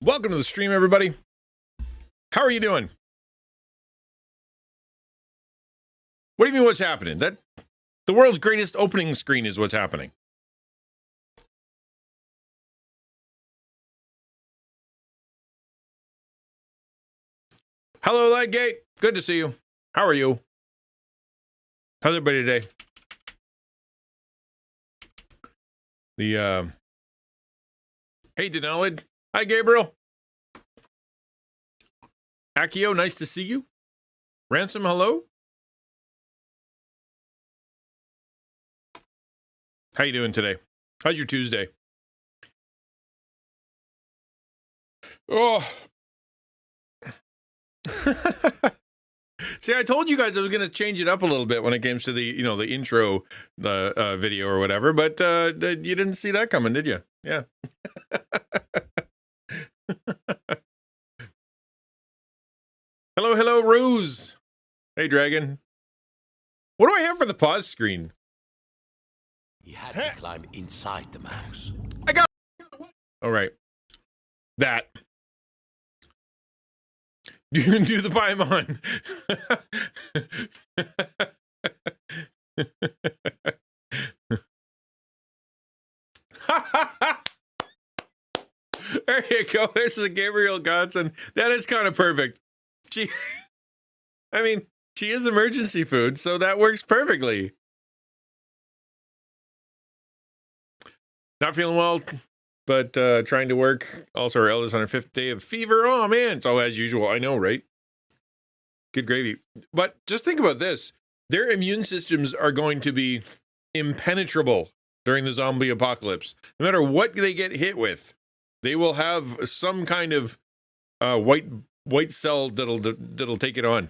Welcome to the stream, everybody. How are you doing? What do you mean what's happening? That the world's greatest opening screen is what's happening. Hello, Lightgate. Good to see you. How are you? How's everybody today? Hey, Denalid. Hi, Gabriel. Akio, nice to see you. Ransom, hello. How you doing today? How's your Tuesday? Oh. See, I told you guys I was going to change it up a little bit when it comes to the, the intro video or whatever, but you didn't see that coming, did you? Yeah. Hello, Ruse. Hey, Dragon. What do I have for the pause screen? You had to climb inside the mouse. I got. All right. That. Do the Paimon. There you go. There's the Gabriel Godson. That is kind of perfect. She is emergency food, so that works perfectly. Not feeling well, but trying to work. Also, our eldest on her 5th day of fever. Oh, man. So, as usual, I know, right? Good gravy. But just think about this. Their immune systems are going to be impenetrable during the zombie apocalypse. No matter what they get hit with, they will have some kind of white cell that'll take it on.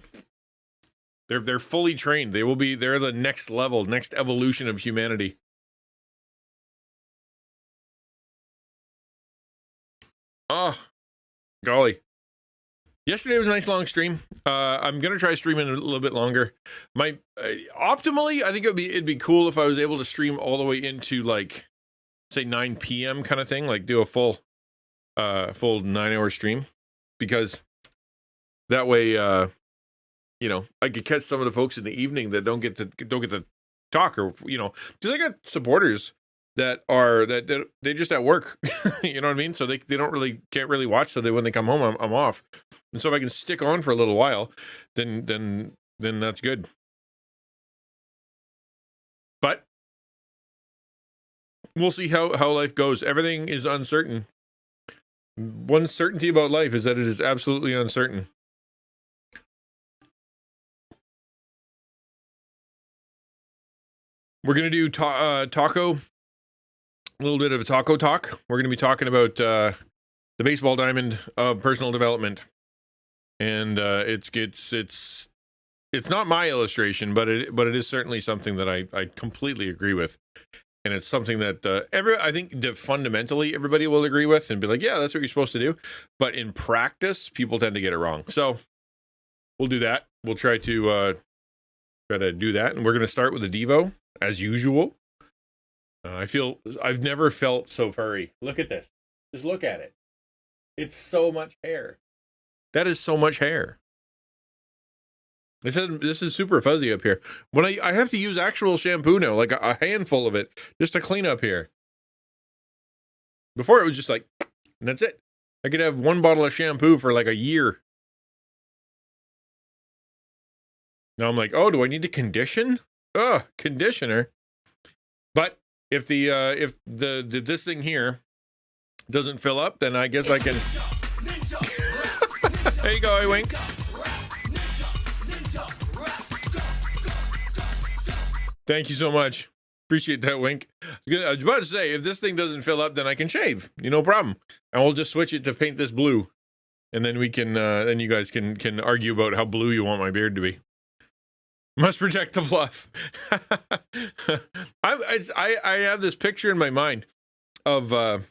They're fully trained. They're the next level, next evolution of humanity. Oh, golly. Yesterday was a nice long stream. I'm going to try streaming a little bit longer. Optimally, I think it'd be cool if I was able to stream all the way into, like, say 9 p.m. kind of thing, like do a full 9-hour stream, because that way, I could catch some of the folks in the evening that don't get to talk, or, because I got supporters that they just at work, you know what I mean? So they can't really watch. So when they come home, I'm off. And so if I can stick on for a little while, then that's good. But we'll see how life goes. Everything is uncertain. One certainty about life is that it is absolutely uncertain. We're going to do taco. A little bit of a taco talk. We're going to be talking about the baseball diamond of personal development, and it's not my illustration, but it is certainly something that I completely agree with, and it's something that I think fundamentally everybody will agree with and be like, yeah, that's what you're supposed to do. But in practice, people tend to get it wrong. So we'll do that. We'll try to do that, and we're going to start with the Devo as usual. I've never felt so furry. Look at this. Just look at it. It's so much hair. That is so much hair. This is super fuzzy up here. When I have to use actual shampoo now, like a handful of it, just to clean up here. Before it was just like, and that's it. I could have one bottle of shampoo for like a year. Now I'm like, oh, do I need to condition? Ugh, conditioner. But if this thing here doesn't fill up, then I guess I can. There you go, I wink. Thank you so much. Appreciate that wink. I was about to say, if this thing doesn't fill up, then I can shave. No problem. And we'll just switch it to paint this blue, and then we can. Then you guys can argue about how blue you want my beard to be. Must protect the fluff. I have this picture in my mind of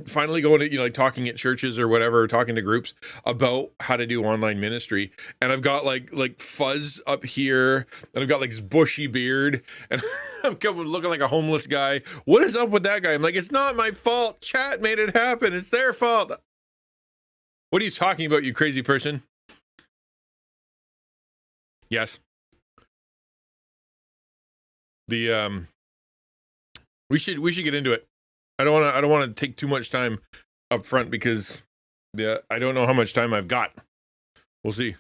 finally going to, like talking at churches or whatever, talking to groups about how to do online ministry. And I've got like fuzz up here, and I've got like this bushy beard, and I'm coming looking like a homeless guy. What is up with that guy? I'm like, it's not my fault. Chat made it happen. It's their fault. What are you talking about, you crazy person? Yes. The we should get into it. I don't want to take too much time up front because I don't know how much time I've got. We'll see.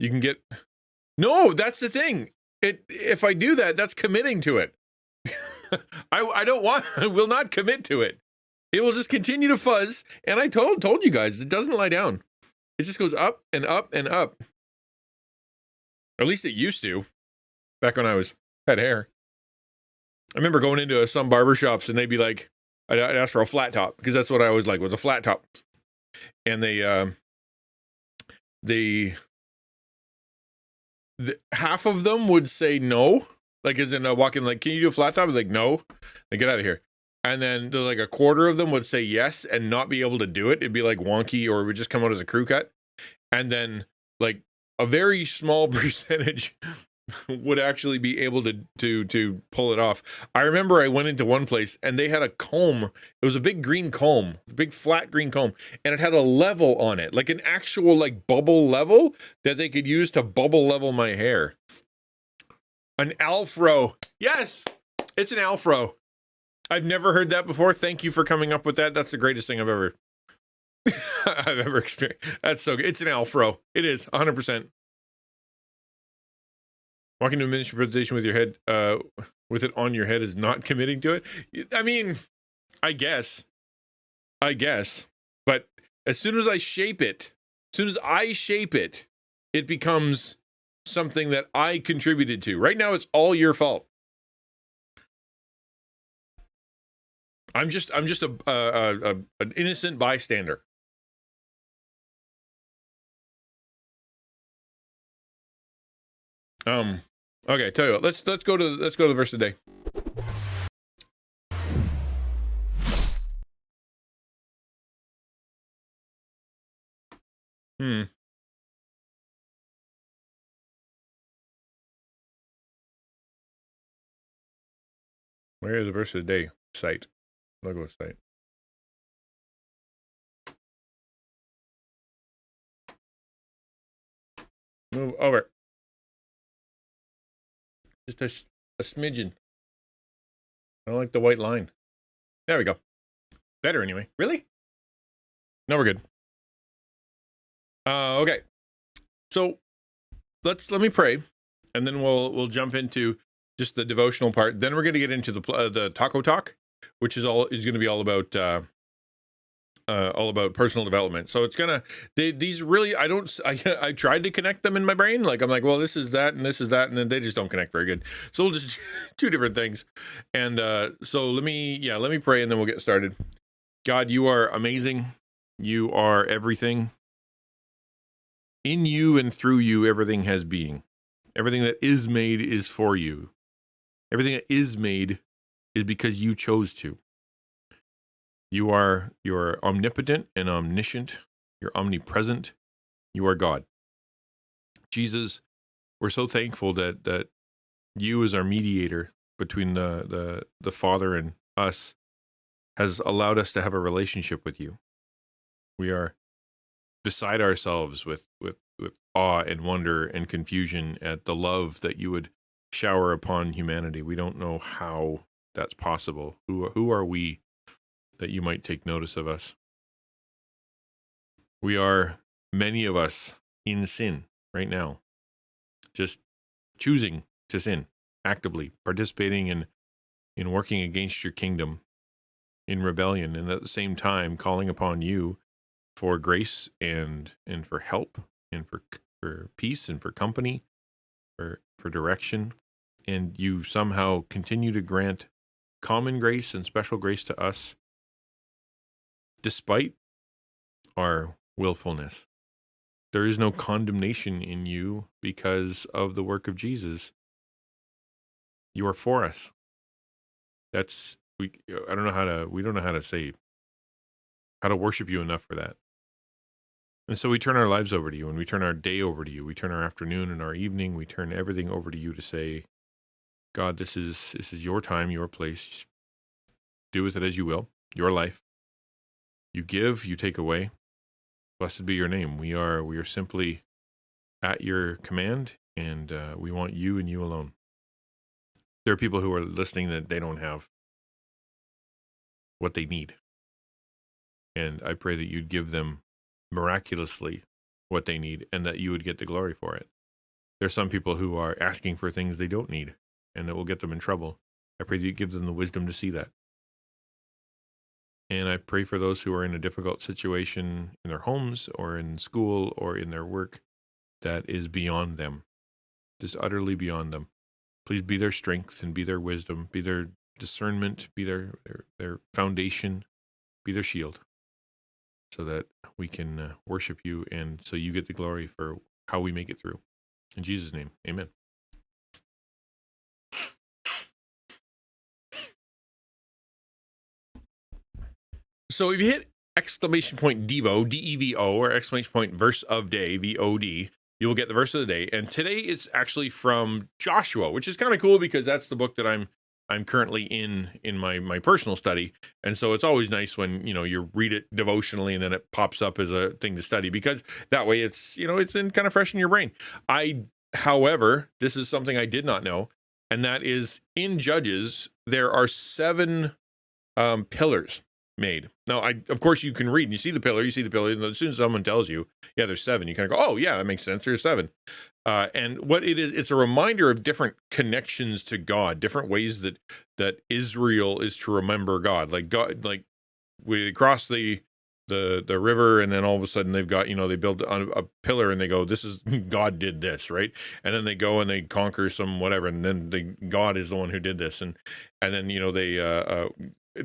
You can get No, that's the thing. If I do that, that's committing to it. I will not commit to it. It will just continue to fuzz, and I told you guys, it doesn't lie down. It just goes up and up and up. Or at least it used to, back when I had hair. I remember going into some barbershops, and they'd be like, I'd ask for a flat top, because that's what I always like, was a flat top. And half of them would say no, like as in walk in, like, can you do a flat top? Like, no, like, get out of here. And then like a quarter of them would say yes and not be able to do it. It'd be like wonky, or it would just come out as a crew cut. And then like a very small percentage would actually be able to pull it off. I remember I went into one place, and they had a comb. It was a big green comb, big flat green comb, and it had a level on it, like an actual like bubble level that they could use to bubble level my hair. An Alfro. Yes, it's an Alfro. I've never heard that before. Thank you for coming up with that. That's the greatest thing I've ever experienced. That's so good. It's an Alfro. It is 100%. Walking to a ministry presentation with your head, with it on your head, is not committing to it. I mean, I guess. But as soon as I shape it, it becomes something that I contributed to. Right now, it's all your fault. I'm just an innocent bystander. Okay, tell you what, let's go to the verse today. Where is the verse of the day site? Logo site. Move over. Just a smidgen. I don't like the white line. There we go. Better anyway. Really? No, we're good. Okay. So let me pray, and then we'll jump into just the devotional part. Then we're going to get into the taco talk, which is going to be all about personal development. So it's gonna these really I tried to connect them in my brain. Like I'm like, well, this is that and this is that, and then they just don't connect very good. So we'll just two different things. And so let me pray, and then we'll get started. God, you are amazing. You are everything. In you and through you, everything has being. Everything that is made is for you. Everything that is made is because you chose to. You're omnipotent and omniscient. You're omnipresent. You are God. Jesus, we're so thankful that you, as our mediator between the Father and us, has allowed us to have a relationship with you. We are beside ourselves with awe and wonder and confusion at the love that you would shower upon humanity. We don't know how that's possible. Who are we that you might take notice of us? We are, many of us, in sin right now, just choosing to sin, actively participating in working against your kingdom, in rebellion, and at the same time calling upon you for grace and for help and for peace and for company, for direction. And you somehow continue to grant common grace and special grace to us despite our willfulness. There is no condemnation in you because of the work of Jesus. You are for us. That's I don't know we don't know how to say, how to worship you enough for that. And so we turn our lives over to you, and we turn our day over to you. We turn our afternoon and our evening. We turn everything over to you to say, God, this is your time, your place. Do with it as you will. Your life. You give, you take away. Blessed be your name. We are simply at your command, and we want you and you alone. There are people who are listening that they don't have what they need. And I pray that you'd give them miraculously what they need, and that you would get the glory for it. There's some people who are asking for things they don't need, and it will get them in trouble. I pray that you give them the wisdom to see that. And I pray for those who are in a difficult situation in their homes or in school or in their work that is beyond them, just utterly beyond them. Please be their strength and be their wisdom, be their discernment, be their foundation, be their shield, so that we can worship you, and so you get the glory for how we make it through. In Jesus' name, amen. So if you hit exclamation point Devo, D-E-V-O, or exclamation point verse of day, V-O-D, you will get the verse of the day. And today it's actually from Joshua, which is kind of cool because that's the book that I'm currently in my personal study. And so it's always nice when, you read it devotionally and then it pops up as a thing to study, because that way it's, it's in kind of fresh in your brain. However, this is something I did not know. And that is, in Judges, there are 7 pillars made. Now, of course, you can read and you see the pillar, and as soon as someone tells you, yeah, there's 7, you kind of go, oh, yeah, that makes sense. There's 7. And what it is, it's a reminder of different connections to God, different ways that Israel is to remember God. Like God, like we cross the river, and then all of a sudden they've got, they build a pillar and they go, this is, God did this, right? And then they go and they conquer some whatever, and then God is the one who did this. And then, they,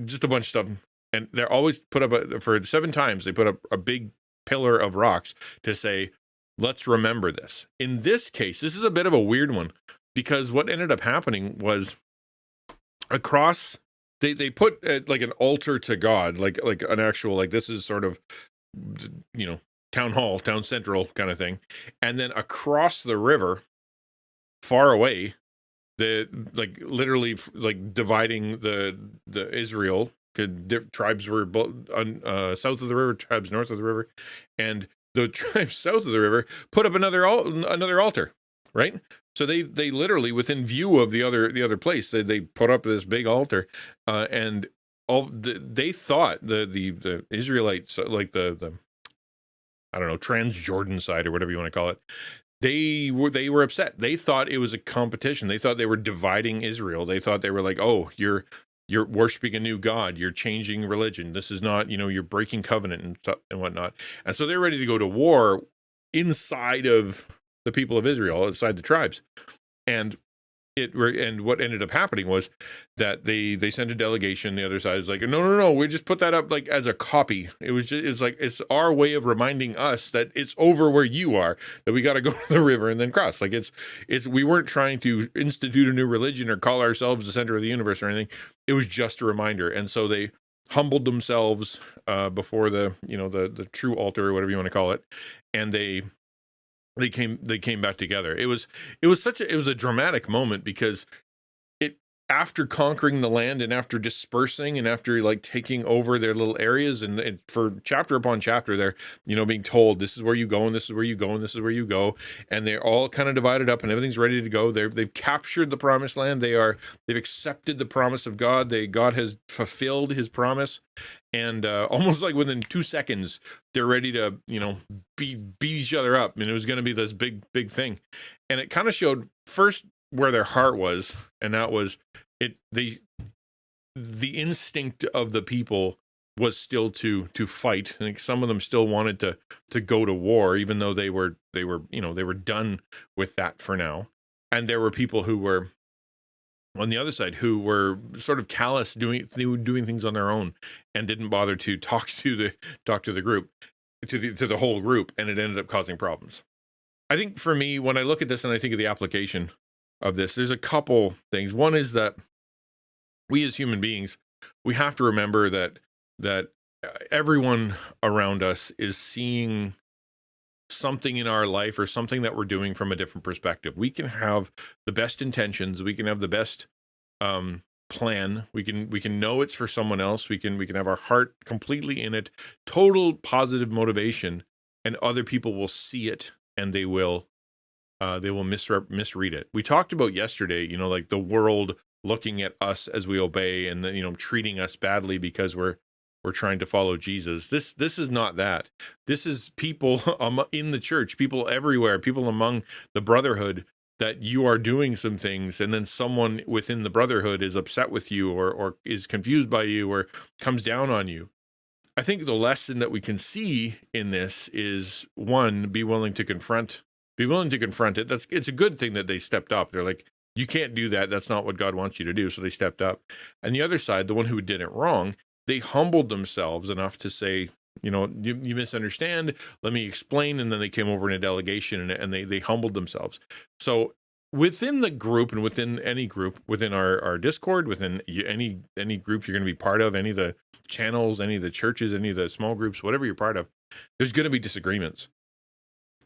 just a bunch of stuff. And they're always put up, for 7 times, they put up a big pillar of rocks to say, let's remember this. In this case, this is a bit of a weird one, because what ended up happening was across, they put like an altar to God, like an actual, like this is sort of, town hall, town central kind of thing. And then across the river, far away, literally dividing the Israel. Tribes were south of the river, tribes north of the river, and the tribes south of the river put up another altar, right? So they literally, within view of the other place, they put up this big altar, and they thought the Israelites, like the I don't know, Transjordan side or whatever you want to call it, they were upset. They thought it was a competition. They thought they were dividing Israel. They thought they were like, oh, you're worshiping a new God. You're changing religion. This is not, you're breaking covenant and stuff and whatnot. And so they're ready to go to war inside of the people of Israel, inside the tribes. And what ended up happening was that they sent a delegation. The other side is like, no, we just put that up like as a copy. It's our way of reminding us that it's over where you are, that we got to go to the river and then cross. Like it's we weren't trying to institute a new religion or call ourselves the center of the universe or anything. It was just a reminder. And so they humbled themselves before the true altar, or whatever you want to call it, and they came back together. It was a dramatic moment, because after conquering the land and after dispersing and after like taking over their little areas, and for chapter upon chapter, they're being told, this is where you go and this is where you go and this is where you go, and they're all kind of divided up and everything's ready to go. They've captured the promised land. They've accepted the promise of God. God has fulfilled his promise, and almost like within 2 seconds they're ready to beat each other up, and it was going to be this big thing. And it kind of showed first where their heart was, and that was the instinct of the people was still to fight. I think some of them still wanted to go to war, even though they were done with that for now. And there were people who were on the other side who were sort of callous, doing things on their own, and didn't bother to talk to the group, to the whole group, and it ended up causing problems. I think for me, when I look at this and I think of the application of this, there's a couple things. One is that we as human beings we have to remember that everyone around us is seeing something in our life or something that we're doing from a different perspective. We can have the best intentions, we can have the best plan, we can know it's for someone else, we can have our heart completely in it, total positive motivation, and other people will see it and they will misread it. We talked about yesterday, like the world looking at us as we obey and treating us badly because we're trying to follow Jesus. This is not that. This is people in the church, people everywhere, people among the brotherhood, that you are doing some things, and then someone within the brotherhood is upset with you or is confused by you or comes down on you. I think the lesson that we can see in this is, one, be willing to confront it. It's a good thing that they stepped up. They're like, you can't do that. That's not what God wants you to do. So they stepped up. And the other side, the one who did it wrong, they humbled themselves enough to say, you misunderstand. Let me explain. And then they came over in a delegation and they humbled themselves. So within the group and within any group, within our Discord, within any group you're going to be part of, any of the channels, any of the churches, any of the small groups, whatever you're part of, there's going to be disagreements.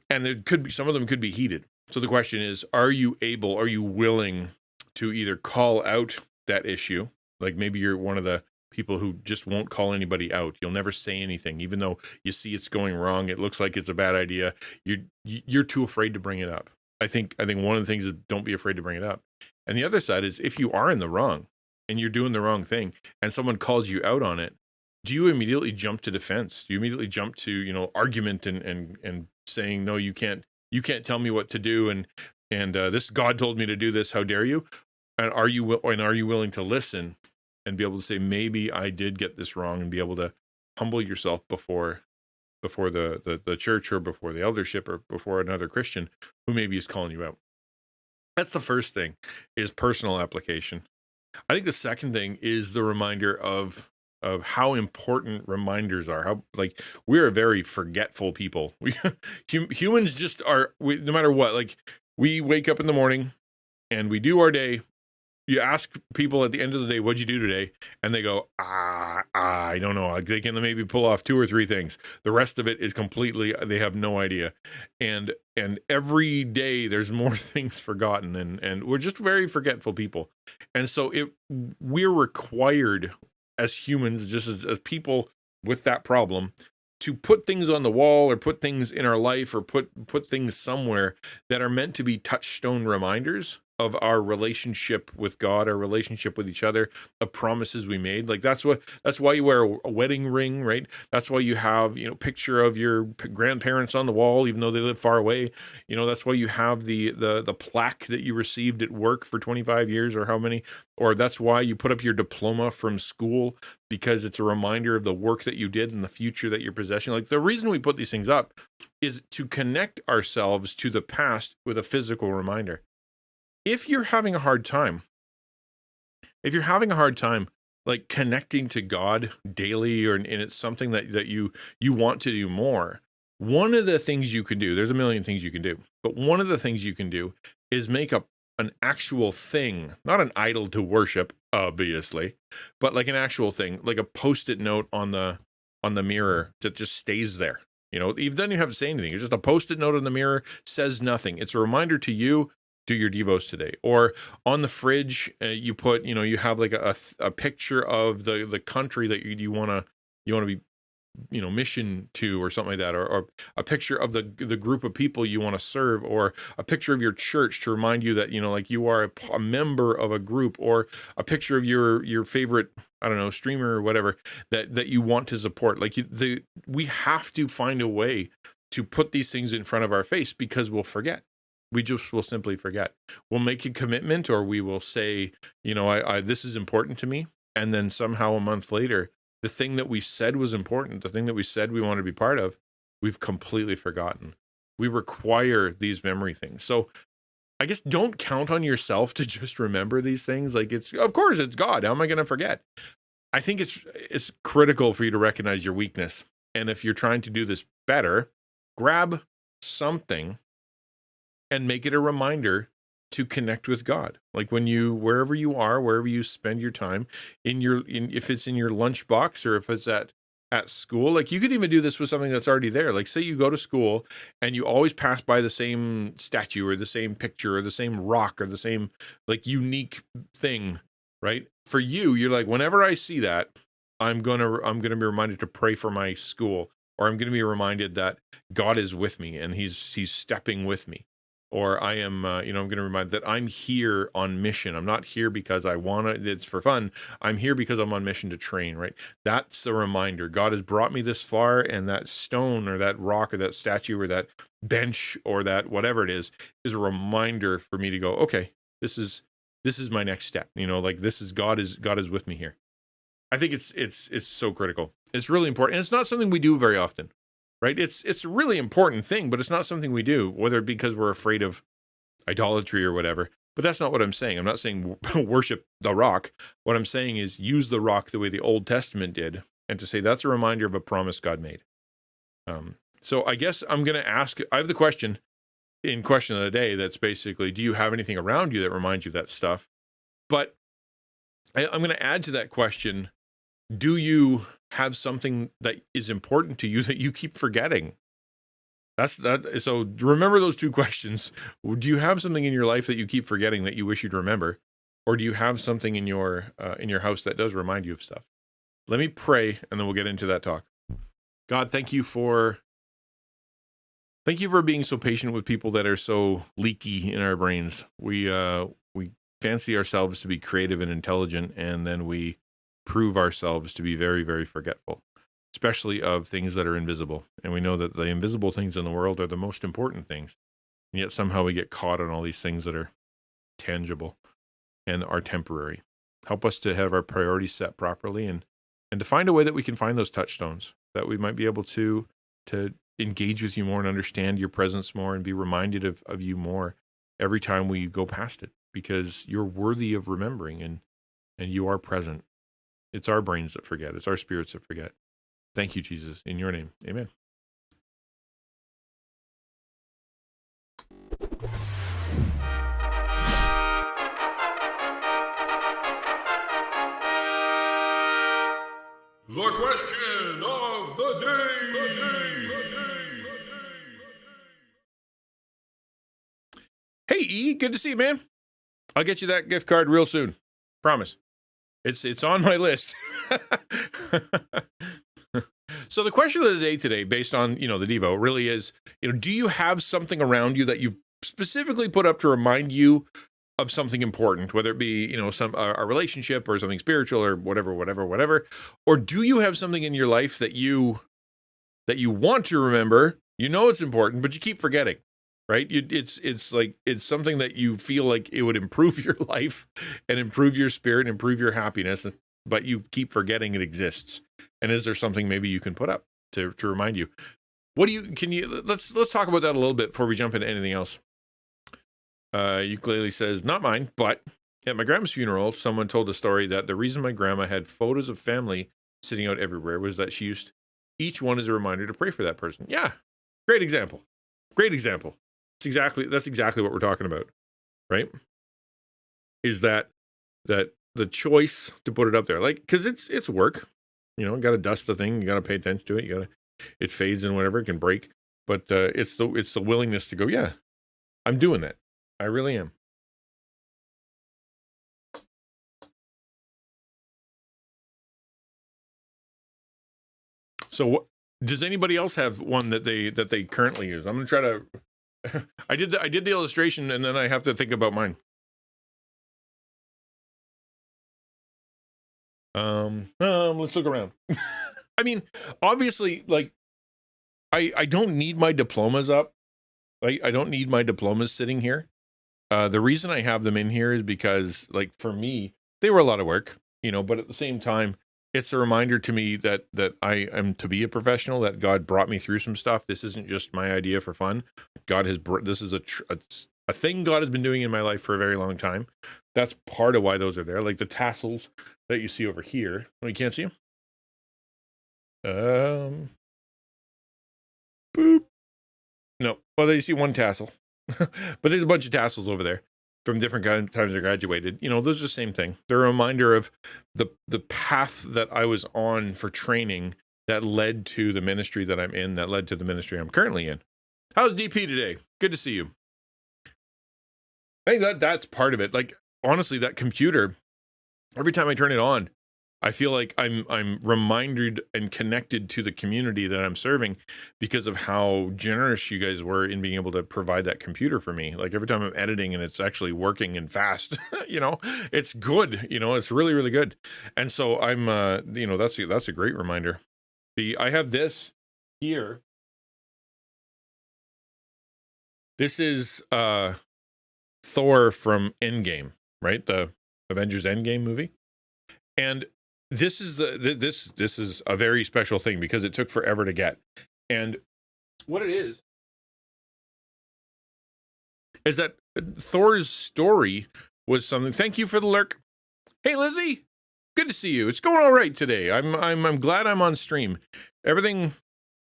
And there could be, some of them could be heated. So the question is, are you willing to either call out that issue? Like maybe you're one of the people who just won't call anybody out. You'll never say anything, even though you see it's going wrong. It looks like it's a bad idea. You're too afraid to bring it up. I think one of the things is, don't be afraid to bring it up. And the other side is, if you are in the wrong and you're doing the wrong thing and someone calls you out on it, do you immediately jump to defense? Do you immediately jump to, argument and saying, no, you can't tell me what to do, and this God told me to do this, how dare you? And are you willing to listen and be able to say, maybe I did get this wrong, and be able to humble yourself before the church or before the eldership or before another Christian who maybe is calling you out? That's the first thing, is personal application. I think the second thing is the reminder of how important reminders are. How, like, we're a very forgetful people. Humans just are. No matter what, like, we wake up in the morning and we do our day. You ask people at the end of the day, what'd you do today? And they go, I don't know. They can maybe pull off 2 or 3 things. The rest of it is completely, they have no idea. And every day there's more things forgotten, and we're just very forgetful people. And so we're required as humans, just as people with that problem, to put things on the wall or put things in our life or put things somewhere that are meant to be touchstone reminders of our relationship with God, our relationship with each other, the promises we made. Like, that's why you wear a wedding ring, right? That's why you have, picture of your grandparents on the wall, even though they live far away. That's why you have the plaque that you received at work for 25 years or how many, or that's why you put up your diploma from school, because it's a reminder of the work that you did and the future that you're possessing. Like, the reason we put these things up is to connect ourselves to the past with a physical reminder. If you're having a hard time, like connecting to God daily, and it's something that you want to do more, one of the things you can do, there's a million things you can do, but one of the things you can do is make up an actual thing, not an idol to worship, obviously, but like an actual thing, like a Post-it note on the mirror that just stays there. Even then you have to say anything. It's just a Post-it note on the mirror, says nothing. It's a reminder to you, do your devos today. Or on the fridge, you put, you have like a picture of the country that you want to be, mission to, or something like that, or a picture of the group of people you want to serve, or a picture of your church to remind you that, like, you are a member of a group, or a picture of your favorite, I don't know, streamer or whatever that you want to support. Like, we have to find a way to put these things in front of our face, because we'll forget. We just will simply forget. We'll make a commitment, or we will say, this is important to me. And then somehow a month later, the thing that we said was important, the thing that we said we want to be part of, we've completely forgotten. We require these memory things. So I guess don't count on yourself to just remember these things. Like, of course it's God. How am I going to forget? I think it's critical for you to recognize your weakness. And if you're trying to do this better, grab something and make it a reminder to connect with God. Like when you, wherever you are, wherever you spend your time if it's in your lunchbox or if it's at school, like you could even do this with something that's already there. Like say you go to school and you always pass by the same statue or the same picture or the same rock or the same like unique thing, right? For you, you're like, whenever I see that, I'm gonna be reminded to pray for my school, or I'm gonna be reminded that God is with me and he's stepping with me. Or I am, I'm going to remind that I'm here on mission. I'm not here because I want to, it's for fun. I'm here because I'm on mission to train, right? That's the reminder. God has brought me this far, and that stone or that rock or that statue or that bench or that whatever it is a reminder for me to go, okay, this is my next step. Like this is God is with me here. I think it's so critical. It's really important. And it's not something we do very often. Right? It's a really important thing, but it's not something we do, whether it be because we're afraid of idolatry or whatever. But that's not what I'm saying. I'm not saying worship the rock. What I'm saying is use the rock the way the Old Testament did, and to say that's a reminder of a promise God made. So I guess I'm going to ask, I have the question of the day that's basically, do you have anything around you that reminds you of that stuff? But I'm going to add to that question, do you have something that is important to you that you keep forgetting? That's that. So remember those two questions. Do you have something in your life that you keep forgetting that you wish you'd remember? Or do you have something in your house that does remind you of stuff? Let me pray, and then we'll get into that talk. God, thank you for being so patient with people that are so leaky in our brains. We fancy ourselves to be creative and intelligent, and then we prove ourselves to be very, very forgetful, especially of things that are invisible. And we know that the invisible things in the world are the most important things. And yet somehow we get caught on all these things that are tangible and are temporary. Help us to have our priorities set properly and to find a way that we can find those touchstones, that we might be able to engage with you more and understand your presence more and be reminded of you more every time we go past it, because you're worthy of remembering and you are present. It's our brains that forget. It's our spirits that forget. Thank you, Jesus. In your name, amen. The question of the day. Hey, E, good to see you, man. I'll get you that gift card real soon. Promise. It's on my list. So the question of the day today, based on, the Devo, really is, do you have something around you that you've specifically put up to remind you of something important, whether it be, a relationship or something spiritual or whatever, or do you have something in your life that you want to remember, it's important, but you keep forgetting? Right? It's like, it's something that you feel like it would improve your life and improve your spirit and improve your happiness, but you keep forgetting it exists. And is there something maybe you can put up to remind you? Let's talk about that a little bit before we jump into anything else. Ukulele says, not mine, but at my grandma's funeral, someone told the story that the reason my grandma had photos of family sitting out everywhere was that she used each one as a reminder to pray for that person. Yeah. Great example. That's exactly what we're talking about, right? Is that the choice to put it up there, like, because it's work, you got to dust the thing, you got to pay attention to it, it fades and whatever, it can break, but it's the willingness to go, yeah, I'm doing that, I really am. So, does anybody else have one that they currently use? I'm gonna try to. I did the illustration, and then I have to think about mine. Let's look around. I mean, obviously, like, I don't need my diplomas up. Like, I don't need my diplomas sitting here. The reason I have them in here is because, like, for me, they were a lot of work, but at the same time, it's a reminder to me that I am to be a professional, that God brought me through some stuff. This isn't just my idea for fun. This is a thing God has been doing in my life for a very long time. That's part of why those are there. Like the tassels that you see over here. Oh, you can't see them? Boop. No. Well, you see one tassel. But there's a bunch of tassels over there. from different times I graduated. You know, those are the same thing. They're a reminder of the path that I was on for training that led to the ministry that I'm in, that led to the ministry I'm currently in. How's DP today? Good to see you. I think that's part of it. Like, honestly, that computer, every time I turn it on, I feel like I'm reminded and connected to the community that I'm serving because of how generous you guys were in being able to provide that computer for me. Like, every time I'm editing and it's actually working and fast, you know, it's good. You know, it's really, really good. And so I'm, you know, that's a great reminder. I have this here. This is Thor from Endgame, right? The Avengers Endgame movie. And this is this is a very special thing because it took forever to get. And what it is that Thor's story was something. Thank you for the lurk. Hey, Lizzie, good to see you. It's going all right today. I'm glad I'm on stream. Everything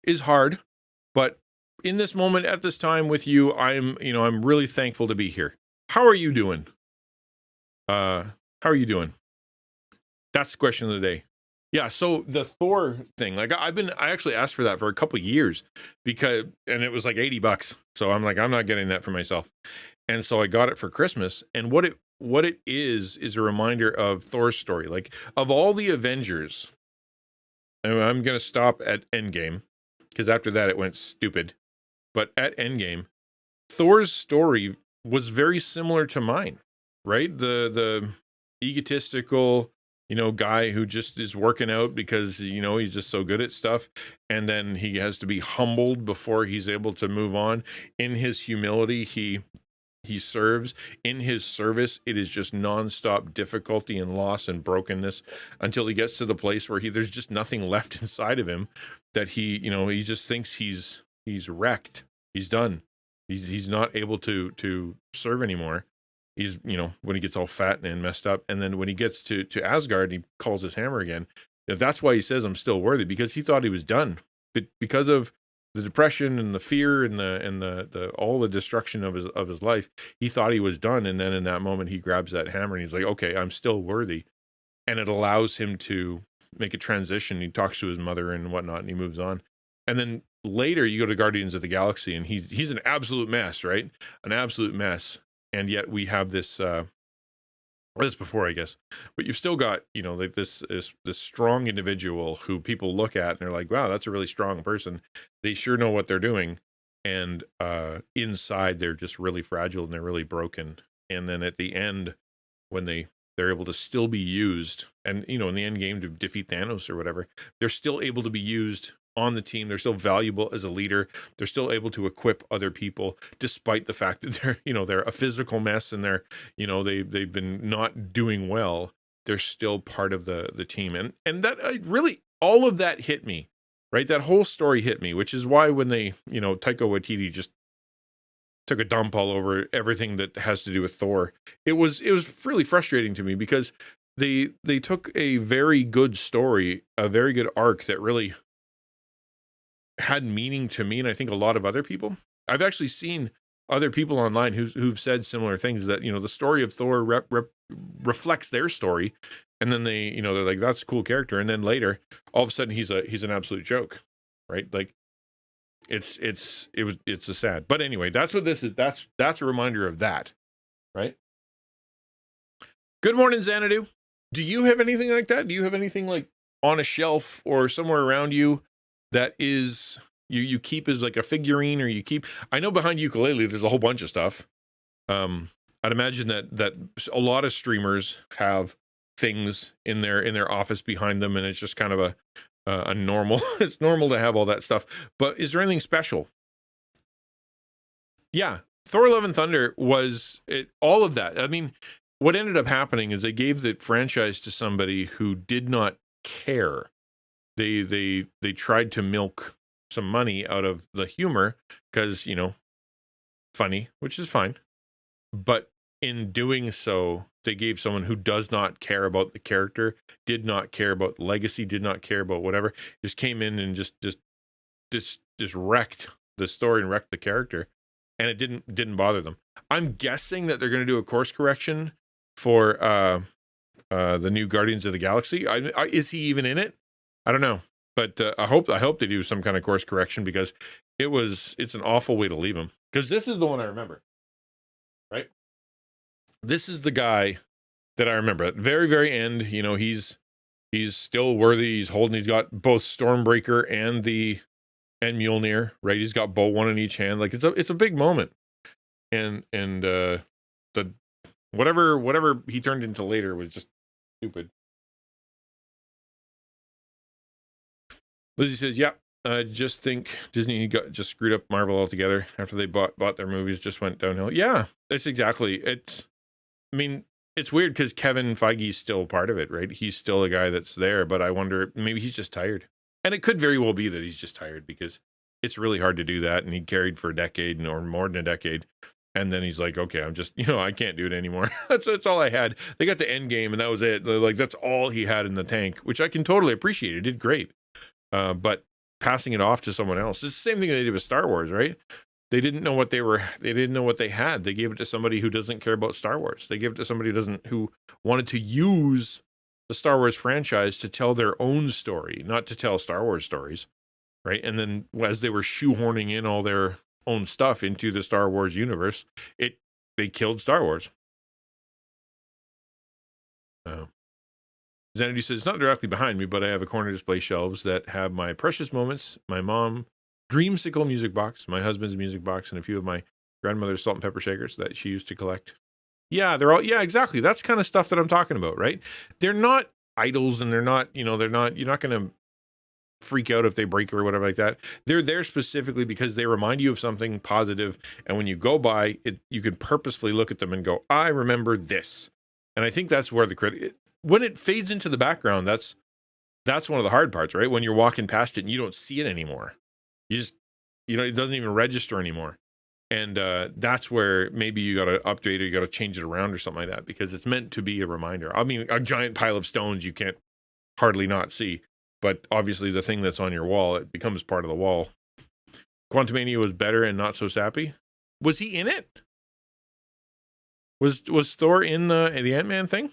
is hard, but in this moment at this time with you, I'm really thankful to be here. How are you doing? How are you doing? That's the question of the day. Yeah, so the Thor thing, like I actually asked for that for a couple of years and it was like $80. So I'm like, I'm not getting that for myself. And so I got it for Christmas. And what it is a reminder of Thor's story. Like, of all the Avengers, and I'm going to stop at Endgame because after that it went stupid. But at Endgame, Thor's story was very similar to mine, right? The egotistical, you know, guy who just is working out because, you know, he's just so good at stuff. And then he has to be humbled before he's able to move on. In his humility, he serves. In his service, it is just nonstop difficulty and loss and brokenness until he gets to the place where there's just nothing left inside of him, that he just thinks he's wrecked. He's done. He's not able to serve anymore. He's, you know, when he gets all fat and messed up. And then when he gets to Asgard, he calls his hammer again. That's why he says, I'm still worthy, because he thought he was done. But because of the depression and the fear and the all the destruction of his life, he thought he was done. And then in that moment, he grabs that hammer and he's like, okay, I'm still worthy. And it allows him to make a transition. He talks to his mother and whatnot, and he moves on. And then later you go to Guardians of the Galaxy, and he's an absolute mess, right? An absolute mess. And yet we have this before, I guess, but you've still got, you know, like this strong individual who people look at and they're like, wow, that's a really strong person. They sure know what they're doing. And inside they're just really fragile and they're really broken. And then at the end, when they're able to still be used, and, you know, in the end game to defeat Thanos or whatever, they're still able to be used on the team. They're still valuable as a leader. They're still able to equip other people, despite the fact that they're a physical mess and they've been not doing well. They're still part of the team. And that really, all of that hit me, right? That whole story hit me, which is why when Taika Waititi just took a dump all over everything that has to do with Thor, it was really frustrating to me, because they took a very good story, a very good arc that really had meaning to me, and I think a lot of other people. I've actually seen other people online who've said similar things, that, you know, the story of Thor reflects their story, and then they're like, that's a cool character, and then later all of a sudden he's an absolute joke, right? Like, it's a sad. But anyway, that's what this is. That's a reminder of that, right? Good morning, Xanadu. Do you have anything like that? Do you have anything like on a shelf or somewhere around you that is you keep as like a figurine, or you keep? I know behind ukulele there's a whole bunch of stuff. I'd imagine that a lot of streamers have things in their office behind them, and it's just kind of a normal. It's normal to have all that stuff. But is there anything special? Yeah, Thor: Love and Thunder was all of that. I mean, what ended up happening is they gave the franchise to somebody who did not care. They tried to milk some money out of the humor because, you know, funny, which is fine. But in doing so, they gave someone who does not care about the character, did not care about legacy, did not care about whatever, just came in and just wrecked the story and wrecked the character. and it didn't bother them. I'm guessing that they're going to do a course correction for the new Guardians of the Galaxy. Is he even in it? I don't know, but I hope they do some kind of course correction, because it's an awful way to leave him. Because this is the one I remember, right? This is the guy that I remember at the very, very end. You know, he's still worthy. He's got both Stormbreaker and Mjolnir, right? He's got bow, one in each hand. Like, it's a big moment. And the whatever he turned into later was just stupid. Lizzie says, yeah, I just think Disney just screwed up Marvel altogether after they bought their movies, just went downhill. Yeah, that's exactly. I mean, it's weird because Kevin Feige's still part of it, right? He's still a guy that's there, but I wonder, maybe he's just tired. And it could very well be that he's just tired, because it's really hard to do that. And he carried for a decade or more than a decade. And then he's like, okay, I'm just, I can't do it anymore. that's all I had. They got the end game and that was it. Like, that's all he had in the tank, which I can totally appreciate. It did great. But passing it off to someone else, it's the same thing they did with Star Wars, right? They didn't know what they didn't know what they had. They gave it to somebody who doesn't care about Star Wars. They gave it to somebody who wanted to use the Star Wars franchise to tell their own story, not to tell Star Wars stories, right? And then as they were shoehorning in all their own stuff into the Star Wars universe, they killed Star Wars. Xanadu says, not directly behind me, but I have a corner display shelves that have my precious moments, my mom dreamsicle music box, my husband's music box, and a few of my grandmother's salt and pepper shakers that she used to collect. Yeah, yeah, exactly. That's kind of stuff that I'm talking about, right? They're not idols, and they're not, you're not going to freak out if they break or whatever like that. They're there specifically because they remind you of something positive, and when you go by it, you can purposefully look at them and go, I remember this. And I think that's where when it fades into the background, that's one of the hard parts, right? When you're walking past it and you don't see it anymore. You just, it doesn't even register anymore. And that's where maybe you got to update it, you got to change it around or something like that, because it's meant to be a reminder. I mean, a giant pile of stones you can't hardly not see, but obviously the thing that's on your wall, it becomes part of the wall. Quantumania was better and not so sappy. Was he in it? Was Thor in the Ant-Man thing?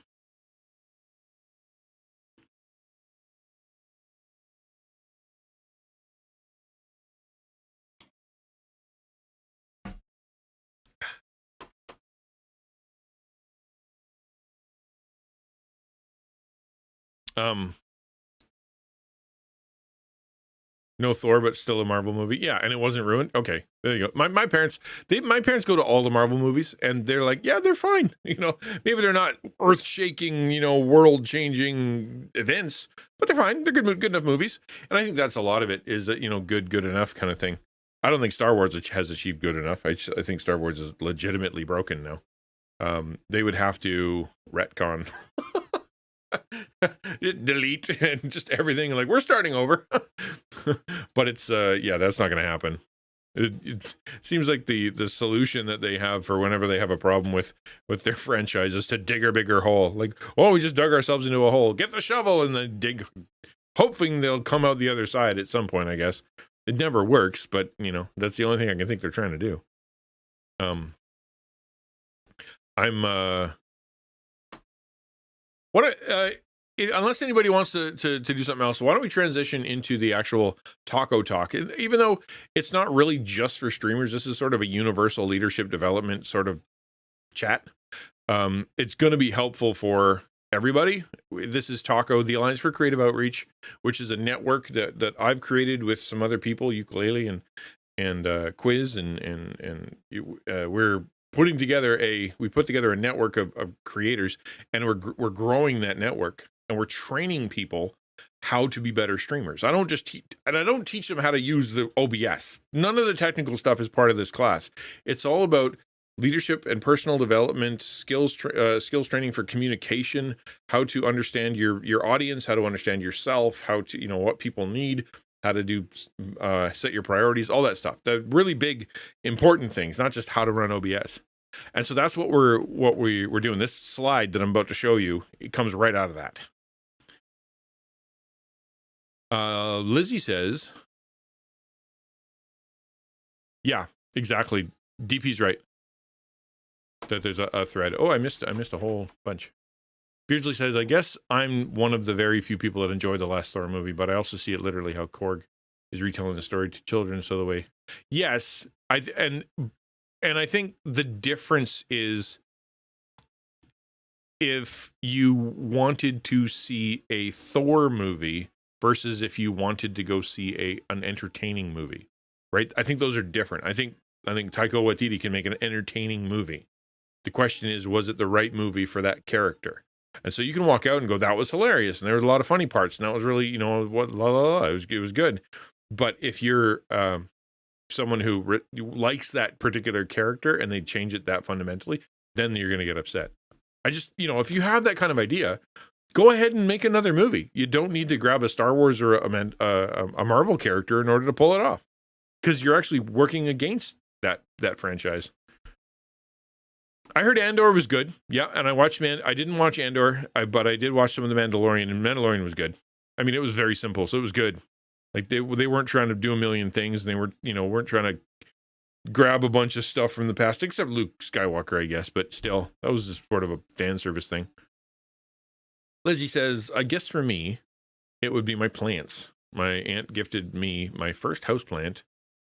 No Thor, but still a Marvel movie. Yeah, and it wasn't ruined. Okay, there you go. My parents go to all the Marvel movies, and they're like, yeah, they're fine. Maybe they're not earth-shaking, world changing events, but they're fine. They're good enough movies. And I think that's a lot of it is that, good enough kind of thing. I don't think Star Wars has achieved good enough. I think Star Wars is legitimately broken now. They would have to retcon. Delete and just everything, like, we're starting over. But it's that's not going to happen. It seems like the solution that they have for whenever they have a problem with their franchise is to dig a bigger hole. Like, we just dug ourselves into a hole, get the shovel and then dig, hoping they'll come out the other side at some point. I guess it never works, but that's the only thing I can think they're trying to do. Unless anybody wants to do something else, why don't we transition into the actual Taco Talk? Even though it's not really just for streamers, this is sort of a universal leadership development sort of chat. It's going to be helpful for everybody. This is Taco, the Alliance for Creative Outreach, which is a network that I've created with some other people, Ukulele and Quiz, and we're putting together we put together a network of creators, and we're growing that network. And we're training people how to be better streamers. I don't teach them how to use the OBS. None of the technical stuff is part of this class. It's all about leadership and personal development, skills training for communication, how to understand your audience, how to understand yourself, how to, what people need, how to do, set your priorities, all that stuff. The really big, important things, not just how to run OBS. And so that's what we're doing. This slide that I'm about to show you, it comes right out of that. Lizzie says, yeah, exactly. DP's right. That there's a thread. Oh, I missed a whole bunch. Beardsley says, I guess I'm one of the very few people that enjoy the last Thor movie, but I also see it literally how Korg is retelling the story to children. So the way, yes, and I think the difference is if you wanted to see a Thor movie versus if you wanted to go see an entertaining movie, right? I think those are different. I think Taika Waititi can make an entertaining movie. The question is, was it the right movie for that character? And so you can walk out and go, that was hilarious, and there was a lot of funny parts, and that was really, it was good. But if you're someone who likes that particular character and they change it that fundamentally, then you're going to get upset. I just, if you have that kind of idea, go ahead and make another movie. You don't need to grab a Star Wars or a Marvel character in order to pull it off, because you're actually working against that franchise. I heard Andor was good. Yeah, and I watched I didn't watch Andor, but I did watch some of The Mandalorian, and Mandalorian was good. I mean, it was very simple, so it was good. Like they weren't trying to do a million things, and they were, weren't trying to grab a bunch of stuff from the past, except Luke Skywalker, I guess, but still, that was just sort of a fan service thing. Lizzie says, I guess for me, it would be my plants. My aunt gifted me my first houseplant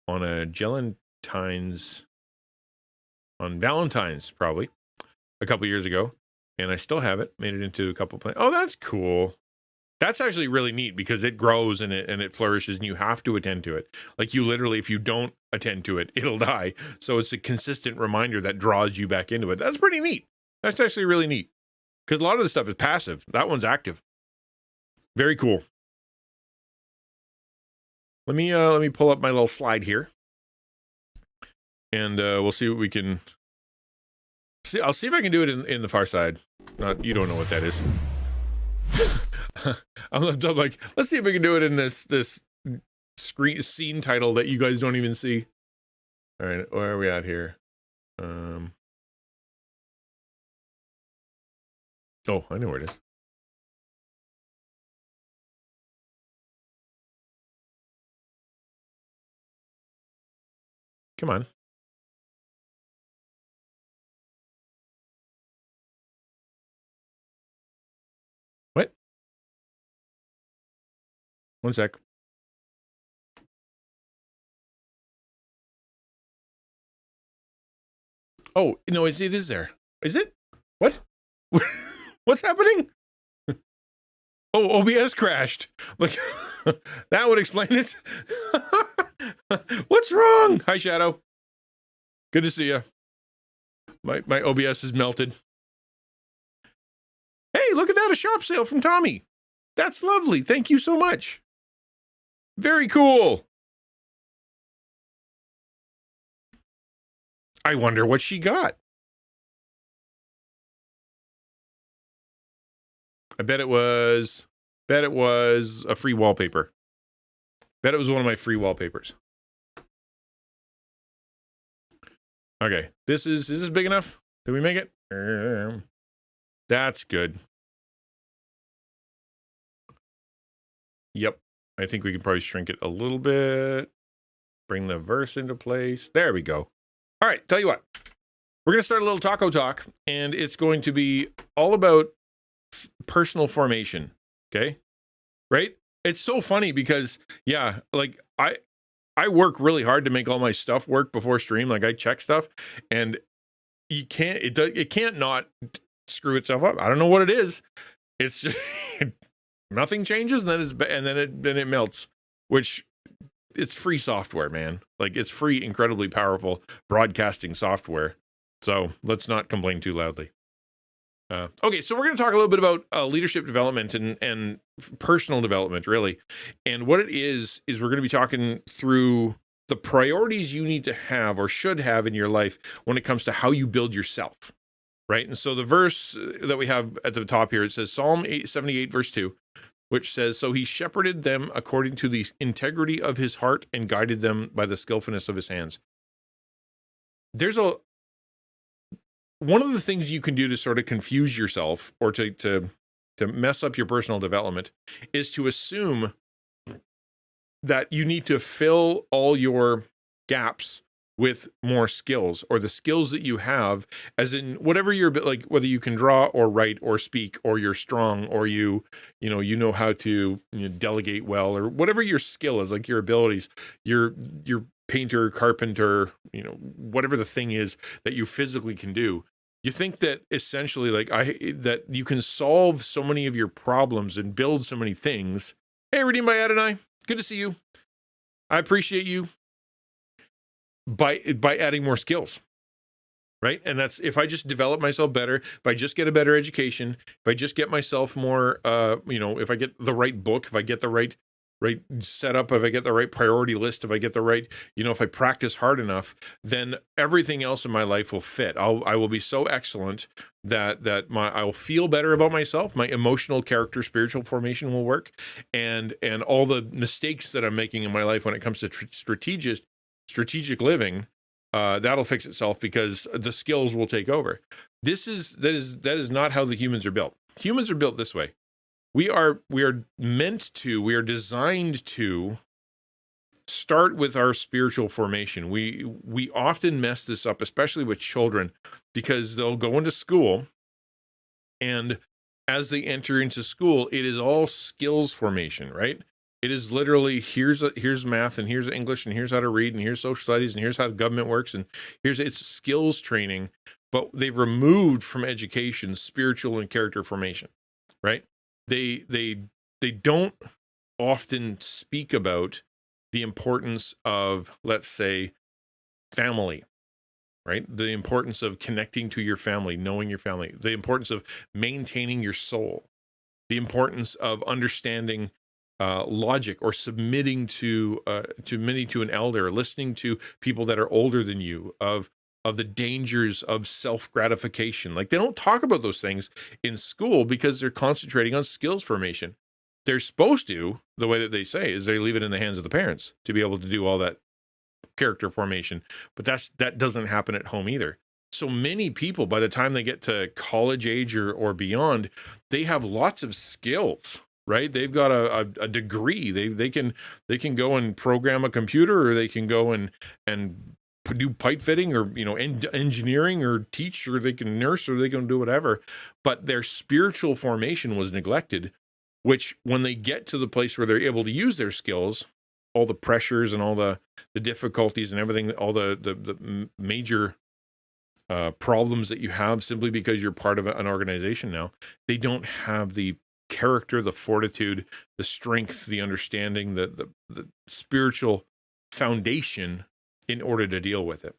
on Valentine's, probably, a couple years ago, and I still have it, made it into a couple plants. Oh, that's cool. That's actually really neat because it grows and it flourishes, and you have to attend to it. Like, you literally, if you don't attend to it, it'll die. So it's a consistent reminder that draws you back into it. That's pretty neat. That's actually really neat, because a lot of the stuff is passive. That one's active. Very cool. Let me pull up my little slide here, and we'll see what we can see. I'll see if I can do it in the far side. You don't know what that is. I'm like, let's see if we can do it in this scene title that you guys don't even see. All right, where are we at here? Oh, I know where it is. Come on. What? One sec. Oh, no, it is there. Is it? What? What's happening? Oh, OBS crashed. Like, that would explain it. What's wrong? Hi, Shadow. Good to see you. My OBS is melted. Hey, look at that, a shop sale from Tommy. That's lovely. Thank you so much. Very cool. I wonder what she got. I bet it was a free wallpaper. Bet it was one of my free wallpapers. Okay, is this big enough? Did we make it? That's good. Yep, I think we can probably shrink it a little bit. Bring the verse into place. There we go. All right, tell you what. We're going to start a little taco talk, and it's going to be all about personal formation, okay? Right? It's so funny because, yeah, like I work really hard to make all my stuff work before stream. Like, I check stuff, and it can't not screw itself up. I don't know what it is. It's just nothing changes, and then it melts, which it's free software, man. Like, it's free, incredibly powerful broadcasting software. So let's not complain too loudly. Okay, so we're going to talk a little bit about leadership development and personal development, really. And what it is we're going to be talking through the priorities you need to have or should have in your life when it comes to how you build yourself, right? And so the verse that we have at the top here, it says Psalm 78, verse 2, which says, so he shepherded them according to the integrity of his heart and guided them by the skillfulness of his hands. There's one of the things you can do to sort of confuse yourself or to mess up your personal development is to assume that you need to fill all your gaps with more skills, or the skills that you have, as in whatever you're like, whether you can draw or write or speak, or you're strong, or you know how to delegate well, or whatever your skill is, like your abilities, your painter, carpenter, whatever the thing is that you physically can do. You think that essentially, like, that you can solve so many of your problems and build so many things. Hey, Redeemed by Adonai, good to see you. I appreciate you. By adding more skills, right? And that's, if I just develop myself better, if I just get a better education, if I just get myself more, if I get the right book, if I get the right setup, if I get the right priority list, if I get the right, if I practice hard enough, then everything else in my life will fit. I will be so excellent that I'll feel better about myself. My emotional, character, spiritual formation will work, and all the mistakes that I'm making in my life when it comes to strategic living, that'll fix itself, because the skills will take over. That is not how the humans are built. Humans are built this way. We are designed to start with our spiritual formation. We often mess this up, especially with children, because they'll go into school, and as they enter into school, it is all skills formation, right? It is literally, here's math, and here's English, and here's how to read, and here's social studies, and here's how government works, and it's skills training. But they've removed from education spiritual and character formation, right? They don't often speak about the importance of, let's say, family, right? The importance of connecting to your family, knowing your family, the importance of maintaining your soul, the importance of understanding logic, or submitting to an elder, listening to people that are older than you, of the dangers of self-gratification. Like, they don't talk about those things in school because they're concentrating on skills formation. They're supposed to, the way that they say is they leave it in the hands of the parents to be able to do all that character formation. But that doesn't happen at home either. So many people, by the time they get to college age or beyond, they have lots of skills, right? They've got a degree. They can go and program a computer, or they can go and do pipe fitting, or engineering, or teach, or they can nurse, or they can do whatever. But their spiritual formation was neglected, which, when they get to the place where they're able to use their skills, all the pressures and all the difficulties and everything, all the major problems that you have simply because you're part of an organization now, they don't have the character, the fortitude, the strength, the understanding, the spiritual foundation in order to deal with it.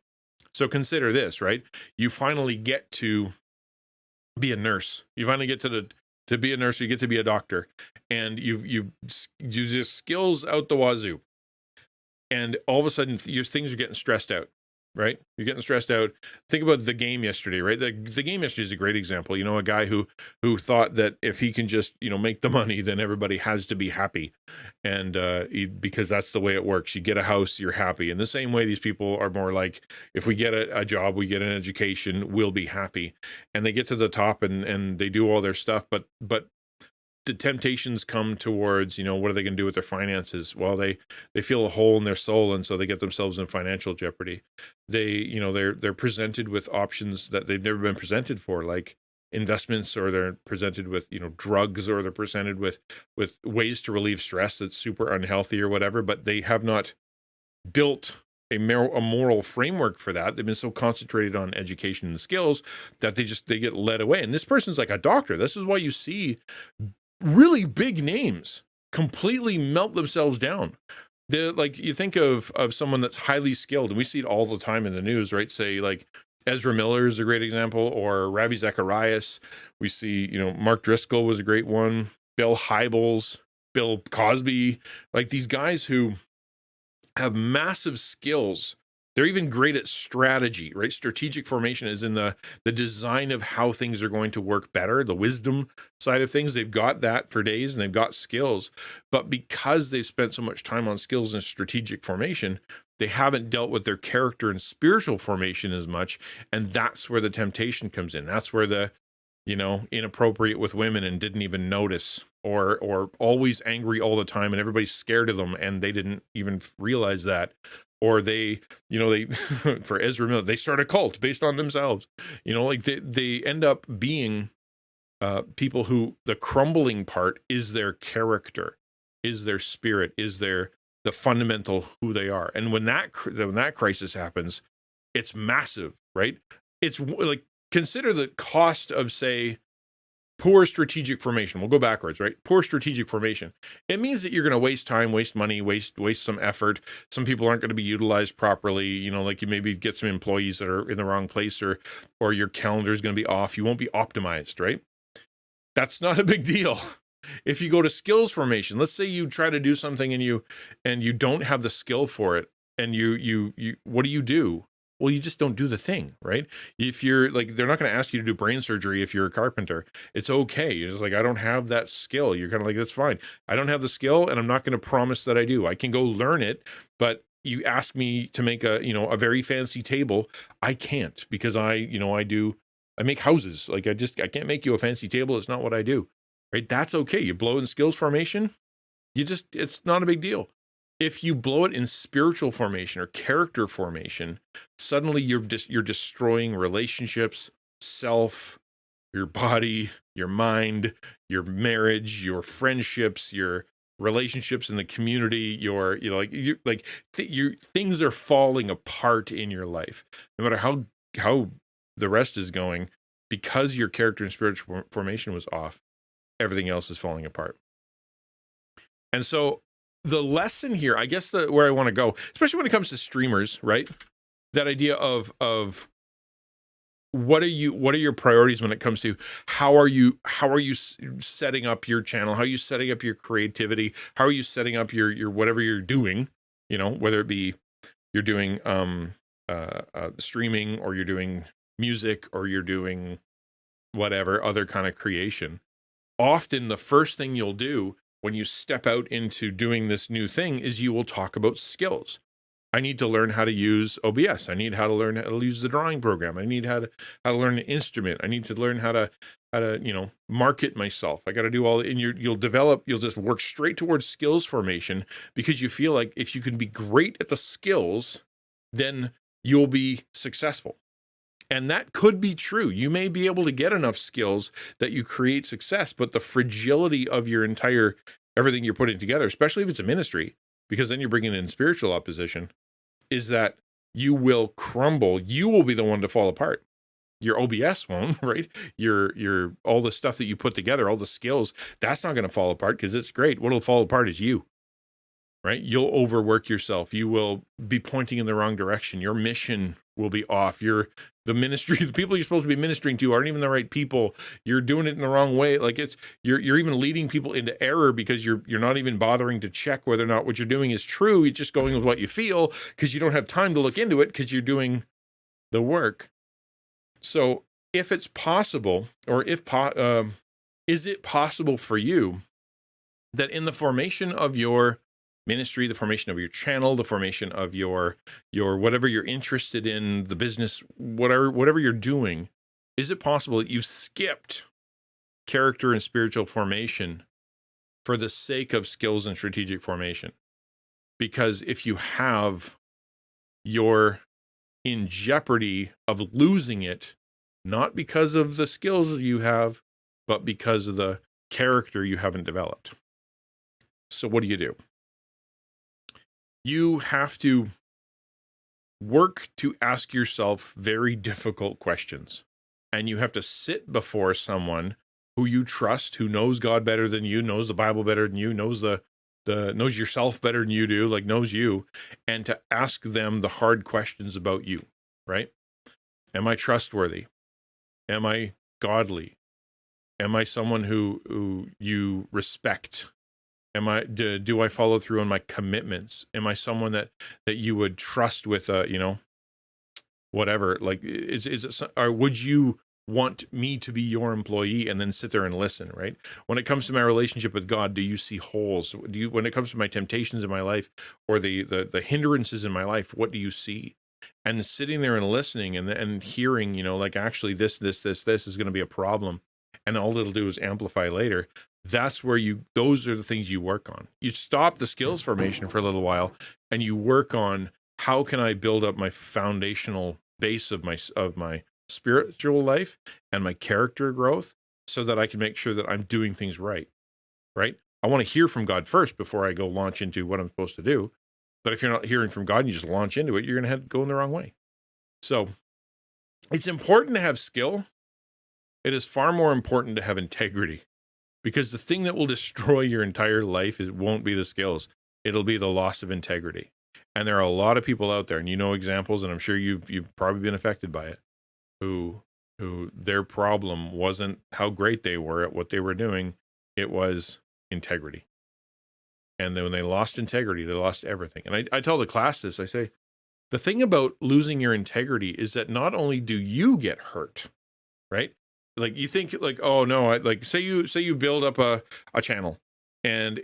So consider this, right? You finally get to be a nurse. You finally get to be a nurse. You get to be a doctor, and you've used your skills out the wazoo. And all of a sudden, your things are getting stressed out, right? You're getting stressed out. Think about the game yesterday, right? The game yesterday is a great example. A guy who thought that if he can just, make the money, then everybody has to be happy. And because that's the way it works. You get a house, you're happy. In the same way, these people are more like, if we get a job, we get an education, we'll be happy. And they get to the top, and they do all their stuff. But the temptations come towards, what are they going to do with their finances? Well, they feel a hole in their soul, and so they get themselves in financial jeopardy. They're presented with options that they've never been presented for, like investments, or they're presented with, drugs, or they're presented with ways to relieve stress that's super unhealthy or whatever, but they have not built a moral framework for that. They've been so concentrated on education and skills that they get led away. And this person's like a doctor. This is why you see really big names completely melt themselves down. Like, you think of someone that's highly skilled, and we see it all the time in the news, right? Say, like, Ezra Miller is a great example, or Ravi Zacharias. We see, Mark Driscoll was a great one. Bill Hybels, Bill Cosby, like these guys who have massive skills. They're even great at strategy, right? Strategic formation is in the design of how things are going to work better, the wisdom side of things. They've got that for days, and they've got skills. But because they've spent so much time on skills and strategic formation, they haven't dealt with their character and spiritual formation as much. And that's where the temptation comes in. That's where the, inappropriate with women and didn't even notice, or always angry all the time, and everybody's scared of them, and they didn't even realize that. or they, they for Ezra Miller, they start a cult based on themselves. Like they end up being people who the crumbling part is their character, is their spirit, is the fundamental who they are. And when that crisis happens, it's massive, right? It's like, consider the cost of, say, poor strategic formation. We'll go backwards, right? Poor strategic formation. It means that you're going to waste time, waste money, waste some effort. Some people aren't going to be utilized properly. Like you maybe get some employees that are in the wrong place, or your calendar is going to be off. You won't be optimized, right? That's not a big deal. If you go to skills formation, let's say you try to do something and you don't have the skill for it, and you what do? Well, you just don't do the thing, right? If you're like, they're not going to ask you to do brain surgery if you're a carpenter. It's okay. You're just like, I don't have that skill. You're kind of like, that's fine. I don't have the skill, and I'm not going to promise that I do. I can go learn it, but you ask me to make a very fancy table, I can't, because I make houses. Like I can't make you a fancy table. It's not what I do. Right? That's okay. You blow in skills formation, it's not a big deal. If you blow it in spiritual formation or character formation, suddenly you're destroying relationships, self, your body, your mind, your marriage, your friendships, your relationships in the community, things are falling apart in your life. No matter how the rest is going, because your character and spiritual formation was off, everything else is falling apart. And so the lesson here, I guess, where I want to go, especially when it comes to streamers, right? That idea of what are your priorities when it comes to how are you setting up your channel? How are you setting up your creativity? How are you setting up your whatever you're doing? Whether it be you're doing streaming, or you're doing music, or you're doing whatever other kind of creation. Often the first thing you'll do when you step out into doing this new thing is you will talk about skills. I need to learn how to use OBS. I need how to learn how to use the drawing program. I need how to learn an instrument. I need to learn how to market myself. I got to do all, and you'll just work straight towards skills formation, because you feel like if you can be great at the skills, then you'll be successful. And that could be true. You may be able to get enough skills that you create success, but the fragility of your everything you're putting together, especially if it's a ministry, because then you're bringing in spiritual opposition, is that you will crumble. You will be the one to fall apart. Your OBS won't, right? Your all the stuff that you put together, all the skills, that's not going to fall apart, because it's great. What'll fall apart is you. Right? You'll overwork yourself. You will be pointing in the wrong direction. Your mission will be off. The ministry, the people you're supposed to be ministering to aren't even the right people. You're doing it in the wrong way. Like you're even leading people into error, because you're not even bothering to check whether or not what you're doing is true. You're just going with what you feel, because you don't have time to look into it, because you're doing the work. So if it's possible, or is it possible for you that in the formation of your ministry, the formation of your channel, the formation of your whatever you're interested in, the business, whatever you're doing, is it possible that you skipped character and spiritual formation for the sake of skills and strategic formation? Because if you have, you're in jeopardy of losing it, not because of the skills you have, but because of the character you haven't developed. So what do? You have to work to ask yourself very difficult questions. And you have to sit before someone who you trust, who knows God better than you, knows the Bible better than you, knows knows yourself better than you do, like knows you, and to ask them the hard questions about you, right? Am I trustworthy? Am I godly? Am I someone who you respect? Do I follow through on my commitments? Am I someone that you would trust with whatever? Like, is it, or would you want me to be your employee and then sit there and listen, right? When it comes to my relationship with God, do you see holes? When it comes to my temptations in my life, or the hindrances in my life, what do you see? And sitting there and listening and hearing, like, actually this is going to be a problem, and all it'll do is amplify later. That's where those are the things you work on. You stop the skills formation for a little while, and you work on how can I build up my foundational base of my spiritual life and my character growth so that I can make sure that I'm doing things right, right? I want to hear from God first before I go launch into what I'm supposed to do. But if you're not hearing from God and you just launch into it, you're going to go in the wrong way. So it's important to have skill. It is far more important to have integrity, because the thing that will destroy your entire life won't be the skills. It'll be the loss of integrity. And there are a lot of people out there, and you know examples, and I'm sure you've probably been affected by it, who their problem wasn't how great they were at what they were doing. It was integrity. And then when they lost integrity, they lost everything. And I tell the class this, I say, the thing about losing your integrity is that not only do you get hurt, right? Like you think like, oh no, like say you build up a channel and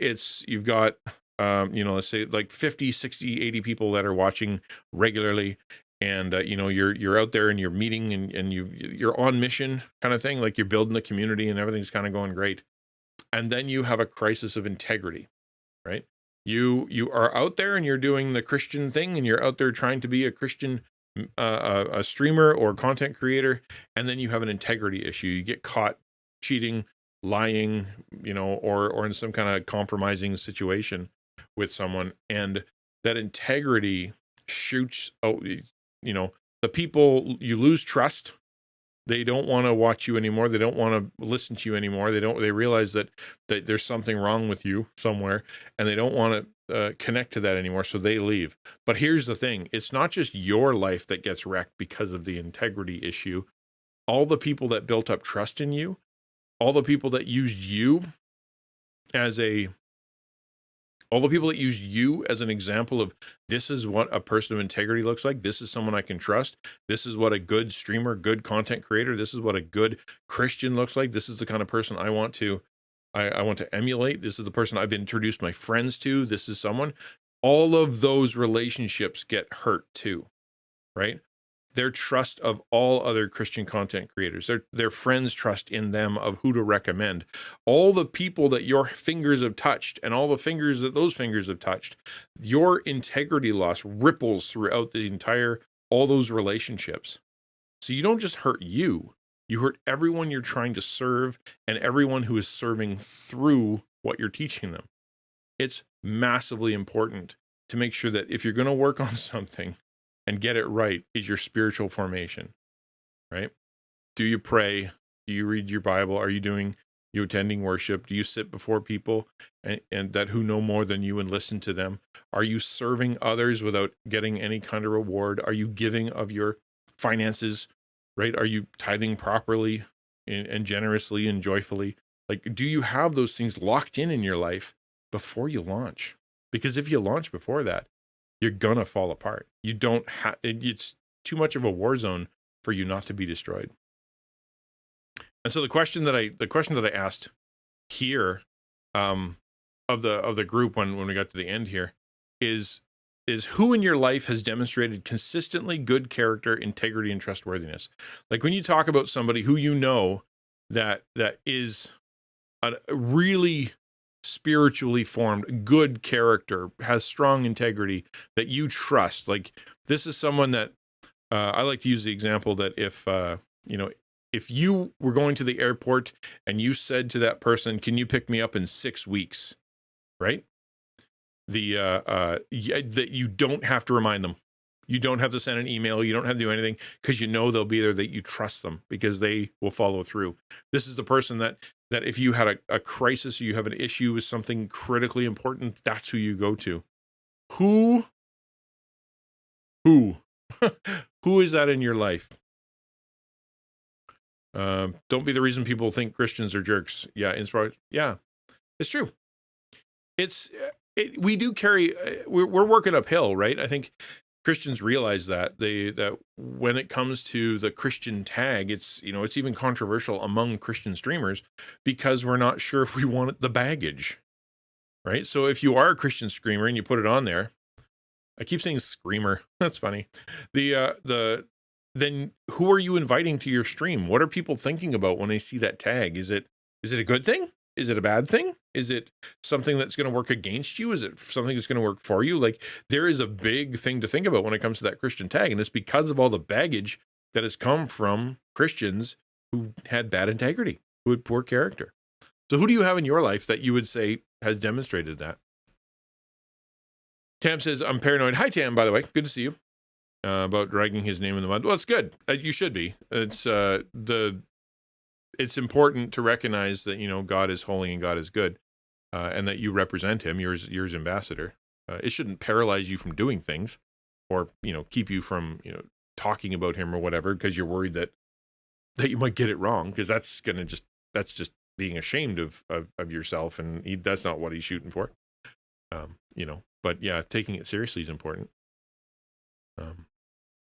you've got, let's say like 50, 60, 80 people that are watching regularly. And, you're out there and you're meeting and you're on mission kind of thing. Like you're building the community and everything's kind of going great. And then you have a crisis of integrity, right? You are out there and you're doing the Christian thing and you're out there trying to be a Christian, a streamer or content creator. And then you have an integrity issue. You get caught cheating, lying, or in some kind of compromising situation with someone. And that integrity shoots out, the people, you lose trust. They don't want to watch you anymore. They don't want to listen to you anymore. They realize that there's something wrong with you somewhere, and they don't want to connect to that anymore. So they leave. But here's the thing. It's not just your life that gets wrecked because of the integrity issue. All the people that built up trust in you, all the people that used you as an example of this is what a person of integrity looks like. This is someone I can trust. This is what a good streamer, good content creator, this is what a good Christian looks like. This is the kind of person I want to emulate. This is the person I've introduced my friends to. This is someone. All of those relationships get hurt too, right? Their trust of all other Christian content creators, their friends' trust in them of who to recommend, all the people that your fingers have touched and all the fingers that those fingers have touched, your integrity loss ripples throughout all those relationships. So you don't just hurt you hurt everyone you're trying to serve and everyone who is serving through what you're teaching them. It's massively important to make sure that if you're going to work on something and get it right, is your spiritual formation, right? Do you pray? Do you read your Bible? Are you attending worship? Do you sit before people and that who know more than you and listen to them? Are you serving others without getting any kind of reward? Are you giving of your finances, right? Are you tithing properly and generously and joyfully? Like, do you have those things locked in your life before you launch? Because if you launch before that, you're gonna fall apart. You don't have, it's too much of a war zone for you not to be destroyed. And so the question that I asked here, of the group when we got to the end here is who in your life has demonstrated consistently good character, integrity, and trustworthiness? Like when you talk about somebody who that is a really spiritually formed, good character, has strong integrity that you trust. Like this is someone that I like to use the example that if you were going to the airport and you said to that person, "Can you pick me up in 6 weeks?" Right? That you don't have to remind them. You don't have to send an email. You don't have to do anything because they'll be there, that you trust them because they will follow through. This is the person that if you had a crisis or you have an issue with something critically important, that's who you go to. Who who is that in your life? Don't be the reason people think Christians are jerks. Yeah, yeah, it's true. We do carry, we're working uphill, right? I think Christians realize that that when it comes to the Christian tag, it's even controversial among Christian streamers because we're not sure if we want the baggage, right? So if you are a Christian streamer and you put it on there, I keep saying screamer. That's funny. Then who are you inviting to your stream? What are people thinking about when they see that tag? Is it a good thing? Is it a bad thing? Is it something that's going to work against you? Is it something that's going to work for you? Like, there is a big thing to think about when it comes to that Christian tag. And it's because of all the baggage that has come from Christians who had bad integrity, who had poor character. So who do you have in your life that you would say has demonstrated that? Tam says, I'm paranoid. Hi, Tam, by the way. Good to see you. About dragging his name in the mud. Well, it's good. You should be. It's important to recognize that, God is holy and God is good, and that you represent him. You're his ambassador. It shouldn't paralyze you from doing things, or, keep you from, talking about him or whatever, because you're worried that you might get it wrong, because that's just being ashamed of yourself, and that's not what he's shooting for. But yeah, taking it seriously is important.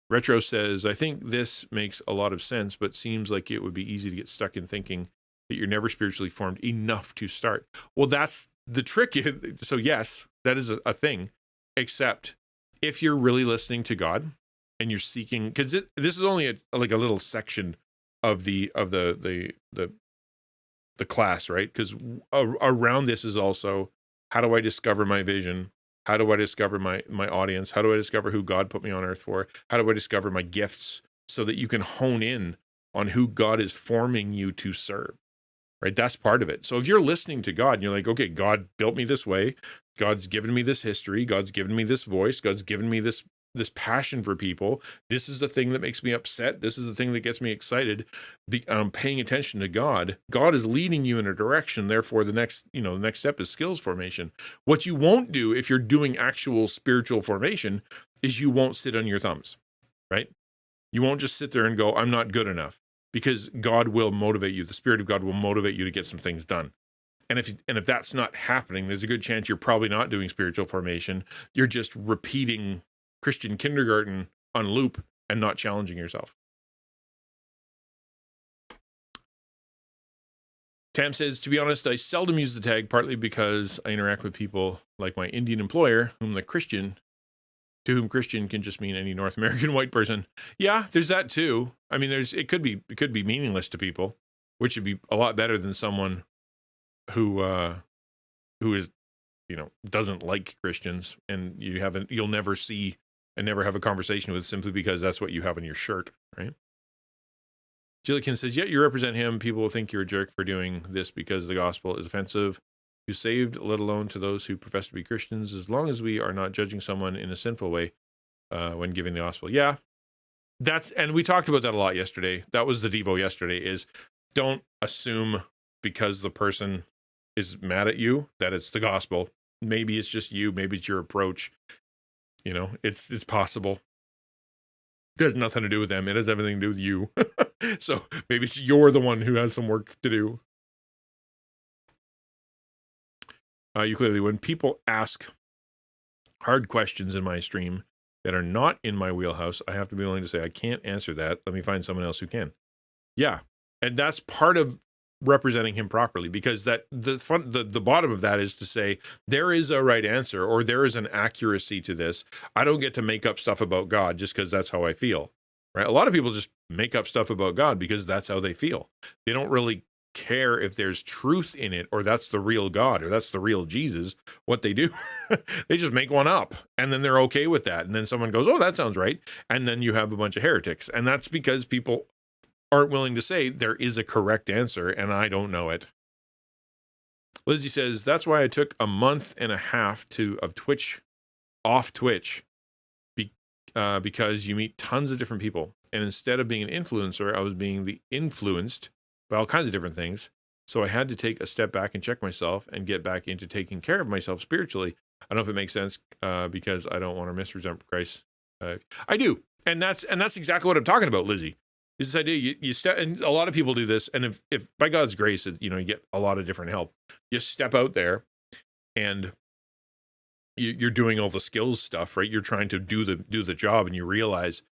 Retro says, I think this makes a lot of sense, but seems like it would be easy to get stuck in thinking that you're never spiritually formed enough to start. Well, that's the trick. So yes, that is a thing, except if you're really listening to God and you're seeking, because this is only a little section of the class, right? Because around this is also, how do I discover my vision? How do I discover my audience? How do I discover who God put me on earth for? How do I discover my gifts so that you can hone in on who God is forming you to serve, right? That's part of it. So if you're listening to God and you're like, okay, God built me this way. God's given me this history. God's given me this voice. God's given me this passion for people. This is the thing that makes me upset. This is the thing that gets me excited. I'm paying attention to God. God is leading you in a direction. Therefore, the next step is skills formation. What you won't do if you're doing actual spiritual formation is you won't sit on your thumbs, right? You won't just sit there and go, I'm not good enough, because God will motivate you. The Spirit of God will motivate you to get some things done. And if that's not happening, there's a good chance you're probably not doing spiritual formation. You're just repeating Christian kindergarten on loop and not challenging yourself. Tam says, to be honest, I seldom use the tag, partly because I interact with people like my Indian employer, to whom Christian can just mean any North American white person. Yeah, there's that too. I mean, it could be meaningless to people, which would be a lot better than someone who is, doesn't like Christians, and you'll never see and never have a conversation with, simply because that's what you have on your shirt, right? Jillikin says, yet you represent him. People will think you're a jerk for doing this because the gospel is offensive to saved, let alone to those who profess to be Christians, as long as we are not judging someone in a sinful way when giving the gospel. Yeah, and we talked about that a lot yesterday. That was the Devo yesterday, is don't assume because the person is mad at you that it's the gospel. Maybe it's just you. Maybe it's your approach. It's possible. It has nothing to do with them. It has everything to do with you. So maybe you're the one who has some work to do. You clearly, when people ask hard questions in my stream that are not in my wheelhouse, I have to be willing to say, I can't answer that. Let me find someone else who can. Yeah. And that's part of representing him properly, because the bottom of that is to say there is a right answer, or there is an accuracy to this. I don't get to make up stuff about God just because that's how I feel, right? A lot of people just make up stuff about God because that's how they feel. They don't really care if there's truth in it, or that's the real God, or that's the real Jesus. What they do, they just make one up, and then they're okay with that. And then someone goes, oh, that sounds right. And then you have a bunch of heretics. And that's because people aren't willing to say there is a correct answer, and I don't know it. Lizzie says, that's why I took a month and a half off Twitch, because you meet tons of different people. And instead of being an influencer, I was being influenced by all kinds of different things. So I had to take a step back and check myself and get back into taking care of myself spiritually. I don't know if it makes sense, because I don't want to misrepresent Christ. I do. And that's exactly what I'm talking about, Lizzie. Is this idea you step, and a lot of people do this, and if by God's grace, you get a lot of different help. You step out there, and you're doing all the skills stuff, right? You're trying to do the job, and you realize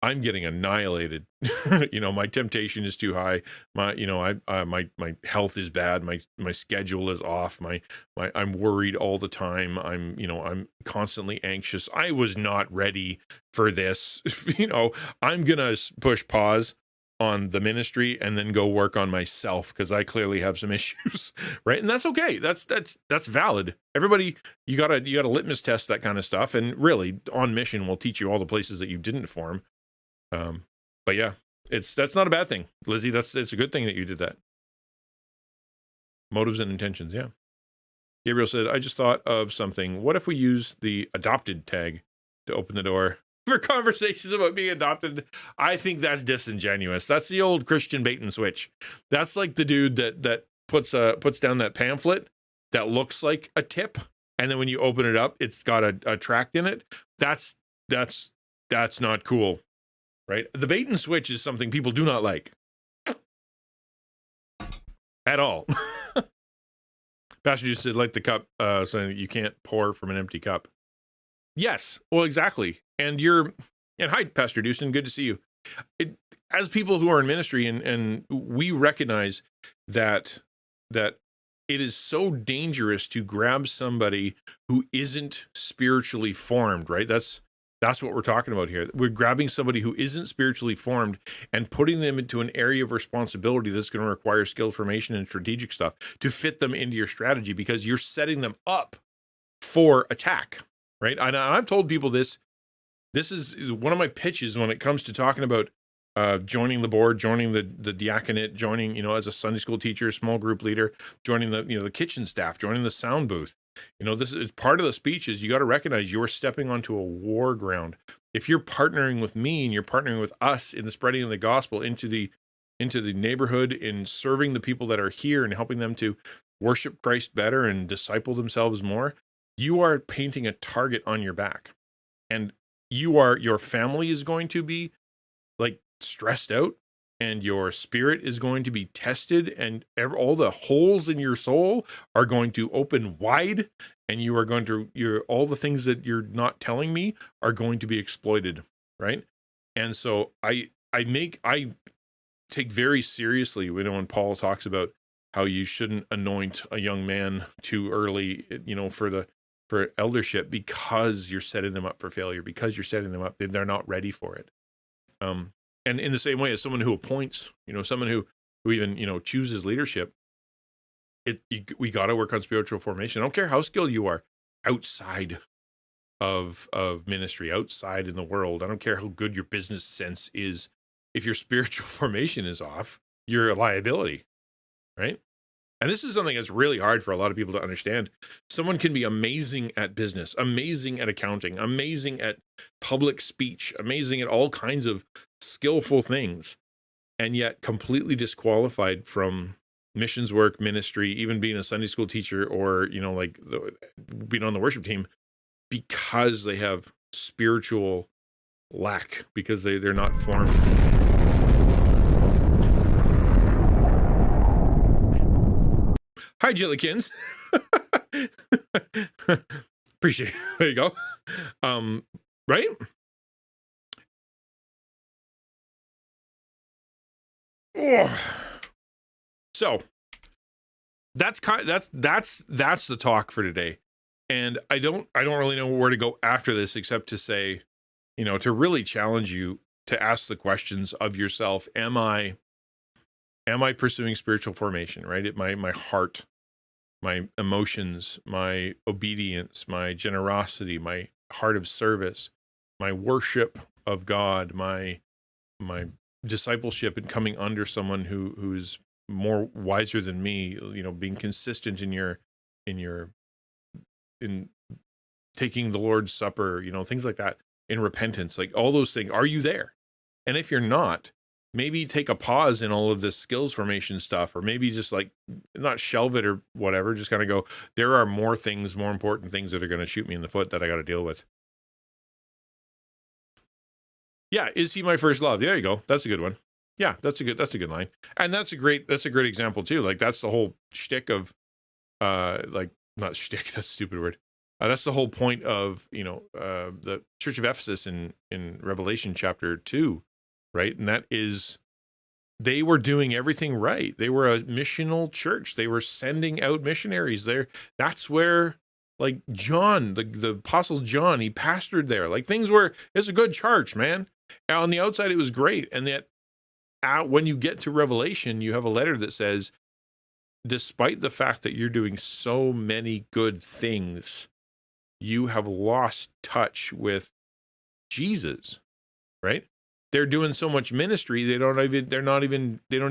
I'm getting annihilated. My temptation is too high. My health is bad. My schedule is off. I'm worried all the time. I'm constantly anxious. I was not ready for this. I'm gonna push pause. on the ministry and then go work on myself because I clearly have some issues, right? And that's okay. That's valid. Everybody, you gotta litmus test that kind of stuff. And really, On Mission will teach you all the places that you didn't form. But yeah, that's not a bad thing, Lizzie. It's a good thing that you did that. Motives and intentions, yeah. Gabriel said, I just thought of something. What if we use the adopted tag to open the door for conversations about being adopted? I think that's disingenuous. That's the old Christian bait and switch. That's like the dude that puts down that pamphlet that looks like a tip, and then when you open it up, it's got a tract in it. That's not cool, right? The bait and switch is something people do not like at all. Pastor just said, like the cup, so you can't pour from an empty cup. Yes, well, exactly. And hi, Pastor Dewson, good to see you. As people who are in ministry, and we recognize that it is so dangerous to grab somebody who isn't spiritually formed, right? That's what we're talking about here. We're grabbing somebody who isn't spiritually formed and putting them into an area of responsibility that's going to require skill formation and strategic stuff to fit them into your strategy, because you're setting them up for attack, right? And I've told people this is one of my pitches when it comes to talking about joining the board, joining the diaconate, joining, as a Sunday school teacher, small group leader, joining the kitchen staff, joining the sound booth. This is part of the speech is you got to recognize you're stepping onto a war ground. If you're partnering with me and you're partnering with us in the spreading of the gospel into the neighborhood, in serving the people that are here and helping them to worship Christ better and disciple themselves more, you are painting a target on your back. And your family is going to be like stressed out, and your spirit is going to be tested, and all the holes in your soul are going to open wide, and all the things that you're not telling me are going to be exploited, right? And so I take very seriously when Paul talks about how you shouldn't anoint a young man too early, for eldership, because you're setting them up for failure, because you're setting them up, they're not ready for it. And in the same way as someone who appoints, someone who even, chooses leadership, we got to work on spiritual formation. I don't care how skilled you are outside of ministry, outside in the world. I don't care how good your business sense is. If your spiritual formation is off, you're a liability, right? And this is something that's really hard for a lot of people to understand. Someone can be amazing at business, amazing at accounting, amazing at public speech, amazing at all kinds of skillful things, and yet completely disqualified from missions work, ministry, even being a Sunday school teacher, or, being on the worship team, because they have spiritual lack, because they're not formed. Hi, Jillikins. Appreciate it. There you go. Right? Oh. So that's the talk for today. And I don't really know where to go after this, except to say, to really challenge you to ask the questions of yourself. Am I pursuing spiritual formation, right? My heart, my emotions, my obedience, my generosity, my heart of service, my worship of God, my discipleship and coming under someone who's more wiser than me, being consistent in taking the Lord's Supper, things like that, in repentance, like all those things. Are you there? And if you're not, maybe take a pause in all of this skills formation stuff, or maybe just not shelve it or whatever, just kind of go, there are more important things that are going to shoot me in the foot that I got to deal with. Yeah. Is he my first love? There you go. That's a good one. Yeah. That's a good line. And that's a great example too. Like, that's the whole shtick of, not shtick, that's a stupid word. That's the whole point of, the Church of Ephesus in Revelation chapter 2, right? And that is, they were doing everything right. They were a missional church. They were sending out missionaries there. That's where, John, the Apostle John, he pastored there. It's a good church, man. On the outside, it was great. And yet when you get to Revelation, you have a letter that says, despite the fact that you're doing so many good things, you have lost touch with Jesus, right? They're doing so much ministry, they don't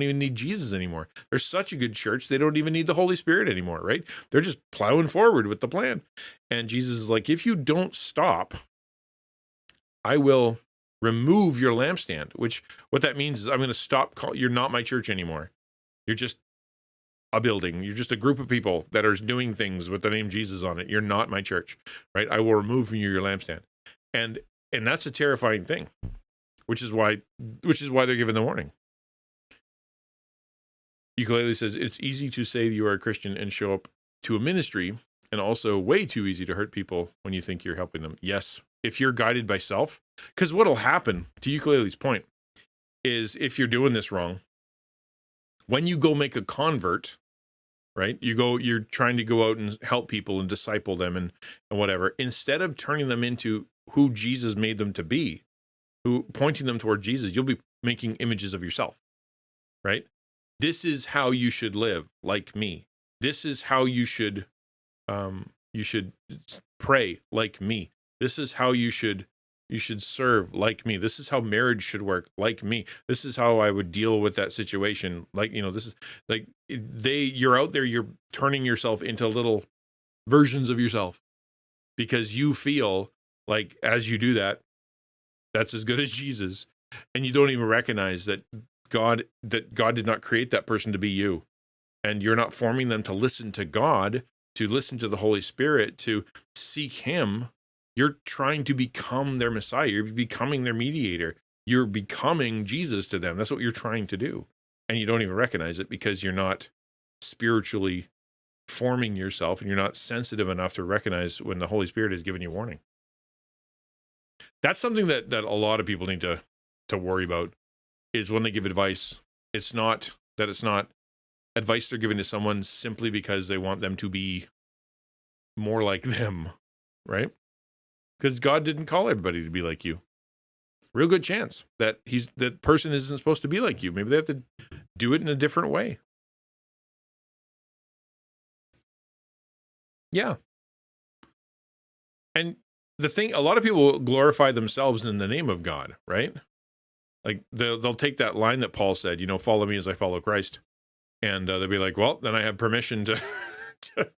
even need Jesus anymore. They're such a good church, they don't even need the Holy Spirit anymore, right? They're just plowing forward with the plan. And Jesus is like, if you don't stop, I will remove your lampstand, which what that means is I'm going to stop. You're not my church anymore. You're just a building. You're just a group of people that are doing things with the name Jesus on it. You're not my church, right? I will remove from you your lampstand. And that's a terrifying thing, which is why they're given the warning. Ukulele says, it's easy to say you are a Christian and show up to a ministry, and also way too easy to hurt people when you think you're helping them. Yes, if you're guided by self, because what'll happen, to Ukulele's point, is if you're doing this wrong, when you go make a convert, right? You're trying to go out and help people and disciple them and whatever, instead of turning them into who Jesus made them to be, pointing them toward Jesus, you'll be making images of yourself, right? This is how you should live, like me. This is how you should pray, like me. This is how you should serve, like me. This is how marriage should work, like me. This is how I would deal with that situation, like, this is like you're out there, you're turning yourself into little versions of yourself because you feel like as you do that, that's as good as Jesus, and you don't even recognize that God did not create that person to be you, and you're not forming them to listen to God, to listen to the Holy Spirit, to seek Him. You're trying to become their Messiah. You're becoming their mediator. You're becoming Jesus to them. That's what you're trying to do, and you don't even recognize it because you're not spiritually forming yourself, and you're not sensitive enough to recognize when the Holy Spirit is giving you warning. That's something that a lot of people need to worry about, is when they give advice, it's not advice they're giving to someone simply because they want them to be more like them, right? Because God didn't call everybody to be like you. Real good chance that that person isn't supposed to be like you. Maybe they have to do it in a different way. Yeah. And the thing, a lot of people glorify themselves in the name of God, right? Like they'll take that line that Paul said, follow me as I follow Christ. And they'll be like, well, then I have permission to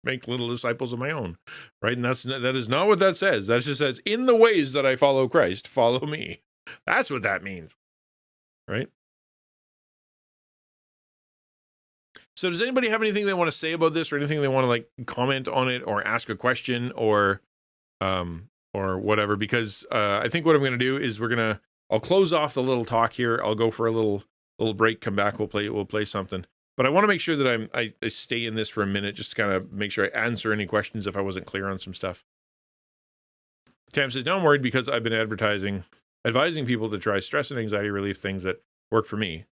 make little disciples of my own, right? And that is not what that says. That just says, in the ways that I follow Christ, follow me. That's what that means, right? So does anybody have anything they want to say about this, or anything they want to like comment on it, or ask a question, or whatever? Because I think what I'm going to do is I'll close off the little talk here. I'll go for a little break, come back, we'll play something. But I want to make sure that I stay in this for a minute, just to kind of make sure I answer any questions if I wasn't clear on some stuff. Tam says, now I'm worried because I've been advising people to try stress and anxiety relief things that work for me.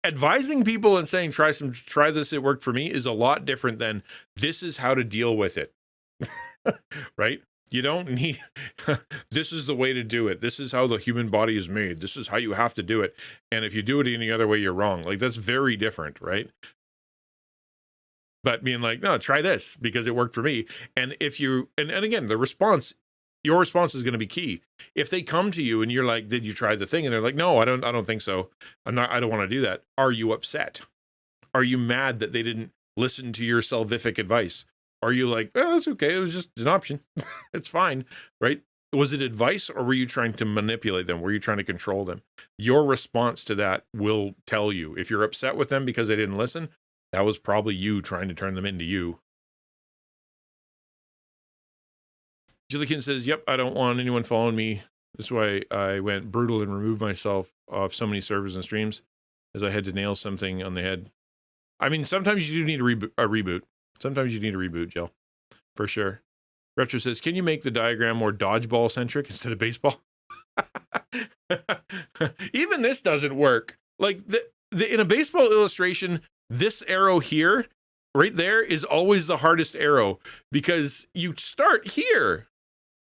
Advising people and saying, try this, it worked for me, is a lot different than this is how to deal with it, right? You don't need, this is the way to do it. This is how the human body is made. This is how you have to do it. And if you do it any other way, you're wrong. Like, that's very different, right? But being like, no, try this because it worked for me. And if you, and again, your response is going to be key. If they come to you and you're like, did you try the thing? And they're like, no, I don't think so. I don't want to do that. Are you upset? Are you mad that they didn't listen to your salvific advice? Are you like, oh, that's okay, it was just an option. It's fine, right? Was it advice, or were you trying to manipulate them? Were you trying to control them? Your response to that will tell you. If you're upset with them because they didn't listen, that was probably you trying to turn them into you. Jillikin says, yep, I don't want anyone following me. This is why I went brutal and removed myself off so many servers and streams, as I had to nail something on the head. I mean, sometimes you do need a reboot. Sometimes you need a reboot, Jill, for sure. Retro says, can you make the diagram more dodgeball centric instead of baseball? Even this doesn't work. Like in a baseball illustration, this arrow here, right there, is always the hardest arrow because you start here.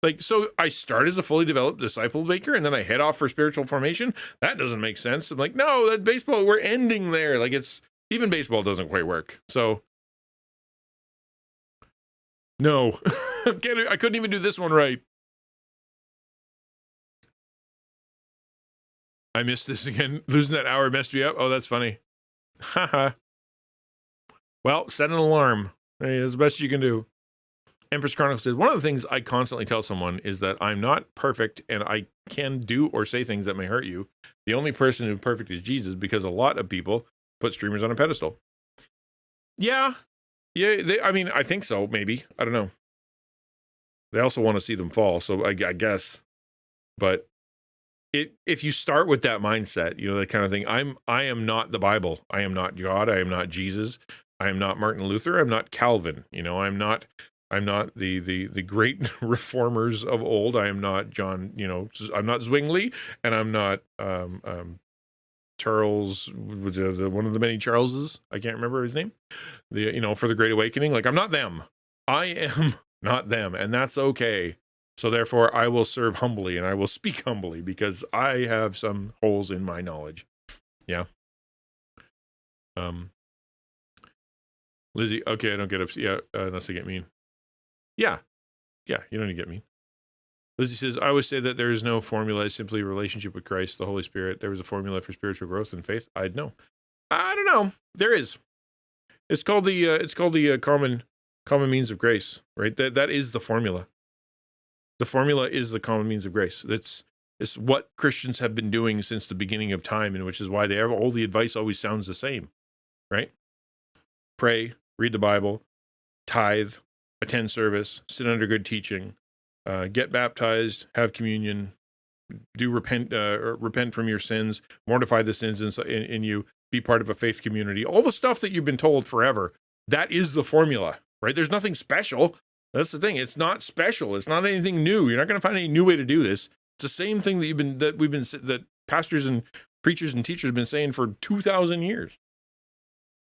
Like, so I start as a fully developed disciple maker and then I head off for spiritual formation. That doesn't make sense. I'm like, no, that baseball, we're ending there. Like, it's, even baseball doesn't quite work. So, no, I couldn't even do this one right. I missed this again. Losing that hour messed me up. Oh, that's funny. Haha. Well, set an alarm. Hey, that's the best you can do. Empress Chronicles says, one of the things I constantly tell someone is that I'm not perfect and I can do or say things that may hurt you. The only person who's perfect is Jesus, because a lot of people put streamers on a pedestal. Yeah. I mean, I think so, maybe. I don't know. They also want to see them fall, so I guess. But if you start with that mindset, you know, that kind of thing, I am not the Bible. I am not God. I am not Jesus. I am not Martin Luther. I'm not Calvin. You know, I'm not the great reformers of old. I am not John, you know, I'm not Zwingli, and I'm not Charles, one of the many Charleses. I can't remember his name. You know, for the Great Awakening. Like, I'm not them. I am not them, and that's okay. So therefore, I will serve humbly and I will speak humbly because I have some holes in my knowledge. Yeah. Lizzie, okay, I don't get upset. Yeah, unless I get mean. Yeah, you don't need to get mean. Lizzie says, I always say that there is no formula, it's simply a relationship with Christ, the Holy Spirit. There was a formula for spiritual growth and faith. I'd know. I don't know. There is. It's called the common means of grace, right? That is the formula. The formula is the common means of grace. It's what Christians have been doing since the beginning of time, and which is why all the advice always sounds the same, right? Pray, read the Bible, tithe, attend service, sit under good teaching, get baptized, have communion, repent from your sins, mortify the sins in you, be part of a faith community. All the stuff that you've been told forever, that is the formula, right? There's nothing special. That's the thing. It's not special. It's not anything new. You're not going to find any new way to do this. It's the same thing that pastors and preachers and teachers have been saying for 2,000 years,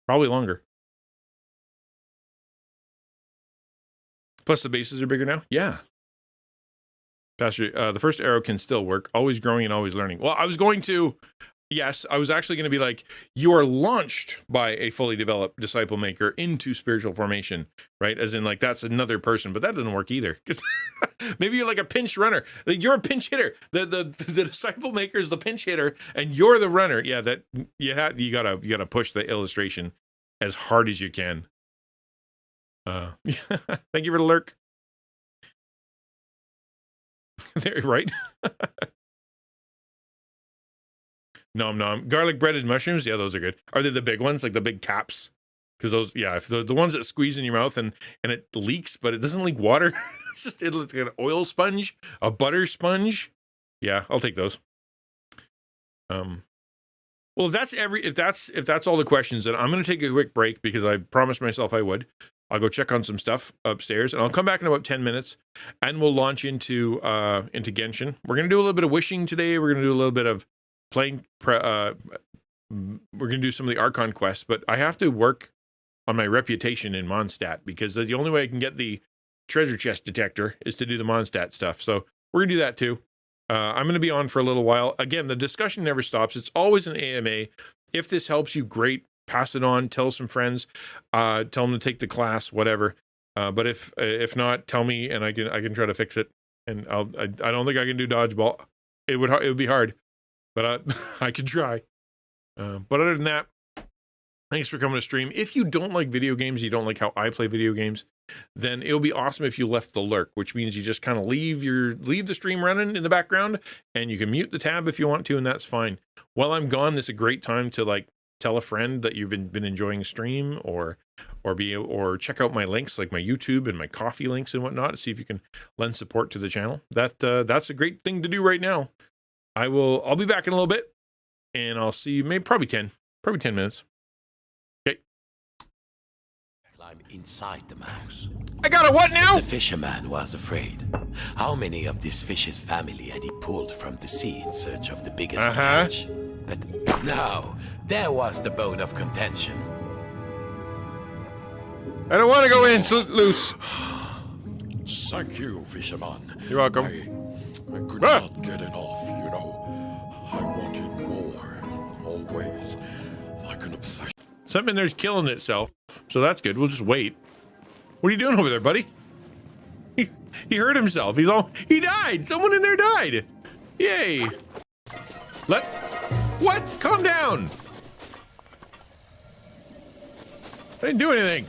probably longer. Plus, the bases are bigger now. Yeah. Pastor, the first arrow can still work. Always growing and always learning. Well, I was actually going to be like, you are launched by a fully developed disciple maker into spiritual formation, right? As in, like, that's another person, but that doesn't work either. Maybe you're like a pinch runner. Like, you're a pinch hitter. The disciple maker is the pinch hitter, and you're the runner. Yeah, that you gotta push the illustration as hard as you can. Thank you for the lurk. There, right? Nom. Garlic breaded mushrooms. Yeah, those are good. Are they the big ones, like the big caps? Because those, yeah, if the ones that squeeze in your mouth and it leaks, but it doesn't leak water. It's like an oil sponge, a butter sponge. Yeah, I'll take those. Well, if that's all the questions, then I'm going to take a quick break because I promised myself I would. I'll go check on some stuff upstairs, and I'll come back in about 10 minutes, and we'll launch into Genshin. We're going to do a little bit of wishing today. We're going to do a little bit of playing. We're going to do some of the Archon quests, but I have to work on my reputation in Mondstadt because the only way I can get the treasure chest detector is to do the Mondstadt stuff. So we're going to do that too. I'm going to be on for a little while. Again, the discussion never stops. It's always an AMA. If this helps you, great. Pass it on. Tell some friends. Tell them to take the class. Whatever. But if not, tell me, and I can try to fix it. And I don't think I can do dodgeball. It would be hard, but I could try. But other than that, thanks for coming to stream. If you don't like video games, you don't like how I play video games, then it'll be awesome if you left the lurk, which means you just kind of leave the stream running in the background, and you can mute the tab if you want to, and that's fine. While I'm gone, this is a great time to like tell a friend that you've been enjoying stream, or check out my links, like my YouTube and my coffee links and whatnot, to see if you can lend support to the channel. That's a great thing to do right now. I'll be back in a little bit, and I'll see you probably 10 minutes. Okay. Climb inside the mouse. I got a what now? The fisherman was afraid. How many of this fish's family had he pulled from the sea in search of the biggest catch? But no, there was the bone of contention. I don't want to go in loose. Thank you, fisherman. You're welcome. I could not get enough, you know. I wanted more. Always. Like an obsession. Something in there's killing itself, so that's good. We'll just wait. What are you doing over there, buddy? He hurt himself. He died. Someone in there died. Yay. What? Calm down. I didn't do anything.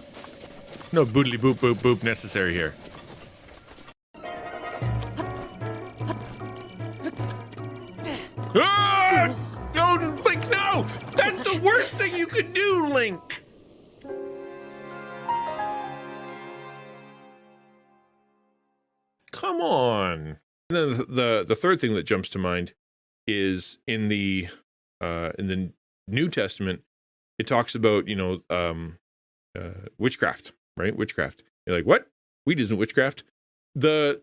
No boodly boop boop boop necessary here. Ah! No, Link, no! That's the worst thing you could do, Link! Come on. And then the third thing that jumps to mind is in the New Testament, it talks about, you know, witchcraft, right? Witchcraft. You're like, what? Weed isn't witchcraft. The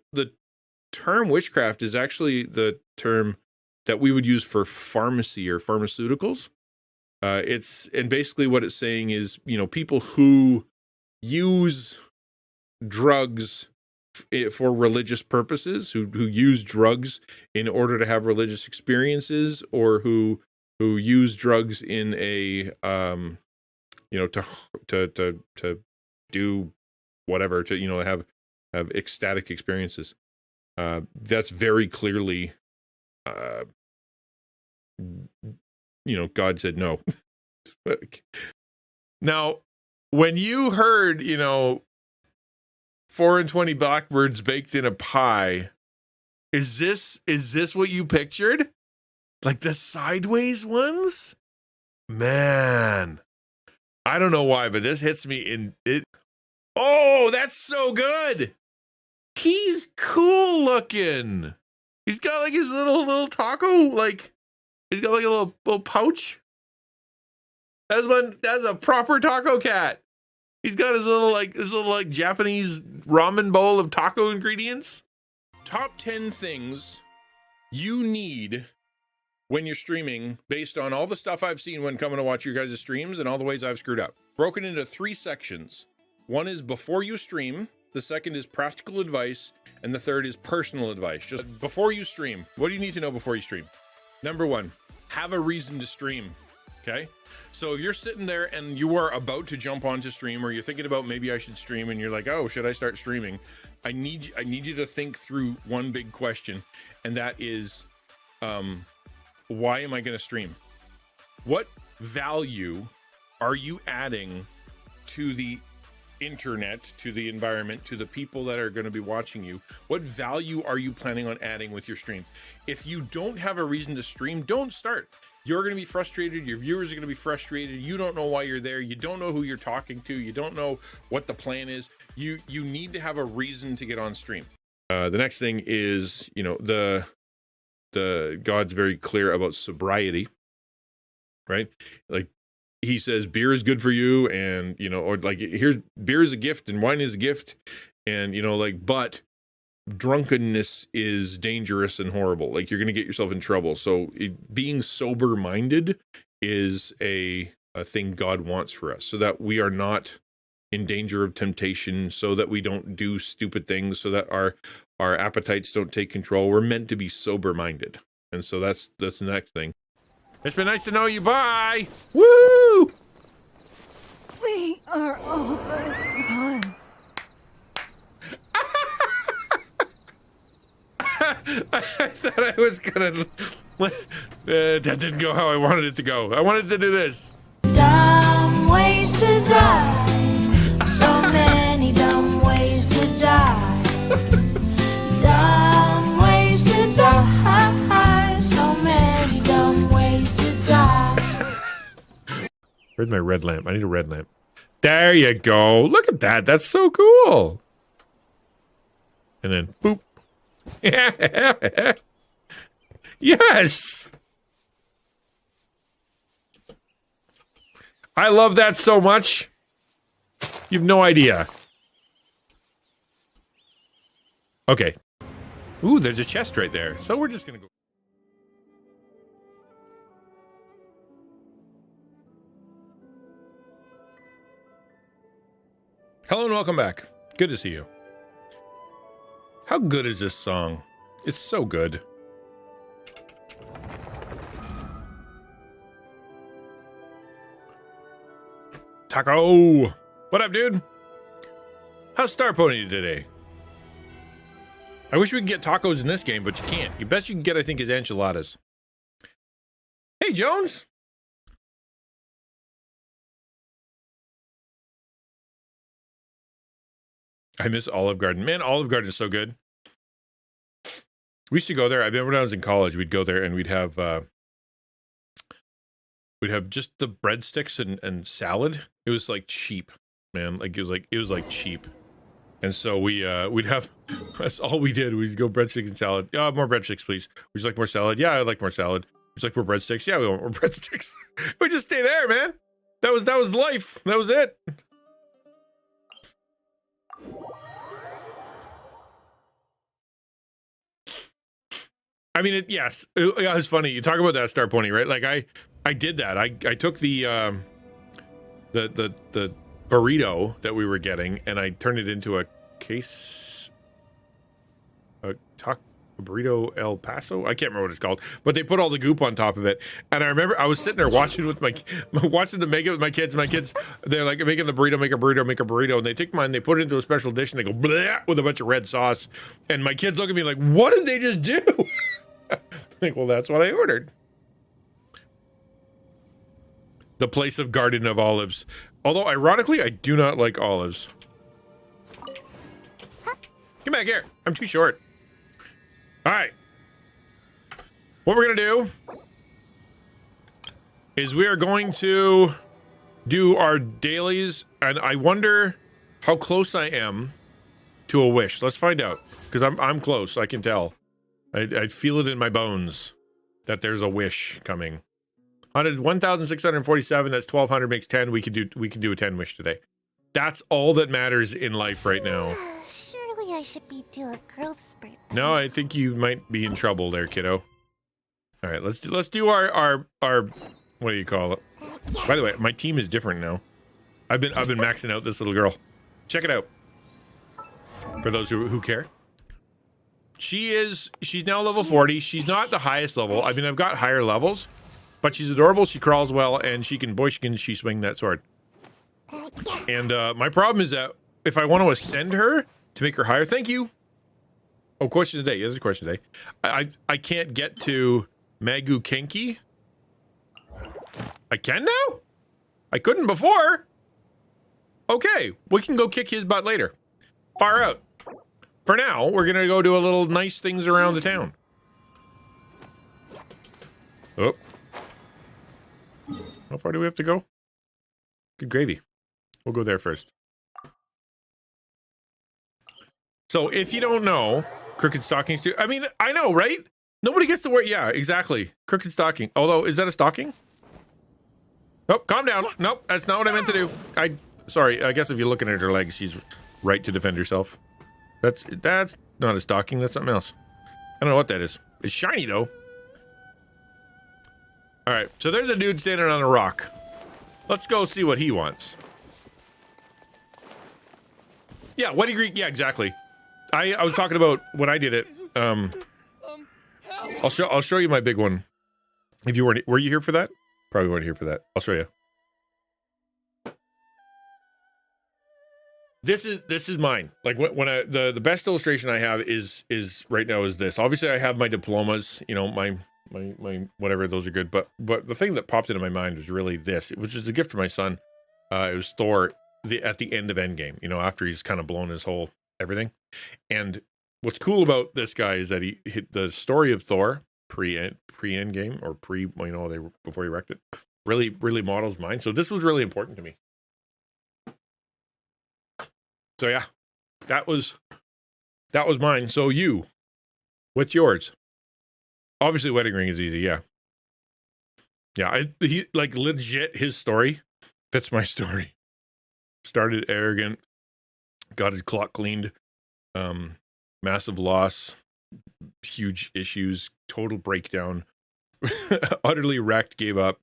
term witchcraft is actually the term that we would use for pharmacy or pharmaceuticals. And basically what it's saying is, you know, people who use drugs for religious purposes, who use drugs in order to have religious experiences, or who use drugs in a you know, to do whatever, to, you know, have ecstatic experiences. That's very clearly, you know, God said no. Now, when you heard, you know, 4 and 20 blackbirds baked in a pie, is this what you pictured? Like the sideways ones? Man, I don't know why, but this hits me in it. Oh, that's so good. He's cool looking. He's got like his little taco, like he's got like a little pouch. That's a proper taco cat. He's got his little Japanese ramen bowl of taco ingredients. Top 10 things you need when you're streaming based on all the stuff I've seen when coming to watch your guys' streams and all the ways I've screwed up. Broken into 3 sections. One is before you stream, the second is practical advice, and the third is personal advice. Just before you stream, what do you need to know before you stream? Number 1, have a reason to stream, okay? So if you're sitting there and you are about to jump onto stream, or you're thinking about maybe I should stream, and you're like, oh, should I start streaming? I need you to think through one big question, and that is, why am I going to stream? What value are you adding to the internet, to the environment, to the people that are going to be watching you? What value are you planning on adding with your stream? If you don't have a reason to stream, don't start. You're going to be frustrated. Your viewers are going to be frustrated. You don't know why you're there. You don't know who you're talking to. You don't know what the plan is. You need to have a reason to get on stream. The next thing is, you know, the God's very clear about sobriety, right? Like he says, beer is good for you, and you know, or like here's beer is a gift and wine is a gift, and you know, like, but drunkenness is dangerous and horrible. Like you're going to get yourself in trouble. So being sober minded is a thing God wants for us, so that we are not in danger of temptation, so that we don't do stupid things, so that our appetites don't take control. We're meant to be sober minded. And so that's the next thing. It's been nice to know you. Bye. Woo! We are all but one. I thought I was gonna. That didn't go how I wanted it to go. I wanted to do this. Dumb ways to die. So many dumb ways to die. Dumb ways to die. So many dumb ways to die. Where's my red lamp? I need a red lamp. There you go. Look at that. That's so cool. And then boop. Yes. I love that so much. You've no idea. Okay. Ooh, there's a chest right there. So we're just gonna go. Hello and welcome back. Good to see you. How good is this song? It's so good. Taco! What up, dude? How's Star Pony today? I wish we could get tacos in this game, but you can't. You best you can get, I think, is enchiladas. Hey, Jones! I miss Olive Garden. Man, Olive Garden is so good. We used to go there. I remember when I was in college, we'd go there and we'd have just the breadsticks and salad. It was like cheap, man. Like it was like cheap. And so we'd have, that's all we did. We'd go breadsticks and salad. Yeah, more breadsticks, please. Would you like more salad? Yeah, I'd like more salad. Would you like more breadsticks? Yeah, we want more breadsticks. We just stay there, man. That was life. That was it. I mean, yes, it was funny. You talk about that Star Pony, right? Like I did that. I took the burrito that we were getting and I turned it into a burrito El Paso. I can't remember what it's called, but they put all the goop on top of it. And I remember I was sitting there watching them make it with my kids. My kids, they're like making the burrito, make a burrito. And they take mine, they put it into a special dish and they go blah with a bunch of red sauce. And my kids look at me like, what did they just do? Like, well, that's what I ordered. The place of garden of olives. Although, ironically, I do not like olives. Come back here. I'm too short. All right. What we're going to do is we are going to do our dailies, and I wonder how close I am to a wish. Let's find out, because I'm close. I can tell. I feel it in my bones that there's a wish coming. 1,647. That's 1,200 makes 10. We can do a 10 wish today. That's all that matters in life right now. Surely I should be due a growth spurt. No, I think you might be in trouble there, kiddo. All right, let's do our what do you call it? By the way, my team is different now. I've been maxing out this little girl. Check it out. For those who care. She's now level 40. She's not the highest level. I mean, I've got higher levels, but she's adorable. She crawls well, and she can swing that sword. And my problem is that if I want to ascend her to make her higher, thank you. Oh, question of the day. There's a question of the day. I can't get to Magu Kenki. I can now? I couldn't before. Okay, we can go kick his butt later. Fire out. For now, we're going to go do a little nice things around the town. Oh. How far do we have to go? Good gravy. We'll go there first. So, if you don't know, crooked stockings too. I mean, I know, right? Nobody gets to wear. Yeah, exactly. Crooked stocking. Although, is that a stocking? Nope, calm down. Nope, that's not what I meant to do. Sorry, I guess if you're looking at her legs, she's right to defend herself. That's not a stocking, that's something else. I don't know what that is. It's shiny, though. Alright, so there's a dude standing on a rock. Let's go see what he wants. Yeah, what degree? Yeah, exactly. I was talking about when I did it. I'll show you my big one. If you were you here for that? Probably weren't here for that. I'll show you. This is mine. Like when the best illustration I have is right now is this. Obviously I have my diplomas, you know, my whatever, those are good. But the thing that popped into my mind was really this. It was just a gift for my son. It was Thor at the end of Endgame, you know, after he's kind of blown his whole everything. And what's cool about this guy is that he hit the story of Thor pre-Endgame or before he wrecked it. Really models mine. So this was really important to me. So yeah, that was mine. So what's yours? Obviously, wedding ring is easy. Yeah, he like legit. His story fits my story. Started arrogant, got his clock cleaned, massive loss, huge issues, total breakdown, utterly wrecked, gave up,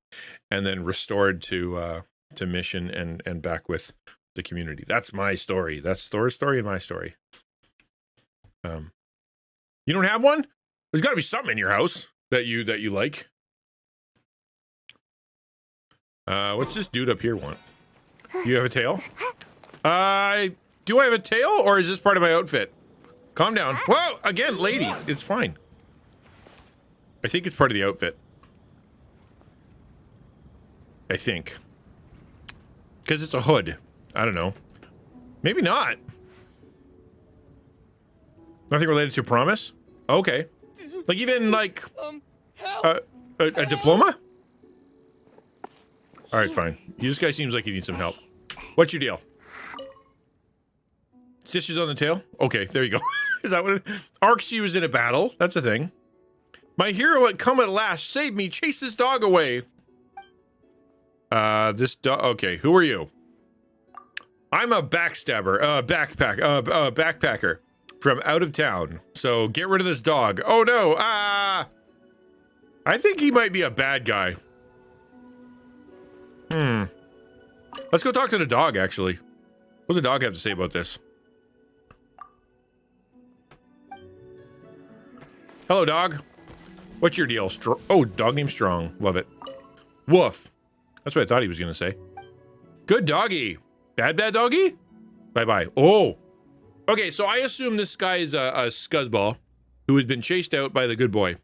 and then restored to mission and back with the community. That's my story. That's Thor's story and my story. You don't have one? There's got to be something in your house that you like. What's this dude up here want? You have a tail? Do I have a tail, or is this part of my outfit? Calm down. Whoa, again, lady. It's fine. I think it's part of the outfit. I think. Because it's a hood. I don't know. Maybe not. Nothing related to promise? Okay. Like even like a diploma? All right, fine. This guy seems like he needs some help. What's your deal? Stitches on the tail? Okay, there you go. Is that what it is? Archie was in a battle. That's a thing. My hero had come at last. Save me. Chase this dog away. This dog. Okay, who are you? I'm a backstabber. Backpacker from out of town. So get rid of this dog. Oh no. I think he might be a bad guy. Let's go talk to the dog, actually. What does the dog have to say about this? Hello, dog. What's your deal? Oh, dog named Strong. Love it. Woof. That's what I thought he was going to say. Good doggy. Bad doggy? Bye-bye. Oh. Okay, so I assume this guy is a scuzzball who has been chased out by the good boy.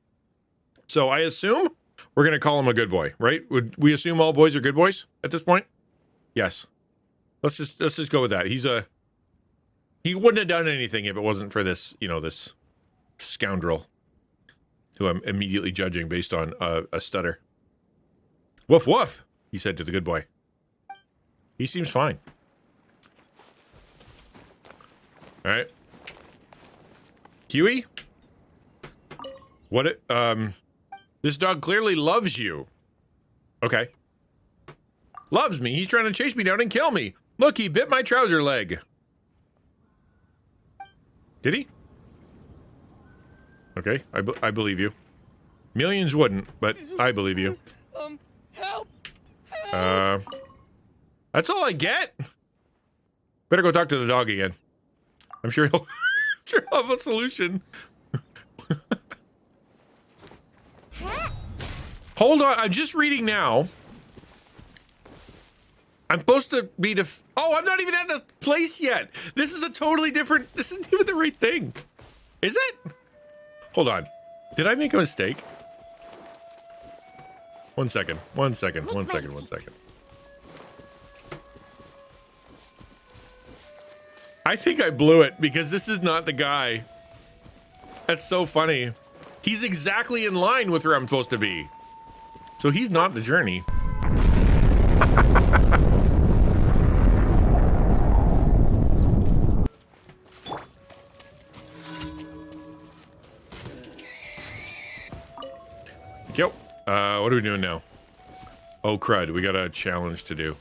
So I assume we're going to call him a good boy, right? Would we assume all boys are good boys at this point? Yes. Let's just go with that. He wouldn't have done anything if it wasn't for this, this scoundrel who I'm immediately judging based on a stutter. Woof, woof, he said to the good boy. He seems fine. All right. Huey? This dog clearly loves you. Okay. Loves me. He's trying to chase me down and kill me. Look, he bit my trouser leg. Did he? Okay, I believe you. Millions wouldn't, but I believe you. Help! That's all I get. Better go talk to the dog again. I'm sure he'll have a solution. Hold on, I'm just reading now. I'm supposed to be oh, I'm not even at the place yet. This is a totally different, this isn't even the right thing. Is it? Hold on. Did I make a mistake? One second. I think I blew it because this is not the guy. That's so funny. He's exactly in line with where I'm supposed to be. So he's not the journey. Yep. What are we doing now? Oh, crud. We got a challenge to do.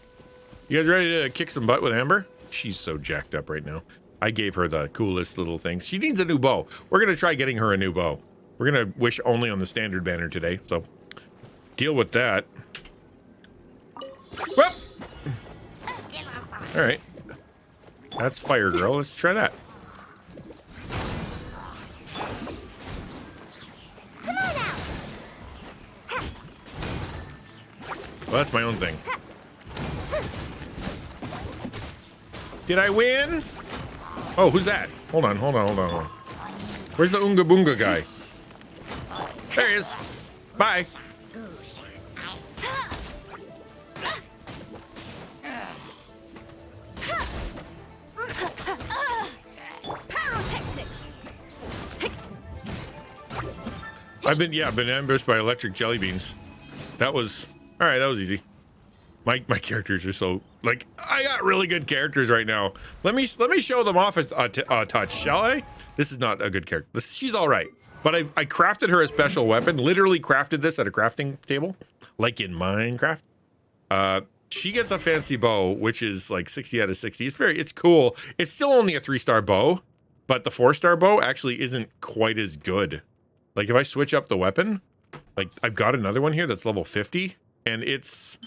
You guys ready to kick some butt with Amber? She's so jacked up right now. I gave her the coolest little things. She needs a new bow. We're going to try getting her a new bow. We're going to wish only on the standard banner today. So deal with that. Well. All right. That's Fire Girl. Let's try that. Well, that's my own thing. Did I win? Oh, who's that? Hold on. Where's the Oonga Boonga guy? There he is. Bye. I've been ambushed by electric jelly beans. That was all right. That was easy. My characters are so like I got really good characters right now. Let me show them off a touch, shall I? This is not a good character. She's all right, but I crafted her a special weapon. Literally crafted this at a crafting table, like in Minecraft. She gets a fancy bow, which is like 60 out of 60. It's cool. It's still only a 3-star bow, but the 4-star bow actually isn't quite as good. Like if I switch up the weapon, like I've got another one here that's level 50, and it's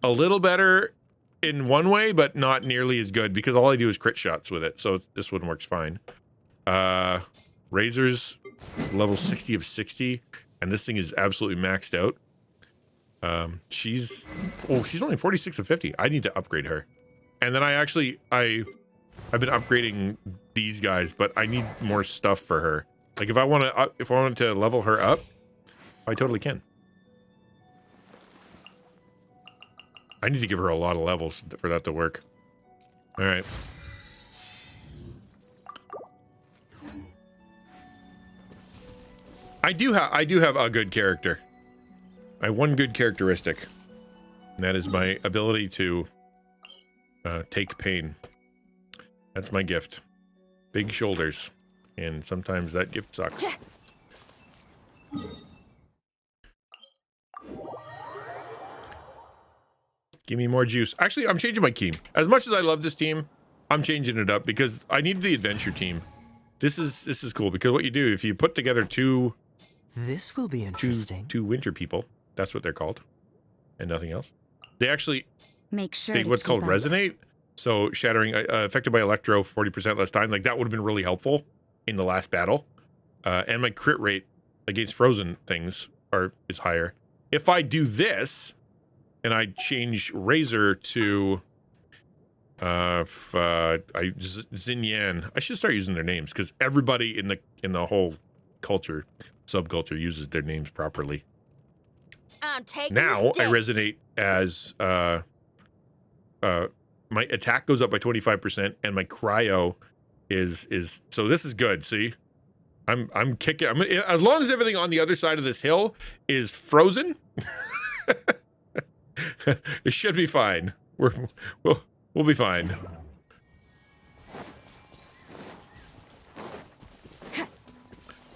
a little better in one way, but not nearly as good because all I do is crit shots with it. So this one works fine. Razor's level 60 of 60, and this thing is absolutely maxed out. She's only 46 of 50. I need to upgrade her. And then I've been upgrading these guys, but I need more stuff for her. Like if I wanted to level her up, I totally can. I need to give her a lot of levels for that to work. All right. I do have a good character. I have one good characteristic, and that is my ability to take pain. That's my gift. Big shoulders, and sometimes that gift sucks. Give me more juice. Actually, I'm changing my team. As much as I love this team, I'm changing it up because I need the adventure team. This is cool because what you do if you put together this will be interesting. Two winter people. That's what they're called, and nothing else. They actually make sure what's called resonate. So shattering affected by electro 40% less time. Like that would have been really helpful in the last battle. And my crit rate against frozen things is higher. If I do this and I change Razor to Xinyan, I should start using their names because everybody in the whole subculture uses their names properly. Now I resonate as my attack goes up by 25% and my cryo is so this is good. See, I'm kicking. As long as everything on the other side of this hill is frozen, it should be fine. We'll be fine.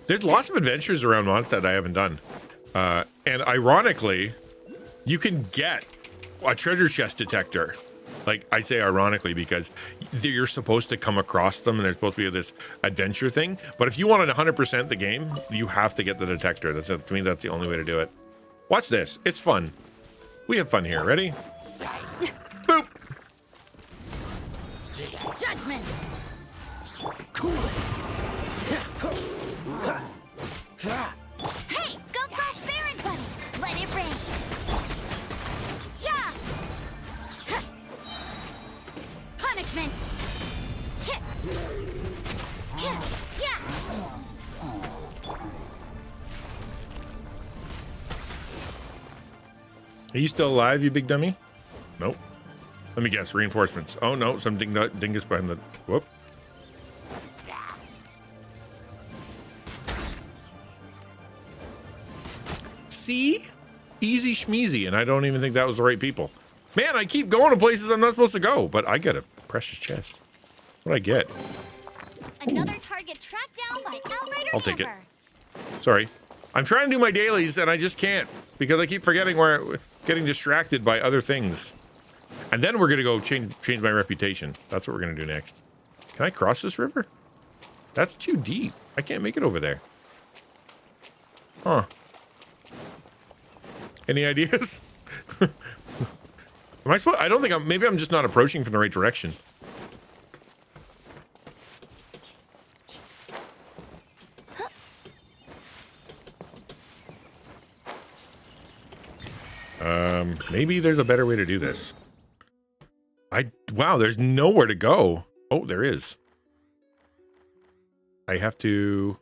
There's lots of adventures around Mondstadt I haven't done. And ironically, you can get a treasure chest detector. Like, I say ironically because you're supposed to come across them and there's supposed to be this adventure thing. But if you want to 100% the game, you have to get the detector. To me, that's the only way to do it. Watch this. It's fun. We have fun here. Ready? Boop. Judgment. Cool it. Hey, go Baron Bunny. Let it rain. Yeah. Punishment. Yeah. Are you still alive, you big dummy? Nope. Let me guess. Reinforcements. Oh, no. Some dingus behind the... Whoop. See? Easy schmeezy, and I don't even think that was the right people. Man, I keep going to places I'm not supposed to go, but I get a precious chest. What'd I get? Another target tracked down by Outrider. I'll take it. Sorry. I'm trying to do my dailies, and I just can't, because I keep forgetting getting distracted by other things. And then we're going to go change my reputation. That's what we're going to do next. Can I cross this river? That's too deep. I can't make it over there. Huh. Any ideas? Am I supposed? I don't think maybe I'm just not approaching from the right direction. Maybe there's a better way to do this. Wow, there's nowhere to go. Oh, there is. I have to...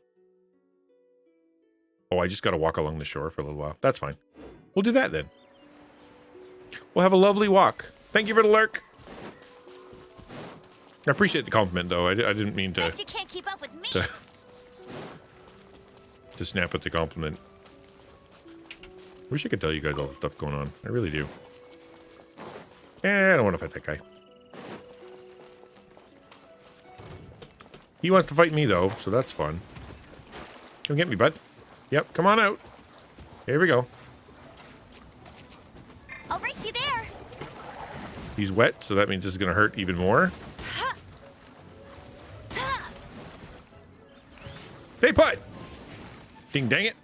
Oh, I just got to walk along the shore for a little while. That's fine. We'll do that then. We'll have a lovely walk. Thank you for the lurk. I appreciate the compliment, though. I didn't mean to... Bet you can't keep up with me. To snap at the compliment. Wish I could tell you guys all the stuff going on. I really do. I don't want to fight that guy. He wants to fight me, though, so that's fun. Come get me, bud. Yep, come on out. Here we go. I'll race you there. He's wet, so that means this is going to hurt even more. Hey, putt! Ding dang it.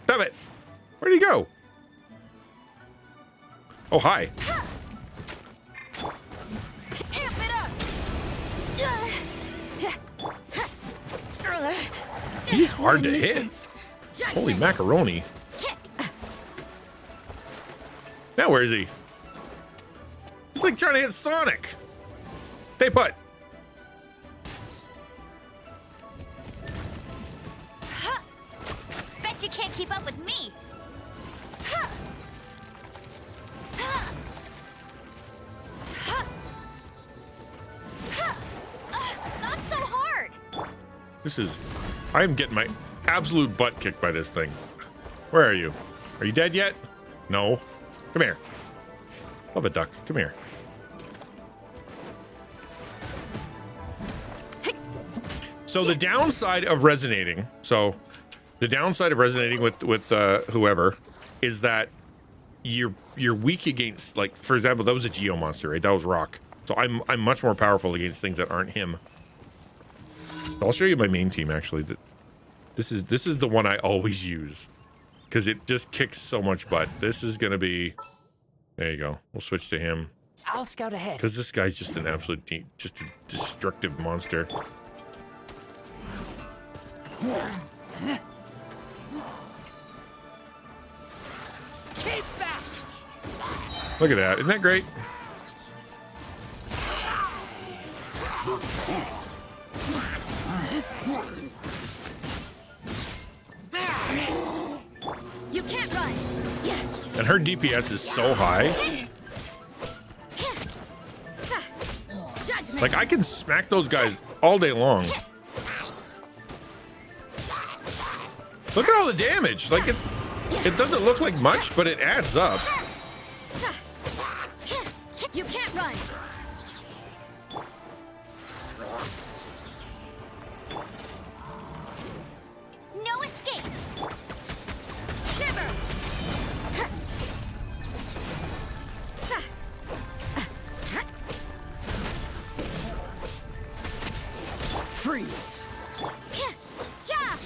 Stop it. Where'd he go? Oh, hi. Amp it up. He's hard to hit. Holy macaroni. Now where is he? It's like trying to hit Sonic. Stay put. Bet you can't keep up with me. Not so hard. This is... I'm getting my absolute butt kicked by this thing. Where are you? Are you dead yet? No. Come here. Love it, duck. Come here. So the downside of resonating... So the downside of resonating with whoever is that you're weak against, like, for example, that was a Geo monster, right? That was rock. So I'm much more powerful against things that aren't him. I'll show you my main team, actually. This is the one I always use because it just kicks so much butt. This is gonna be... There you go. We'll switch to him. I'll scout ahead. Because this guy's just an absolute just a destructive monster. Keep back. Look at that. Isn't that great? You can't run. And her DPS is so high. Judgment. Like, I can smack those guys all day long. Look at all the damage. Like, it doesn't look like much, but it adds up. You can't run. No escape. Shiver. Freeze. Yeah.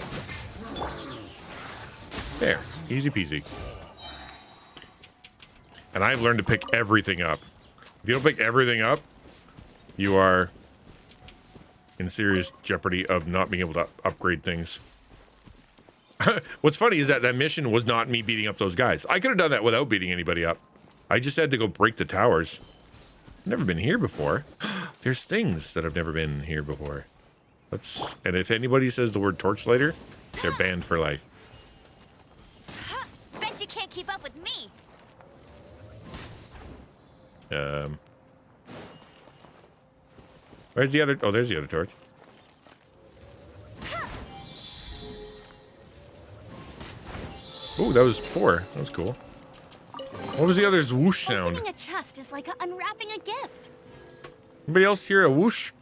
There. Easy peasy. And I've learned to pick everything up. If you don't pick everything up, you are in serious jeopardy of not being able to upgrade things. What's funny is that mission was not me beating up those guys. I could have done that without beating anybody up. I just had to go break the towers. Never been here before. There's things that have never been here before. And if anybody says the word torchlighter, they're banned for life. Bet you can't keep up with me. Where's the other? Oh, there's the other torch. Oh, that was 4. That was cool. What was the other's whoosh sound? Opening a chest is like unwrapping a gift. Anybody else hear a whoosh?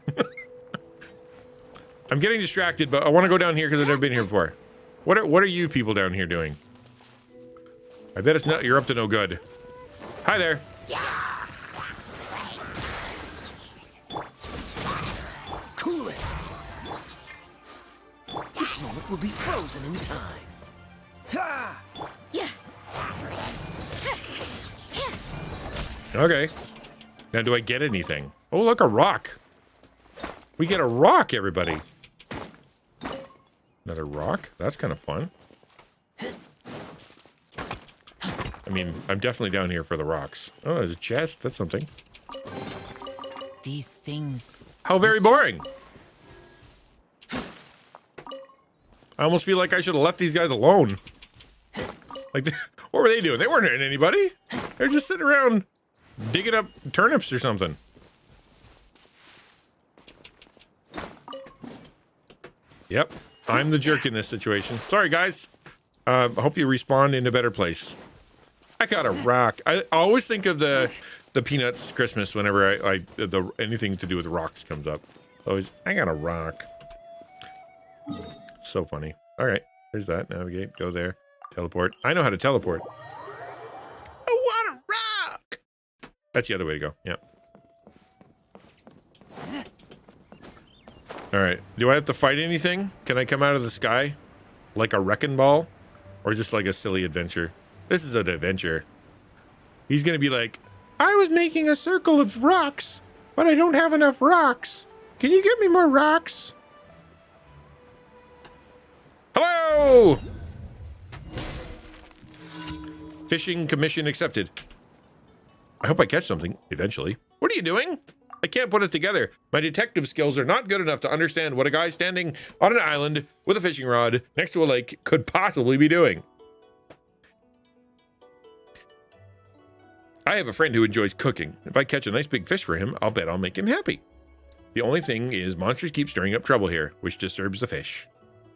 I'm getting distracted, but I want to go down here because I've never been here before. What are you people down here doing? I bet it's not. You're up to no good. Hi there. Cool it. This moment will be frozen in time. Ha! Yeah. Okay. Now, do I get anything? Oh, look, a rock. We get a rock, everybody. Another rock? That's kind of fun. I mean, I'm definitely down here for the rocks. Oh, there's a chest. That's something. These things. How very boring. I almost feel like I should have left these guys alone. Like, what were they doing? They weren't hurting anybody. They're just sitting around digging up turnips or something. Yep, I'm the jerk in this situation. Sorry, guys. I hope you respawn in a better place. I got a rock. I always think of the Peanuts Christmas whenever anything to do with rocks comes up. Always, I got a rock. So funny. All right, there's that. Navigate. Go there. Teleport. I know how to teleport. I want a rock. That's the other way to go. Yeah. All right. Do I have to fight anything? Can I come out of the sky like a wrecking ball, or just like a silly adventure? This is an adventure. He's gonna be like, I was making a circle of rocks, but I don't have enough rocks. Can you get me more rocks? Oh! Fishing commission accepted. I hope I catch something eventually. What are you doing? I can't put it together. My detective skills are not good enough to understand what a guy standing on an island with a fishing rod next to a lake could possibly be doing. I have a friend who enjoys cooking. If I catch a nice big fish for him, I'll bet I'll make him happy. The only thing is monsters keep stirring up trouble here, which disturbs the fish.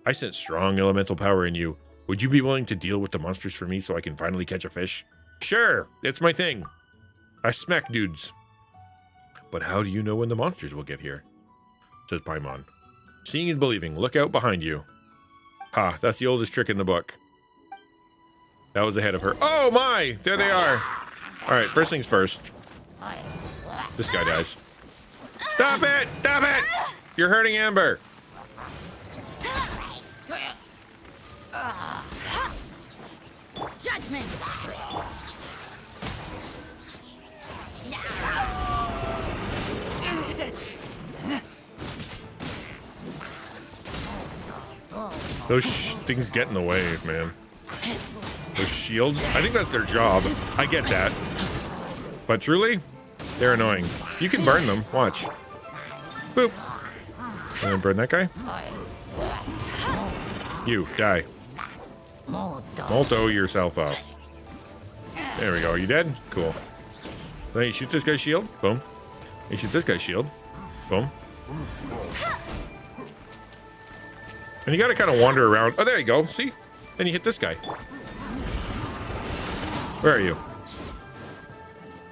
I sense strong elemental power in you. Would you be willing to deal with the monsters for me so I can finally catch a fish? Sure, it's my thing. I smack dudes. But how do you know when the monsters will get here? Says Paimon. Seeing is believing. Look out behind you. Ha, that's the oldest trick in the book. That was ahead of her. Oh my! There they are. All right, first things first. This guy dies. Stop it! Stop it! You're hurting Amber. Judgment. Those things get in the way, man. Those shields. I think that's their job. I get that. But truly, they're annoying. You can burn them. Watch. Boop. And then burn that guy. You, die. Molto yourself up. There we go. Are you dead? Cool. Then you shoot this guy's shield. Boom. You shoot this guy's shield. Boom. And you gotta kind of wander around. Oh, there you go. See? Then you hit this guy. Where are you?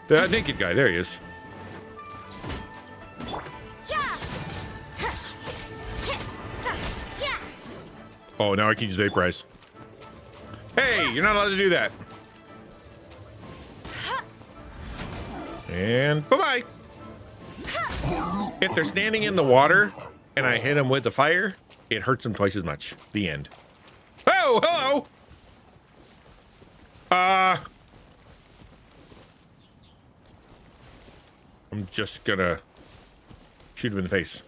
The naked guy. There he is. Oh, now I can use vaporize. Hey, you're not allowed to do that. And bye-bye. If they're standing in the water and I hit them with the fire, it hurts them twice as much. The end. Oh, hello. I'm just gonna shoot him in the face.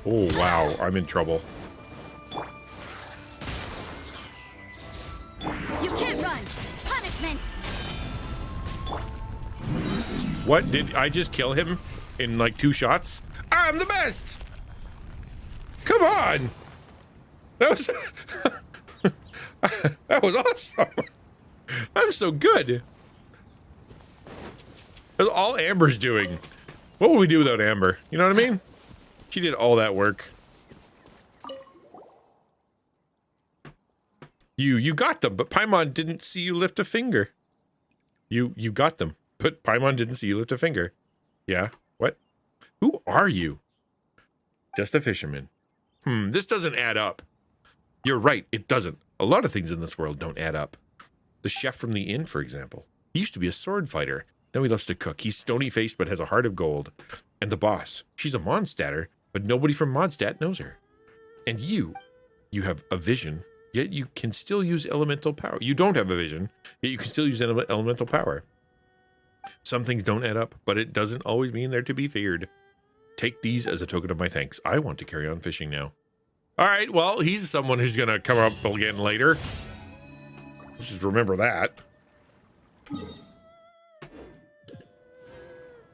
Oh, wow. I'm in trouble. You can't run. Punishment. What? Did I just kill him in like 2 shots? I'm the best! Come on! That was... that was awesome. I'm so good. That's all Amber's doing. What would we do without Amber? You know what I mean? She did all that work. You got them, but Paimon didn't see you lift a finger. You got them, but Paimon didn't see you lift a finger. Yeah, what? Who are you? Just a fisherman. This doesn't add up. You're right, it doesn't. A lot of things in this world don't add up. The chef from the inn, for example. He used to be a sword fighter. Now he loves to cook. He's stony-faced but has a heart of gold. And the boss. She's a Mondstadter, but nobody from Mondstadt knows her. And you have a vision, yet you can still use elemental power. You don't have a vision, yet you can still use elemental power. Some things don't add up, but it doesn't always mean they're to be feared. Take these as a token of my thanks. I want to carry on fishing now. All right, well, he's someone who's going to come up again later. Let's just remember that.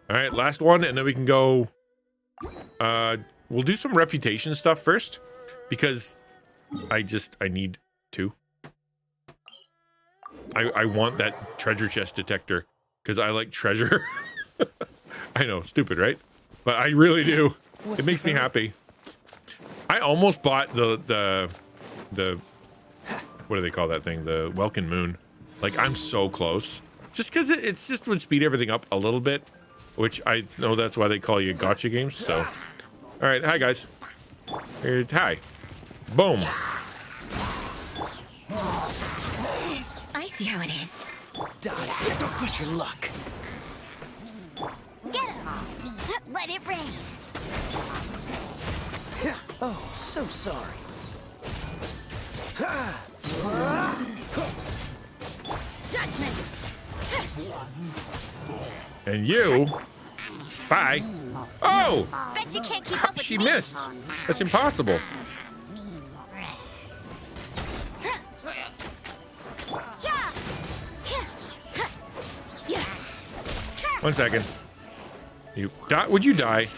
All right, last one, and then we can go... we'll do some reputation stuff first, because I need to. I want that treasure chest detector, because I like treasure. I know, stupid, right? But I really do. It makes me happy. I almost bought the what do they call that thing? The Welkin Moon. Like, I'm so close. Just because it's just would speed everything up a little bit, which I know that's why they call you gotcha games. So, all right, hi guys. Here, hi. Boom. I see how it is. Dodge, don't push your luck. Get him. Let it rain. Oh, so sorry. Judgment. And you. Bye. Oh! Bet you can't keep up with She me. missed. That's impossible. 1 second. You die? Would you die?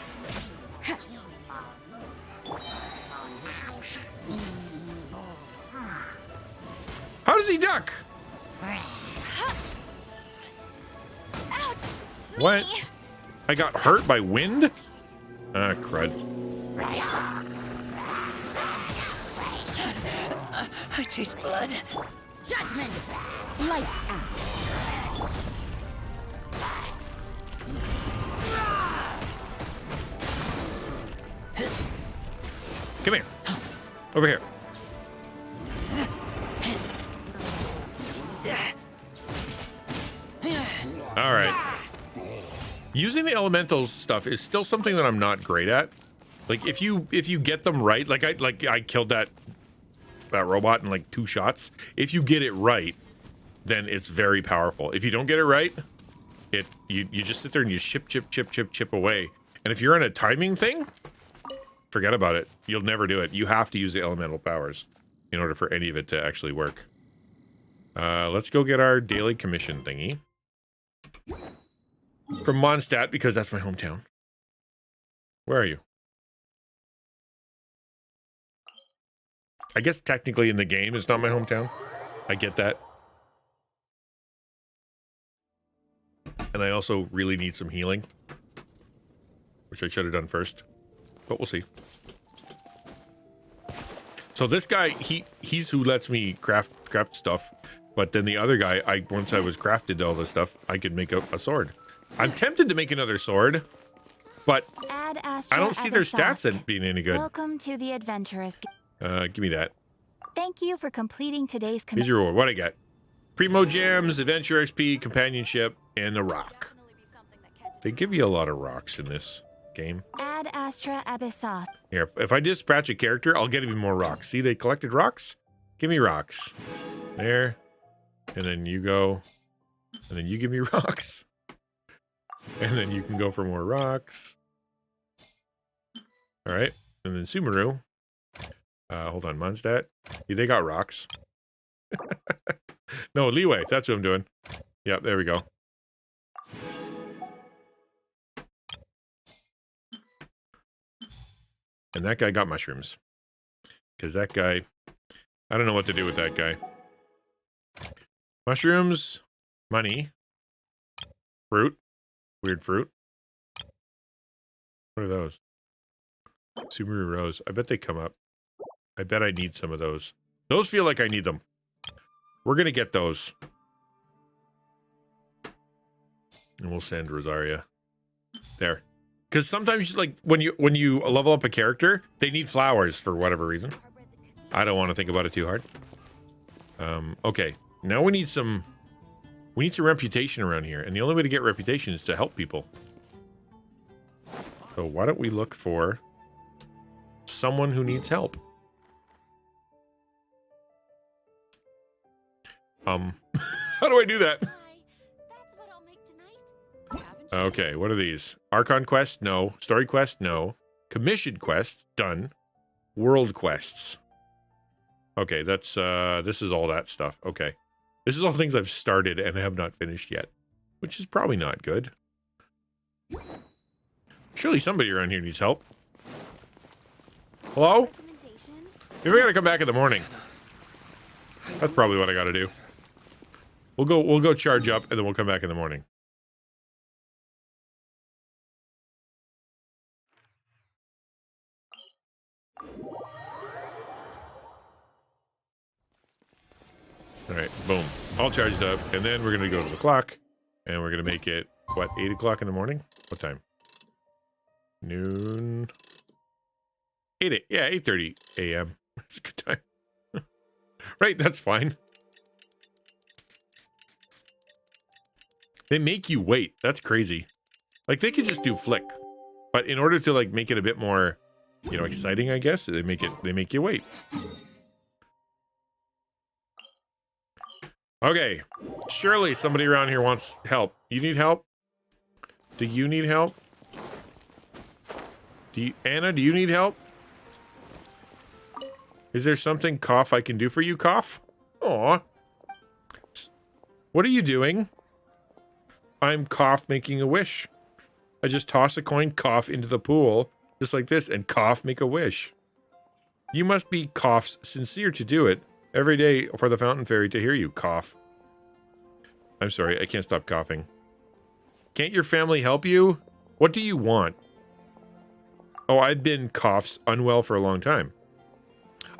How does he duck? Ouch! What? I got hurt by wind? Ah, crud. I taste blood. Judgment! Lights out. Come here. Over here. All right. Using the elemental stuff is still something that I'm not great at. Like if you get them right, like I killed that robot in like 2 shots. If you get it right, then it's very powerful. If you don't get it right, you just sit there and you chip away. And if you're in a timing thing, forget about it. You'll never do it. You have to use the elemental powers in order for any of it to actually work. Let's go get our daily commission thingy from Mondstadt, because that's my hometown. Where are you? I guess technically in the game it's not my hometown. I get that. And I also really need some healing, which I should have done first, but we'll see. So this guy, he's who lets me craft stuff, but then the other guy, once I was crafted all this stuff, I could make a sword. I'm tempted to make another sword, but I don't see their stats as being any good. Welcome to the adventurous. Give me that. Thank you for completing today's Here's your reward. What I got? Primo Gems, Adventure XP, Companionship, and a rock. They give you a lot of rocks in this game. Ad Astra Abyssos. Here, if I dispatch a character, I'll get even more rocks. See, they collected rocks? Give me rocks. There. And then you go. And then you give me rocks. And then you can go for more rocks. All right. And then Sumeru. Hold on, Mondstadt. Yeah, they got rocks. No, Leeway. That's what I'm doing. Yep, there we go. And that guy got mushrooms. Because that guy... I don't know what to do with that guy. Mushrooms. Money. Fruit. Weird fruit. What are those? Sumeru Rose. I bet they come up. I bet I need some of those. Those feel like I need them. We're going to get those. And we'll send Rosaria. There. Because sometimes, like, when you level up a character, they need flowers for whatever reason. I don't want to think about it too hard. Okay. Now we need some reputation around here. And the only way to get reputation is to help people. So why don't we look for someone who needs help? How do I do that? Okay, what are these? Archon Quests? No. Story Quest? No. Commission Quests? Done. World Quests. Okay, that's, this is all that stuff. Okay. This is all things I've started and have not finished yet, which is probably not good. Surely somebody around here needs help. Hello? Maybe I gotta come back in the morning. That's probably what I gotta do. We'll go charge up and then we'll come back in the morning. All right, boom. All charged up, and then we're gonna go to the clock, and we're gonna make it, what, 8 o'clock in the morning? What time? Noon. 8:30 a.m. That's a good time. Right, that's fine. They make you wait. That's crazy. Like, they could just do flick. But in order to, like, make it a bit more, you know, exciting, I guess, they make you wait. Okay. Surely somebody around here wants help. You need help? Do you need help? Anna, do you need help? Is there something, Cough, I can do for you, Cough? Aw. What are you doing? I'm cough making a wish. I just toss a coin, cough into the pool, just like this, and cough make a wish. You must be coughs sincere to do it. Every day for the fountain fairy to hear you cough. I'm sorry, I can't stop coughing. Can't your family help you? What do you want? Oh, I've been coughs unwell for a long time.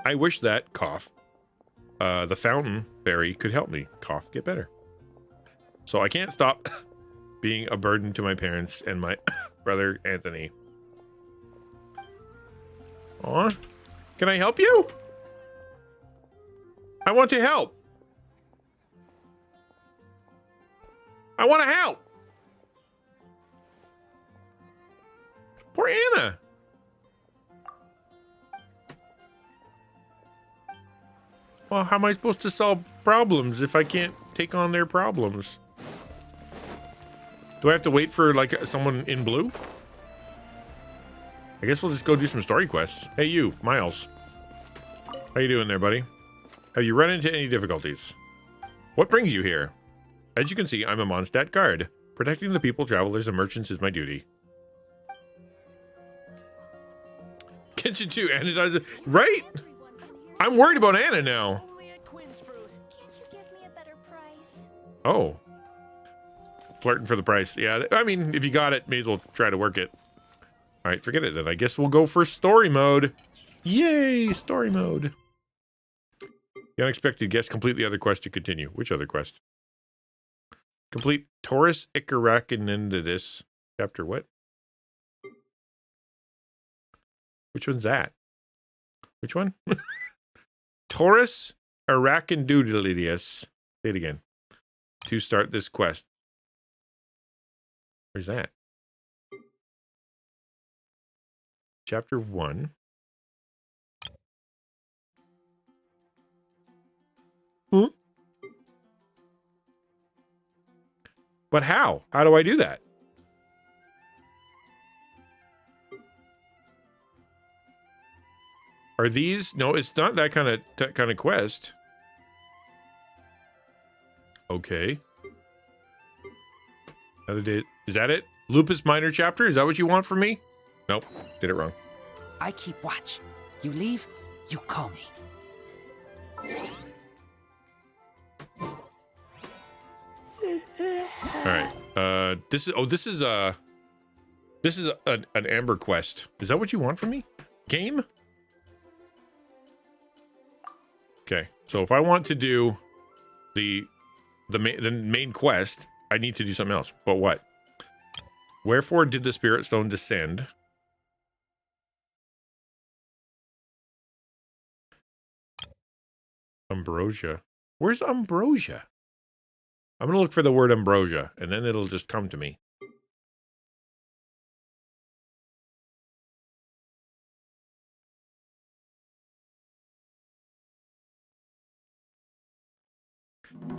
I wish that cough, the fountain fairy could help me cough get better. So I can't stop being a burden to my parents and my brother Anthony. Aw, can I help you? I want to help. I want to help. Poor Anna. Well, how am I supposed to solve problems if I can't take on their problems? Do I have to wait for, like, someone in blue? I guess we'll just go do some story quests. Hey, you, Miles. How you doing there, buddy? Have you run into any difficulties? What brings you here? As you can see, I'm a Mondstadt guard. Protecting the people, travelers, and merchants is my duty. Genshin 2, Anna does, right? I'm worried about Anna now. Can't you give me a better price? Oh. Flirting for the price. Yeah, I mean, if you got it, may as well try to work it. All right, forget it then. I guess we'll go for story mode. Yay, story mode. The unexpected guest. Complete the other quest to continue. Which other quest? Complete Taurus Icaracanendidus. Chapter what? Which one's that? Which one? Taurus Arachndoodleidius. Say it again. To start this quest. Where's that? Chapter 1. Huh? But how? How do I do that? Are these? No, it's not that kind of quest. Okay. Another day. Is that it? Lupus Minor chapter? Is that what you want from me? Nope. Did it wrong. I keep watch. You leave, you call me. All right. This is an Amber quest. Is that what you want from me? Game? Okay. So if I want to do the main quest, I need to do something else. But what? Wherefore did the Spirit Stone descend? Ambrosia. Where's Ambrosia? I'm going to look for the word ambrosia, and then it'll just come to me.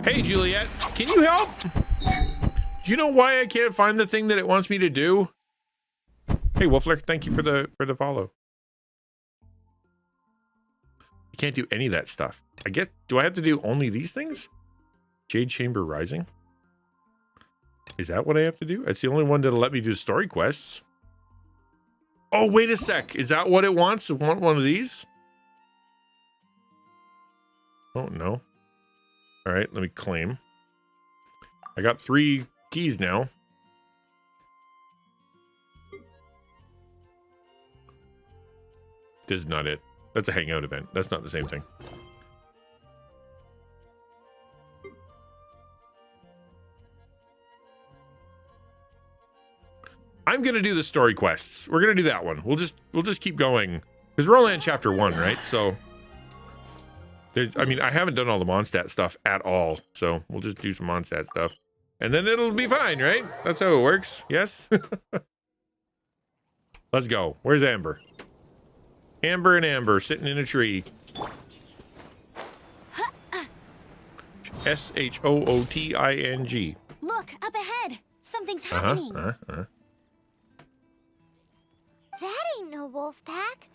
Hey, Juliet, can you help? Do you know why I can't find the thing that it wants me to do? Hey, Wolfler, thank you for the follow. You can't do any of that stuff. I guess, do I have to do only these things? Jade Chamber Rising? Is that what I have to do? It's the only one that'll let me do story quests. Oh, wait a sec. Is that what it wants? It want one of these? Oh, no. All right, let me claim. I got 3 keys now. This is not it. That's a hangout event. That's not the same thing. I'm gonna do the story quests. We're gonna do that one. We'll just keep going because we're only on chapter 1, right? So I mean, I haven't done all the Mondstadt stuff at all, so we'll just do some Mondstadt stuff, and then it'll be fine, right? That's how it works. Yes. Let's go. Where's Amber? Amber and Amber sitting in a tree. SHOOTING. Look, up ahead. Something's happening. That ain't no wolf pack.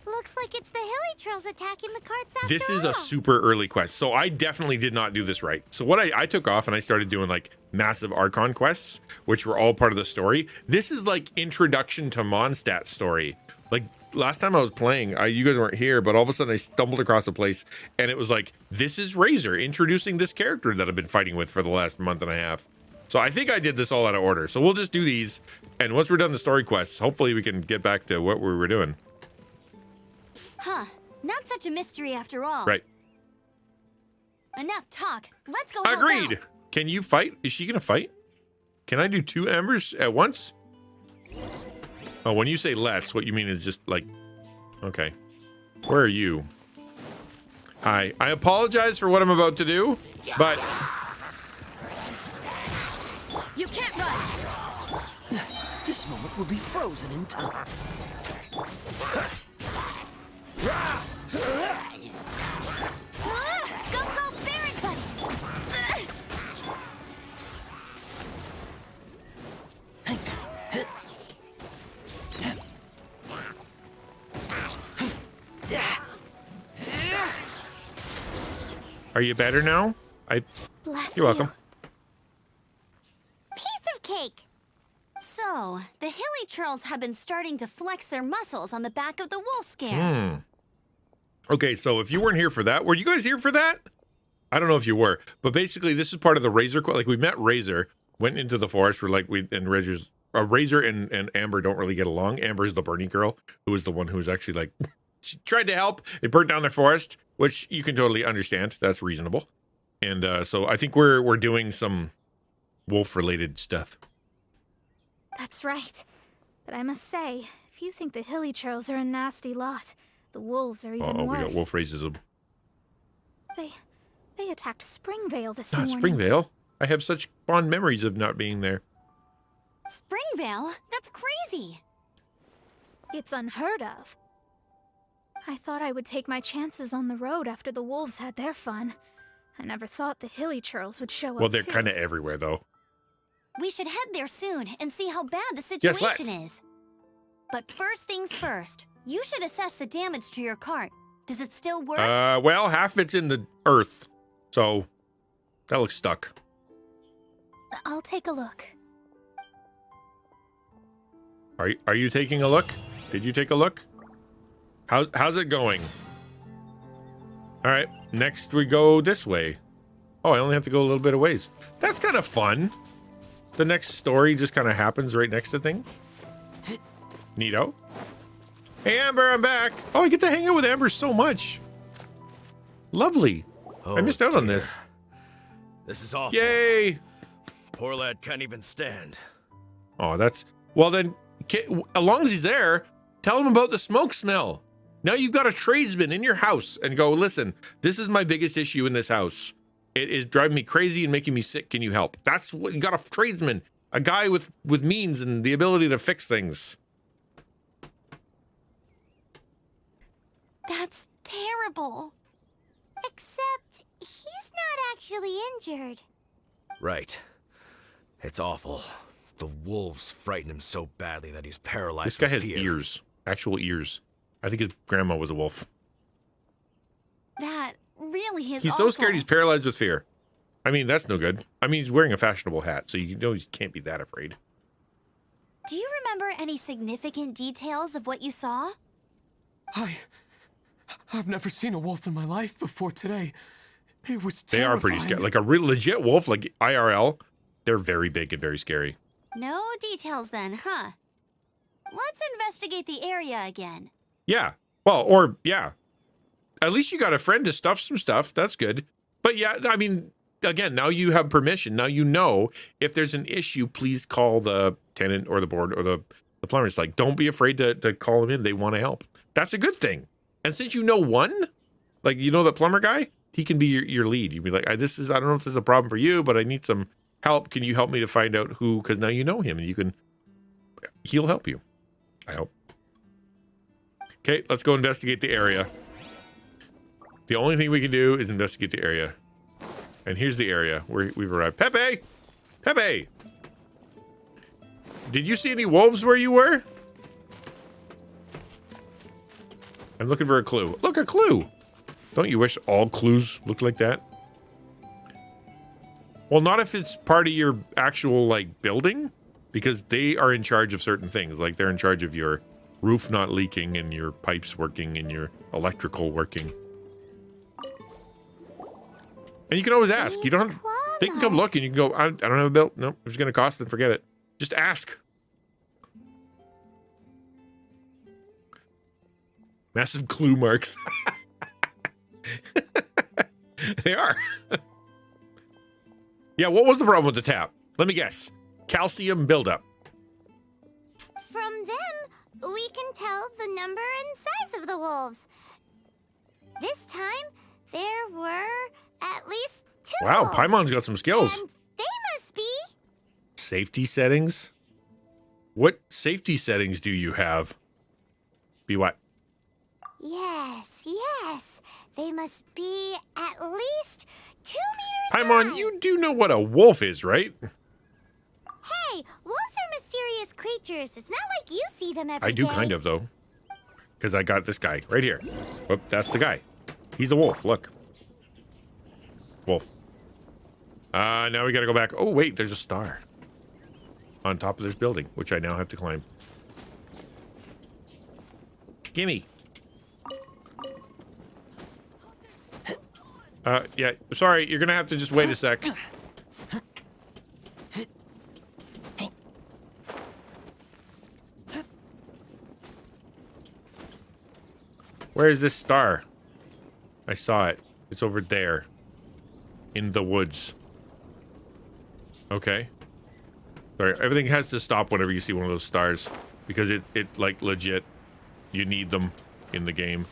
Looks like it's the hilly trolls attacking the carts after This is a all. super early quest, so I definitely did not do this right. So what I took off and I started doing like massive Archon quests, which were all part of the story. This is like introduction to Mondstadt's story. Like last time I was playing, you guys weren't here, but all of a sudden I stumbled across a place and it was like, this is Razor introducing this character that I've been fighting with for the last month and a half. So I think I did this all out of order. So we'll just do these, and once we're done the story quests, hopefully we can get back to what we were doing. Huh. Not such a mystery after all. Right. Enough talk. Let's go help Agreed. out. Can you fight? Is she gonna fight? Can I do 2 Ambers at once? Oh, when you say less, what you mean is just like, okay. Where are you? Hi. I apologize for what I'm about to do, but You can't run. This moment will be frozen in time. Go, go, Baron Bunny. are you better now? Bless You're welcome. Piece of cake. So, the hilly trolls have been starting to flex their muscles on the back of the wolf scare. Okay, so if you weren't here for that, were you guys here for that? I don't know if you were, but basically this is part of the Razor. Like we met Razor, went into the forest. We're like Razor and Amber don't really get along. Amber is the Bernie girl, who was the one who was actually like she tried to help. It burnt down their forest, which you can totally understand. That's reasonable. And so I think we're doing some wolf-related stuff. That's right. But I must say, if you think the hilly trolls are a nasty lot, the wolves are even Oh, worse. we got wolf racism. They attacked Springvale this Not morning. Springvale. I have such fond memories of not being there. Springvale? That's crazy. It's unheard of. I thought I would take my chances on the road after the wolves had their fun. I never thought the hilly trolls would show Well, up they're too. kind of everywhere, though. We should head there soon and see how bad the Yes, situation let's. is. But first things first, you should assess the damage to your cart. Does it still work? Well, half it's in the earth, so that looks stuck. I'll take a look. Are you taking a look? Did you take a look? How's it going? All right, next we go this way. Oh, I only have to go a little bit of ways. That's kind of fun. The next story just kind of happens right next to things. Neato. Hey, Amber, I'm back. Oh, I get to hang out with Amber so much. Lovely. I missed out on this. This is awful. Yay. Poor lad can't even stand. Oh, that's... Well, then, as long as he's there, tell him about the smoke smell. Now you've got a tradesman in your house and go, listen, this is my biggest issue in this house. It is driving me crazy and making me sick. Can you help? That's what you got, a tradesman, a guy with means and the ability to fix things. That's terrible. Except he's not actually injured. Right. It's awful. The wolves frighten him so badly that he's paralyzed. This guy with has fear. ears, actual ears. I think his grandma was a wolf. That really is He's awful. so scared he's paralyzed with fear. I mean, that's no good. I mean, he's wearing a fashionable hat, so you know he can't be that afraid. Do you remember any significant details of what you saw? I've never seen a wolf in my life before today. It was They terrifying. are pretty scary. Like a real legit wolf, like IRL, they're very big and very scary. No details then, huh? Let's investigate the area again. Yeah. Well, or yeah. At least you got a friend to stuff some stuff. That's good. But yeah, I mean, again, now you have permission. Now you know if there's an issue, please call the tenant or the board or the plumber. It's like, don't be afraid to call them in. They want to help. That's a good thing. And since you know one, like you know the plumber guy, he can be your lead. You'd be like, I don't know if this is a problem for you, but I need some help. Can you help me to find out who? Because now you know him and he'll help you. I hope. Okay, let's go investigate the area. The only thing we can do is investigate the area. And here's the area where we've arrived. Pepe! Pepe! Did you see any wolves where you were? I'm looking for a clue. Look, a clue! Don't you wish all clues looked like that? Well, not if it's part of your actual, like, building. Because they are in charge of certain things. Like, they're in charge of your roof not leaking and your pipes working and your electrical working. And you can always ask. You don't have, they can come look and you can go, I don't have a bill. Nope, it's going to cost it. Forget it. Just ask. Massive clue marks. They are. Yeah, what was the problem with the tap? Let me guess. Calcium buildup. From them, we can tell the number and size of the wolves. This time, there were at least 2 Wow, wolves. Paimon's got some skills. And they must be... Safety settings? What safety settings do you have? Be what? Yes. They must be at least 2 meters Paimon, high. you do know what a wolf is, right? Hey, wolves are mysterious creatures. It's not like you see them every I do day. kind of, though. Because I got this guy right here. Whoop, that's the guy. He's a wolf, look. Wolf. Now we gotta go back. Oh, wait, there's a star. On top of this building, which I now have to climb. Gimme. Yeah, sorry, you're gonna have to just wait a sec. Where is this star? I saw it. It's over there. In the woods. Okay. Sorry, everything has to stop whenever you see one of those stars. Because it like, legit, you need them in the game.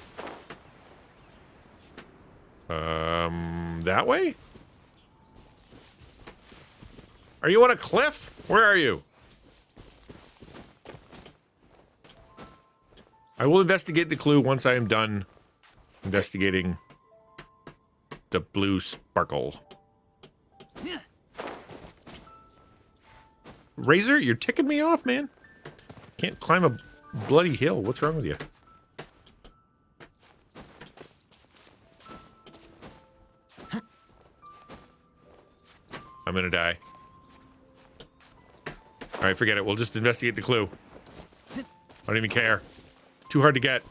That way? Are you on a cliff? Where are you? I will investigate the clue once I am done investigating the blue sparkle. Razor, you're ticking me off, man. Can't climb a bloody hill. What's wrong with you? I'm gonna die. Alright, forget it. We'll just investigate the clue. I don't even care. Too hard to get.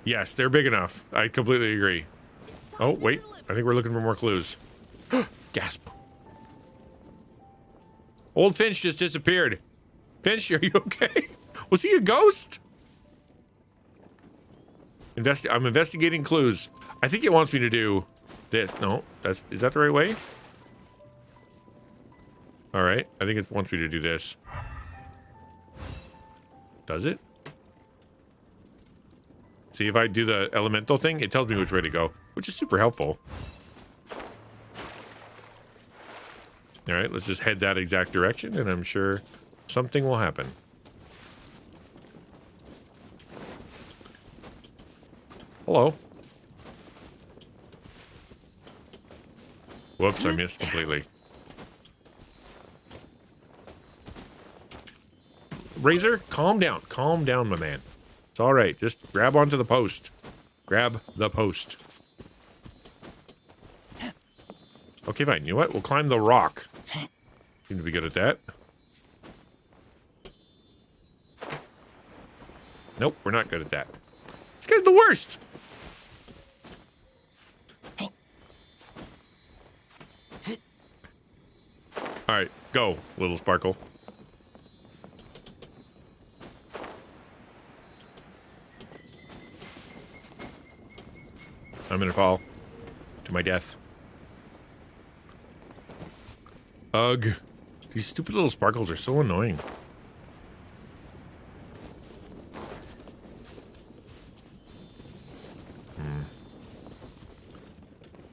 Yes, they're big enough. I completely agree. Oh, wait. I think we're looking for more clues. Gasp. Old Finch just disappeared. Finch, are you okay? Was he a ghost? I'm investigating clues. I think it wants me to do this. No, is that the right way? All right. I think it wants me to do this. Does it? See, if I do the elemental thing, it tells me which way to go, which is super helpful. All right, let's just head that exact direction, and I'm sure something will happen. Hello. Whoops, I missed completely. Razor, calm down. Calm down, my man. It's all right. Just grab onto the post. Grab the post. Okay, fine. You know what? We'll climb the rock. Seem to be good at that. Nope, we're not good at that. This guy's the worst. All right, go, little sparkle. I'm gonna fall to my death. Ugh. These stupid little sparkles are so annoying.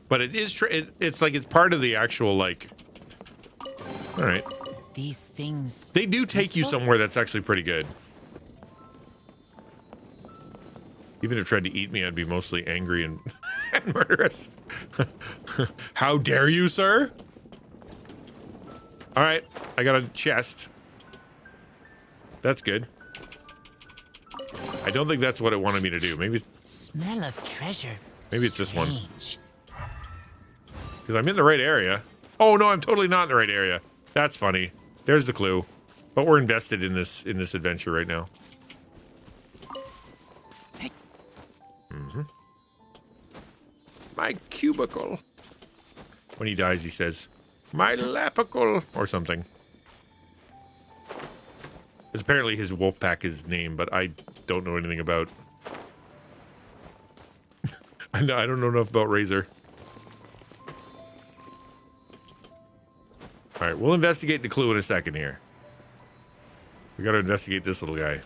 But it is it's like it's part of the actual, like... Alright. These things... They do take you somewhere that's actually pretty good. Even if it tried to eat me, I'd be mostly angry and, and murderous. How dare you, sir? Alright, I got a chest. That's good. I don't think that's what it wanted me to do. Maybe Smell of treasure. Maybe it's this one. Strange. Because I'm in the right area. Oh no, I'm totally not in the right area. That's funny. There's the clue. But we're invested in this adventure right now. My cubicle. When he dies, he says, "My lapicle," or something. It's apparently his wolf pack is his name, but I don't know anything about. I don't know enough about Razor. All right, we'll investigate the clue in a second here. We got to investigate this little guy.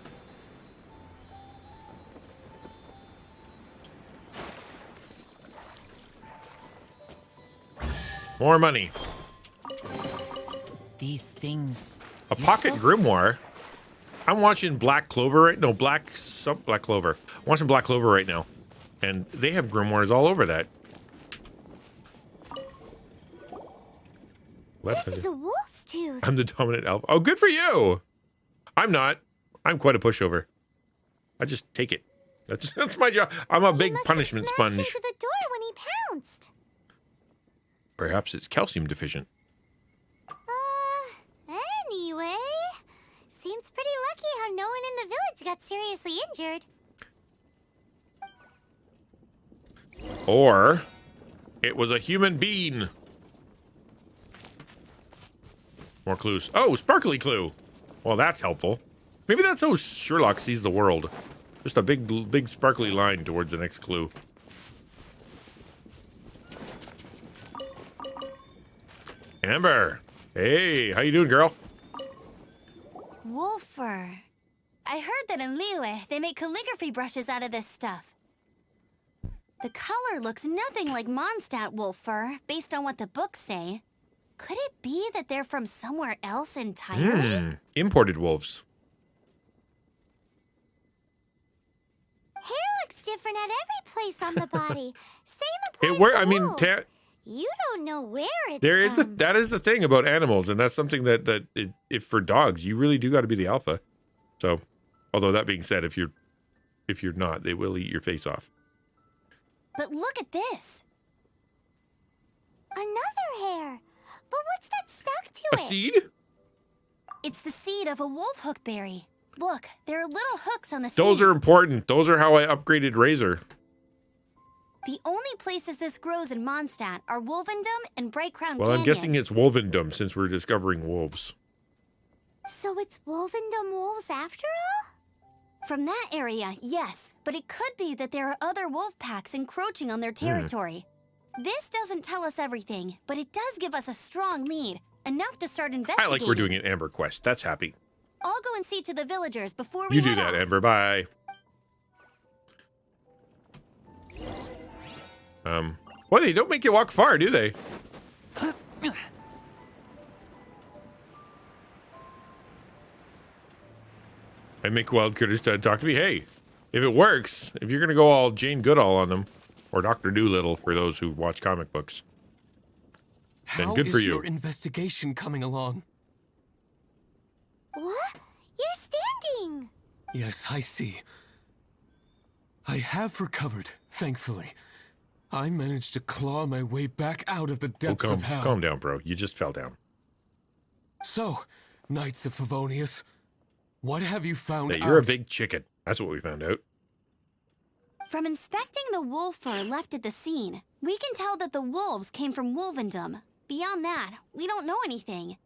More money. These things. A pocket grimoire. I'm watching Black Clover right no Black Clover. I'm watching Black Clover right now, and they have grimoires all over that. This is a wolf's tooth. I'm the dominant alpha. Oh, good for you. I'm not. I'm quite a pushover. I just take it. That's my job. I'm a big punishment sponge. He must have smashed into the door when he pounced. Perhaps it's calcium deficient. Anyway, seems pretty lucky how no one in the village got seriously injured. Or it was a human being. More clues. Oh, sparkly clue. Well, that's helpful. Maybe that's how Sherlock sees the world. Just a big sparkly line towards the next clue. Amber. Hey, how you doing, girl? Wolfer. I heard that in Liyue, they make calligraphy brushes out of this stuff. The color looks nothing like Mondstadt wolfer, based on what the books say. Could it be that they're from somewhere else entirely? Imported wolves. Hair looks different at every place on the body. Same applies to I mean, wolves. You don't know where it's from. That is the thing about animals, and that's something that if for dogs, you really do got to be the alpha. So, although that being said, if you're not, they will eat your face off. But look at this. Another hair. But what's that stuck to A it? seed? It's the seed of a wolf hook berry. Look, there are little hooks on the seed. Those are important. Those are how I upgraded Razor. The only places this grows in Mondstadt are Wolvendom and Bright Crown Well, Canyon. I'm guessing it's Wolvendom since we're discovering wolves. So it's Wolvendom wolves after all? From that area, yes. But it could be that there are other wolf packs encroaching on their territory. This doesn't tell us everything, but it does give us a strong lead. Enough to start investigating. I like we're doing an Amber quest. That's happy. I'll go and see to the villagers before we You do head that, off. Amber. Bye. Well, they don't make you walk far, do they? I make wild critters to talk to me. Hey, if it works, if you're gonna go all Jane Goodall on them, or Dr. Doolittle for those who watch comic books, then good for you. How is your investigation coming along? What? You're standing. Yes, I see. I have recovered, thankfully. I managed to claw my way back out of the depths of hell. Calm down, bro. You just fell down. So, Knights of Favonius, what have you found That out? you're a big chicken. That's what we found out. From inspecting the wolf fur left at the scene, we can tell that the wolves came from Wolvendom. Beyond that, we don't know anything.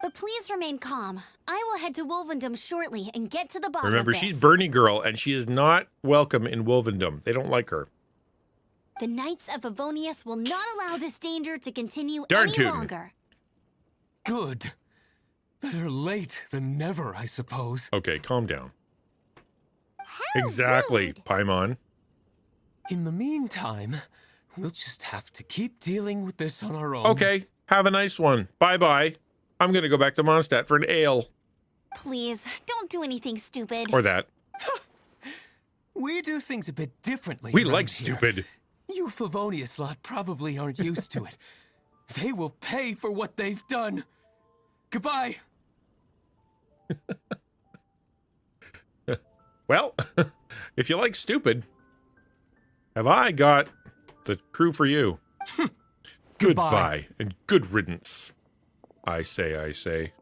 But please remain calm. I will head to Wolvendom shortly and get to the bottom Remember, of this. she's Bernie Girl, and she is not welcome in Wolvendom. They don't like her. The Knights of Favonius will not allow this danger to continue Darn any tootin'. longer. Good. Better late than never, I suppose. Okay, calm down. How Exactly, rude. Paimon. In the meantime, we'll just have to keep dealing with this on our own. Okay, have a nice one. Bye-bye. I'm gonna go back to Mondstadt for an ale. Please, don't do anything stupid. Or that. We do things a bit differently. We around like here. stupid. You Favonius lot probably aren't used to it. They will pay for what they've done. Goodbye. Well, if you like stupid, have I got the crew for you? Goodbye and good riddance. I say.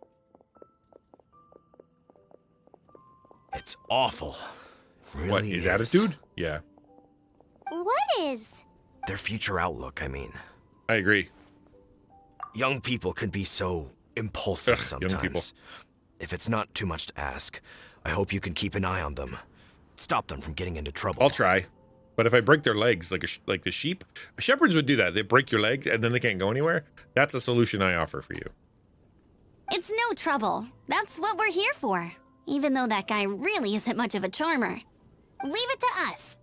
It's awful. Really What, his attitude? Yeah, What is? Their future outlook, I mean. I agree. Young people can be so impulsive Ugh, young sometimes. people. If it's not too much to ask, I hope you can keep an eye on them. Stop them from getting into trouble. I'll try. But if I break their legs like the sheep, shepherds would do that. They break your legs and then they can't go anywhere. That's a solution I offer for you. It's no trouble. That's what we're here for. Even though that guy really isn't much of a charmer. Leave it to us.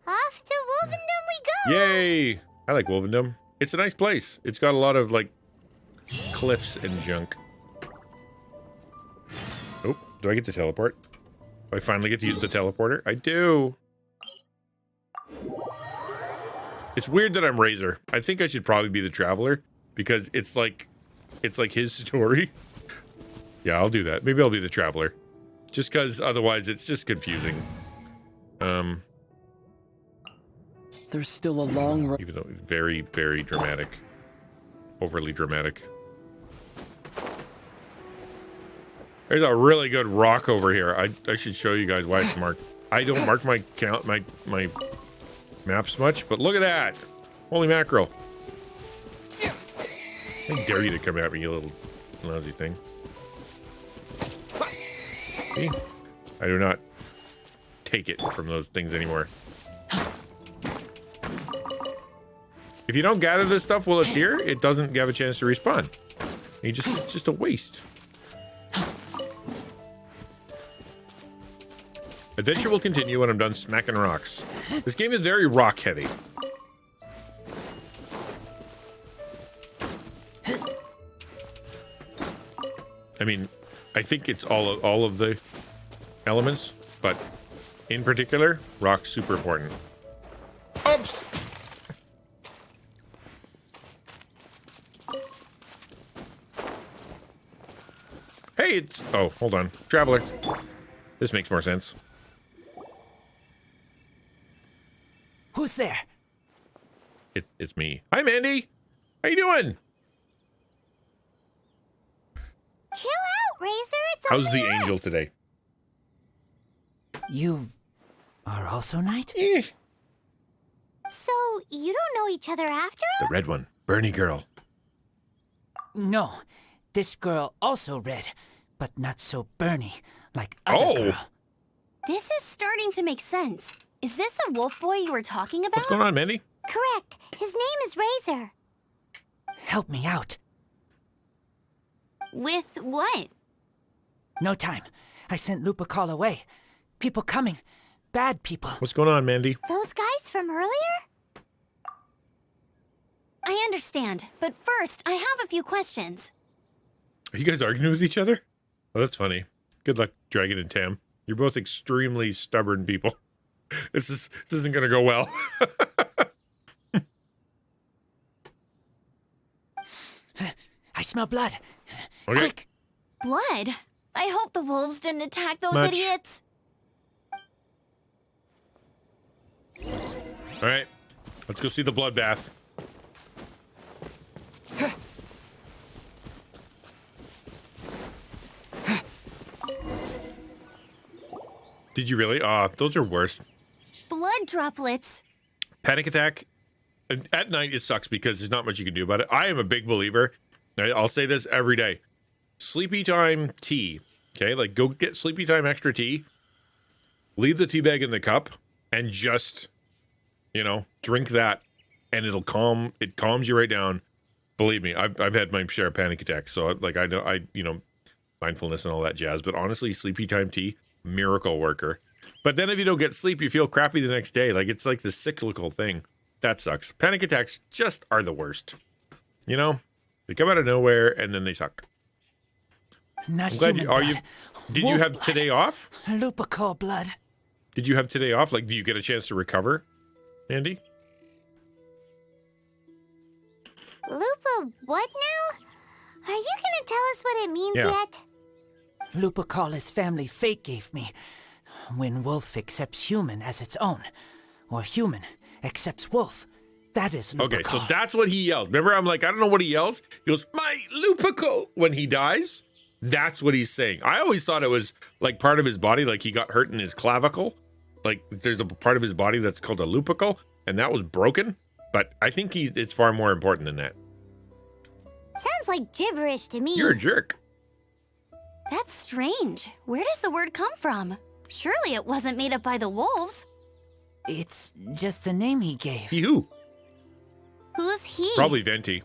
Off to Wolvendom we go! Yay! I like Wolvendom. It's a nice place. It's got a lot of, like, cliffs and junk. Oh, do I get to teleport? Do I finally get to use the teleporter? I do. It's weird that I'm Razor. I think I should probably be the Traveler because it's like his story. Yeah, I'll do that. Maybe I'll be the Traveler. Just because otherwise it's just confusing. There's still a long road. Even though it's very, very dramatic. Overly dramatic. There's a really good rock over here. I should show you guys why it's marked. I don't mark my maps much, but look at that. Holy mackerel. I dare you to come at me, you little lousy thing. See? I do not take it from those things anymore. If you don't gather this stuff while it's here, it doesn't have a chance to respawn. It's just a waste. Adventure will continue when I'm done smacking rocks. This game is very rock heavy. I mean, I think it's all of the elements, but in particular, rock's super important. Oops! Hey, it's... Oh, hold on. Traveler. This makes more sense. Who's there? It's me. Hi, Mandy. How you doing? Chill out, Razor. It's How's only the us. angel today? You are also Knight? Eh. So, you don't know each other after all? The red one. Bernie girl. No. This girl also red, but not so Bernie like other girl. This is starting to make sense. Is this the wolf boy you were talking about? What's going on, Mandy? Correct. His name is Razor. Help me out. With what? No time. I sent Lupa call away. People coming. Bad people. What's going on, Mandy? Those guys from earlier? I understand, but first, I have a few questions. Are you guys arguing with each other? Oh, that's funny. Good luck, Dragon and Tam. You're both extremely stubborn people. This isn't gonna go well. I smell blood. Okay. Quick. Blood? I hope the wolves didn't attack those Much. idiots. All right, let's go see the bloodbath. Did you really? Ah, those are worse. Blood droplets. Panic attack. At night, it sucks because there's not much you can do about it. I am a big believer. I'll say this every day. Sleepy time tea. Okay, like go get sleepy time extra tea. Leave the tea bag in the cup and just, drink that, and it calms you right down. Believe me, I've had my share of panic attacks, so I know mindfulness and all that jazz. But honestly, sleepy time tea, miracle worker. But then if you don't get sleep, you feel crappy the next day. Like it's like the cyclical thing. That sucks. Panic attacks just are the worst. They come out of nowhere and then they suck. Not I'm glad human blood. Did Wolf you have blood. today off? Lupa call blood. Did you have today off? Like, do you get a chance to recover, Andy? Lupa, what now? Are you gonna tell us what it means Yeah. yet? Lupa call his family fate gave me. when wolf accepts human as its own, or human accepts wolf. That is Lupical. Okay, so that's what he yells. Remember, I'm like, I don't know what he yells. He goes, my Lupical, when he dies. That's what he's saying. I always thought it was like part of his body, like he got hurt in his clavicle. Like there's a part of his body that's called a Lupical, and that was broken. But I think it's far more important than that. Sounds like gibberish to me. You're a jerk. That's strange. Where does the word come from? Surely it wasn't made up by the wolves. It's just the name he gave. He who? Who's he? Probably Venti.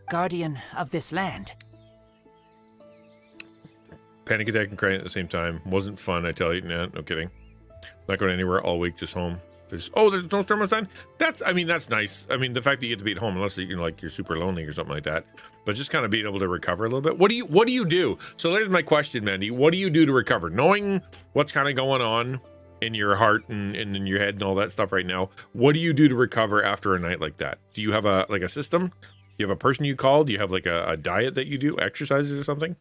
Guardian of this land. Panic attack and crying at the same time. Wasn't fun, I tell you. No kidding. Not going anywhere all week, just home. There's no storm this time? That's nice. I mean, the fact that you get to be at home, unless you're super lonely or something like that. But just kind of being able to recover a little bit. What do you do? So there's my question, Mandy. What do you do to recover? Knowing what's kind of going on in your heart and in your head and all that stuff right now, what do you do to recover after a night like that? Do you have a system? Do you have a person you call? Do you have like a diet that you do? Exercises or something?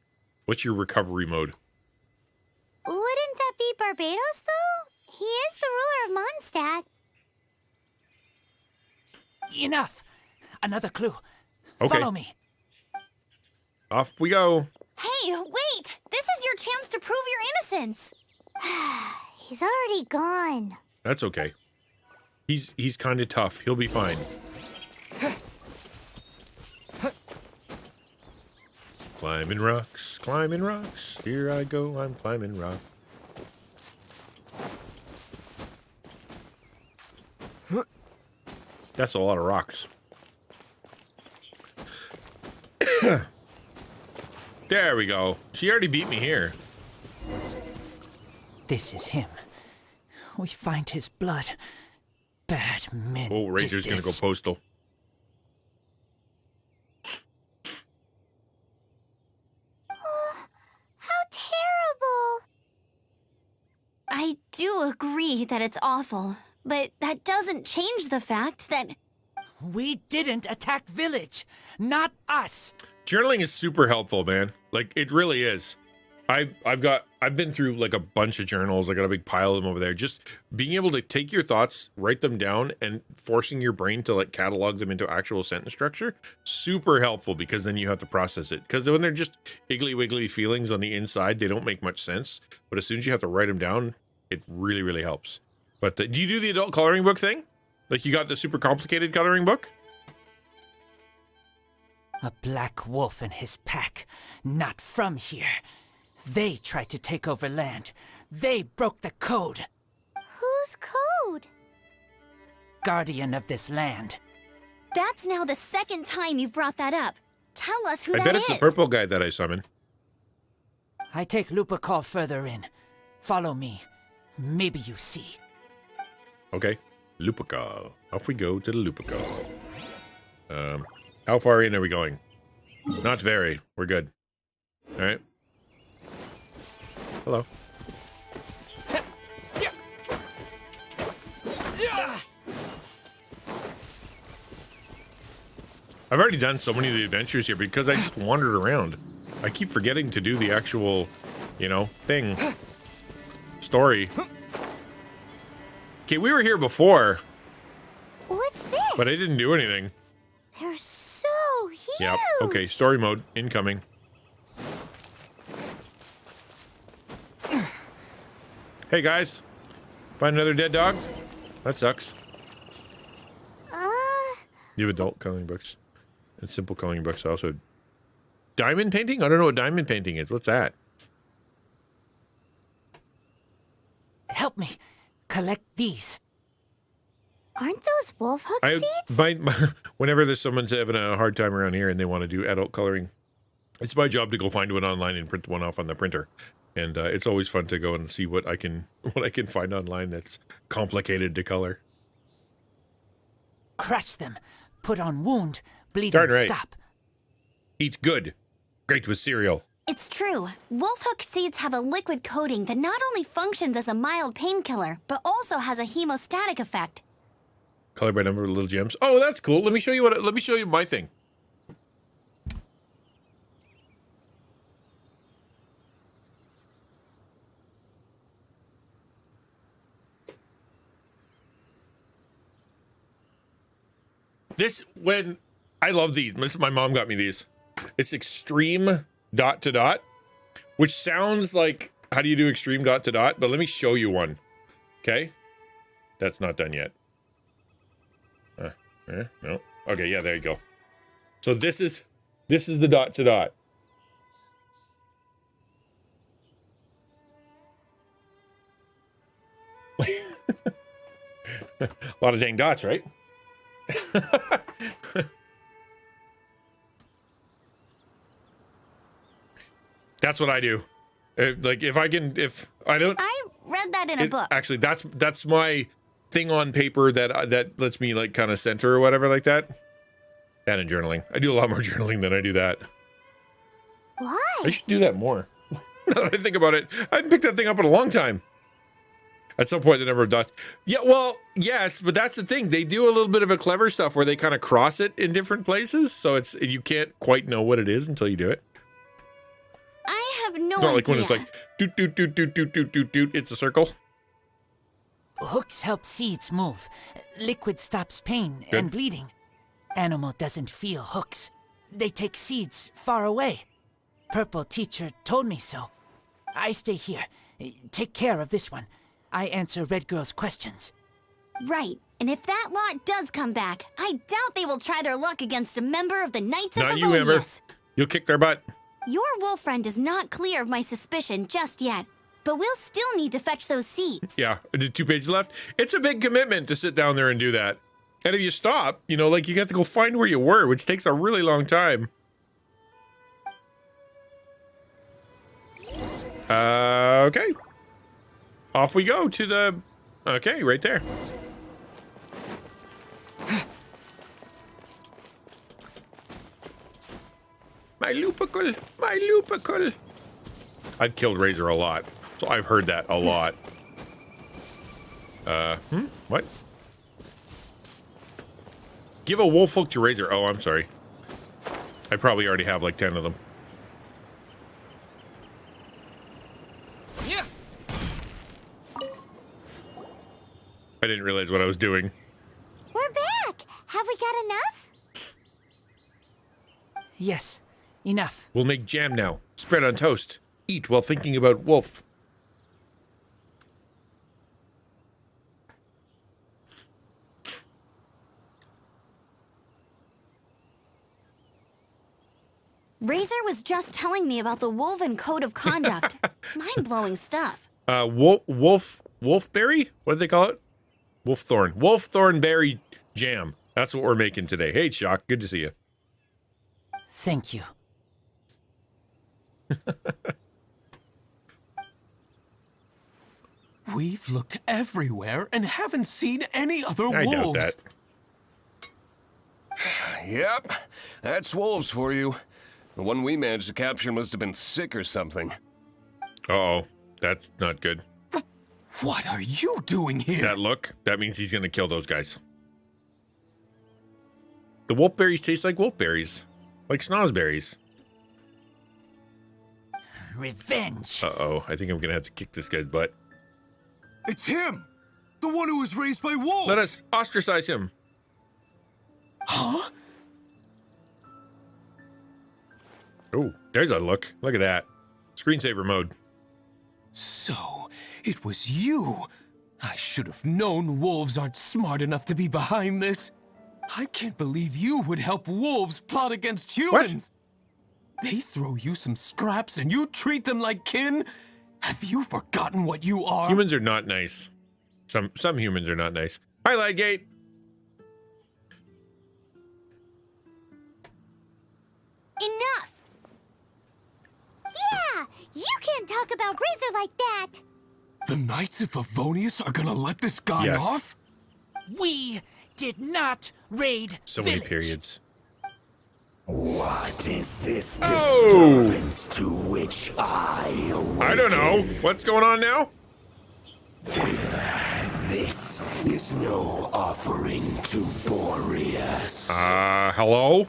What's your recovery mode? Wouldn't that be Barbados, though? He is the ruler of Mondstadt. Enough! Another clue. Okay. Follow me. Off we go. Hey, wait! This is your chance to prove your innocence! He's already gone. That's okay. He's kind of tough. He'll be fine. Climbing rocks, climbing rocks. Here I go, I'm climbing rock. That's a lot of rocks. There we go. She already beat me here. This is him. We find his blood. Bad men. Oh, Razor's gonna go postal. How terrible. I do agree that it's awful, but that doesn't change the fact that... We didn't attack village. Not us. Journaling is super helpful, man. Like, it really is. I've been through like a bunch of journals. I got a big pile of them over there. Just being able to take your thoughts, write them down, and forcing your brain to like catalog them into actual sentence structure, super helpful, because then you have to process it. Because when they're just iggly wiggly feelings on the inside, they don't make much sense. But as soon as you have to write them down, it really, really helps. But do you do the adult coloring book thing? Like you got the super complicated coloring book? A black wolf and his pack. Not from here. They tried to take over land. They broke the code. Whose code? Guardian of this land. That's now the second time you've brought that up. Tell us who I that bet is. it's the purple guy that I summon. I take Lupical further in. Follow me. Maybe you see. Okay. Lupical. Off we go to the Lupical. How far in are we going? Not very. We're good. All right. Hello. I've already done so many of the adventures here because I just wandered around. I keep forgetting to do the actual, thing. Story. Okay, we were here before. What's this? But I didn't do anything. They're so huge. Yep. Okay, story mode incoming. Hey guys, find another dead dog? That sucks. You have adult coloring books and simple coloring books also. Diamond painting? I don't know what diamond painting is. What's that? Help me. Collect these. Aren't those wolf hook seeds? Whenever there's someone's having a hard time around here and they want to do adult coloring, it's my job to go find one online and print one off on the printer. And it's always fun to go and see what I can find online that's complicated to color. Crush them. Put on wound. Bleeding Darn right. stop. Eat good. Great with cereal. It's true. Wolfhook seeds have a liquid coating that not only functions as a mild painkiller, but also has a hemostatic effect. Color by number of little gems. Oh, that's cool. Let me show you my thing. when I love these. My mom got me these. It's extreme dot to dot, which sounds like, how do you do extreme dot to dot? But let me show you one. Okay. That's not done yet. No. Okay, yeah, there you go. So this is the dot to dot. A lot of dang dots, right? That's what I do. Like if I don't. I read that in a book. Actually, that's my thing on paper that lets me like kind of center or whatever like that. That and journaling. I do a lot more journaling than I do that. Why? I should do that more. Now that I think about it, I haven't picked that thing up in a long time. At some point, the number of dots. Yeah, well, yes, but that's the thing. They do a little bit of a clever stuff where they kind of cross it in different places, so you can't quite know what it is until you do it. I have no It's not like idea. when it's like doot doot doot doot doot doot doot doot. It's a circle. Hooks help seeds move. Liquid stops pain Good. and bleeding. Animal doesn't feel hooks. They take seeds far away. Purple teacher told me so. I stay here. Take care of this one. I answer Red Girl's questions. Right, and if that lot does come back, I doubt they will try their luck against a member of the Knights Not of you, Amber. Avonius. You'll kick their butt. Your wolf friend is not clear of my suspicion just yet, but we'll still need to fetch those seeds. Yeah, 2 pages left. It's a big commitment to sit down there and do that. And if you stop, like you have to go find where you were, which takes a really long time. Okay. Off we go to the... Okay, right there. My lupicle, my lupicle. I've killed Razor a lot, so I've heard that a lot. What? Give a wolf hook to Razor. Oh, I'm sorry. I probably already have like 10 of them. Yeah. I didn't realize what I was doing. We're back. Have we got enough? Yes, enough. We'll make jam now. Spread on toast. Eat while thinking about wolf. Razor was just telling me about the Wolven Code of Conduct. Mind-blowing stuff. Wolfberry? What do they call it? Wolfthorn. Wolfthorn berry jam. That's what we're making today. Hey, Shock. Good to see you. Thank you. We've looked everywhere and haven't seen any other I doubt wolves. that. Yep, that's wolves for you. The one we managed to capture must have been sick or something. Uh-oh. That's not good. What are you doing here? That look, that means he's going to kill those guys. The wolfberries taste like wolfberries. Like snozberries. Revenge. Uh-oh. I think I'm going to have to kick this guy's butt. It's him! The one who was raised by wolves! Let us ostracize him. Huh? Oh, there's a look. Look at that. Screensaver mode. So, it was you! I should have known wolves aren't smart enough to be behind this. I can't believe you would help wolves plot against humans! What? They throw you some scraps and you treat them like kin? Have you forgotten what you are? Humans are not nice. Some humans are not nice. Hi, Lightgate. Enough! Yeah! You can't talk about Razor like that! The Knights of Avonius are gonna let this guy Yes. off? We did not raid So village. many periods. What is this Oh! disturbance to which I awaken? I don't know. What's going on now? This is no offering to Boreas. Hello?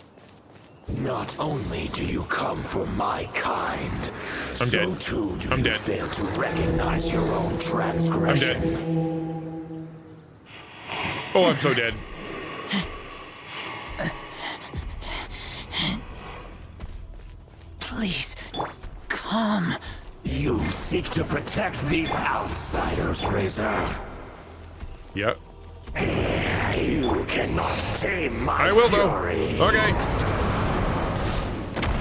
Not only do you come from my kind, I'm so dead. too do I'm you dead. fail to recognize your own transgression. Oh, I'm so dead. Please, come. You seek to protect these outsiders, Razor. Yep. You cannot tame my I will, fury. though. Okay.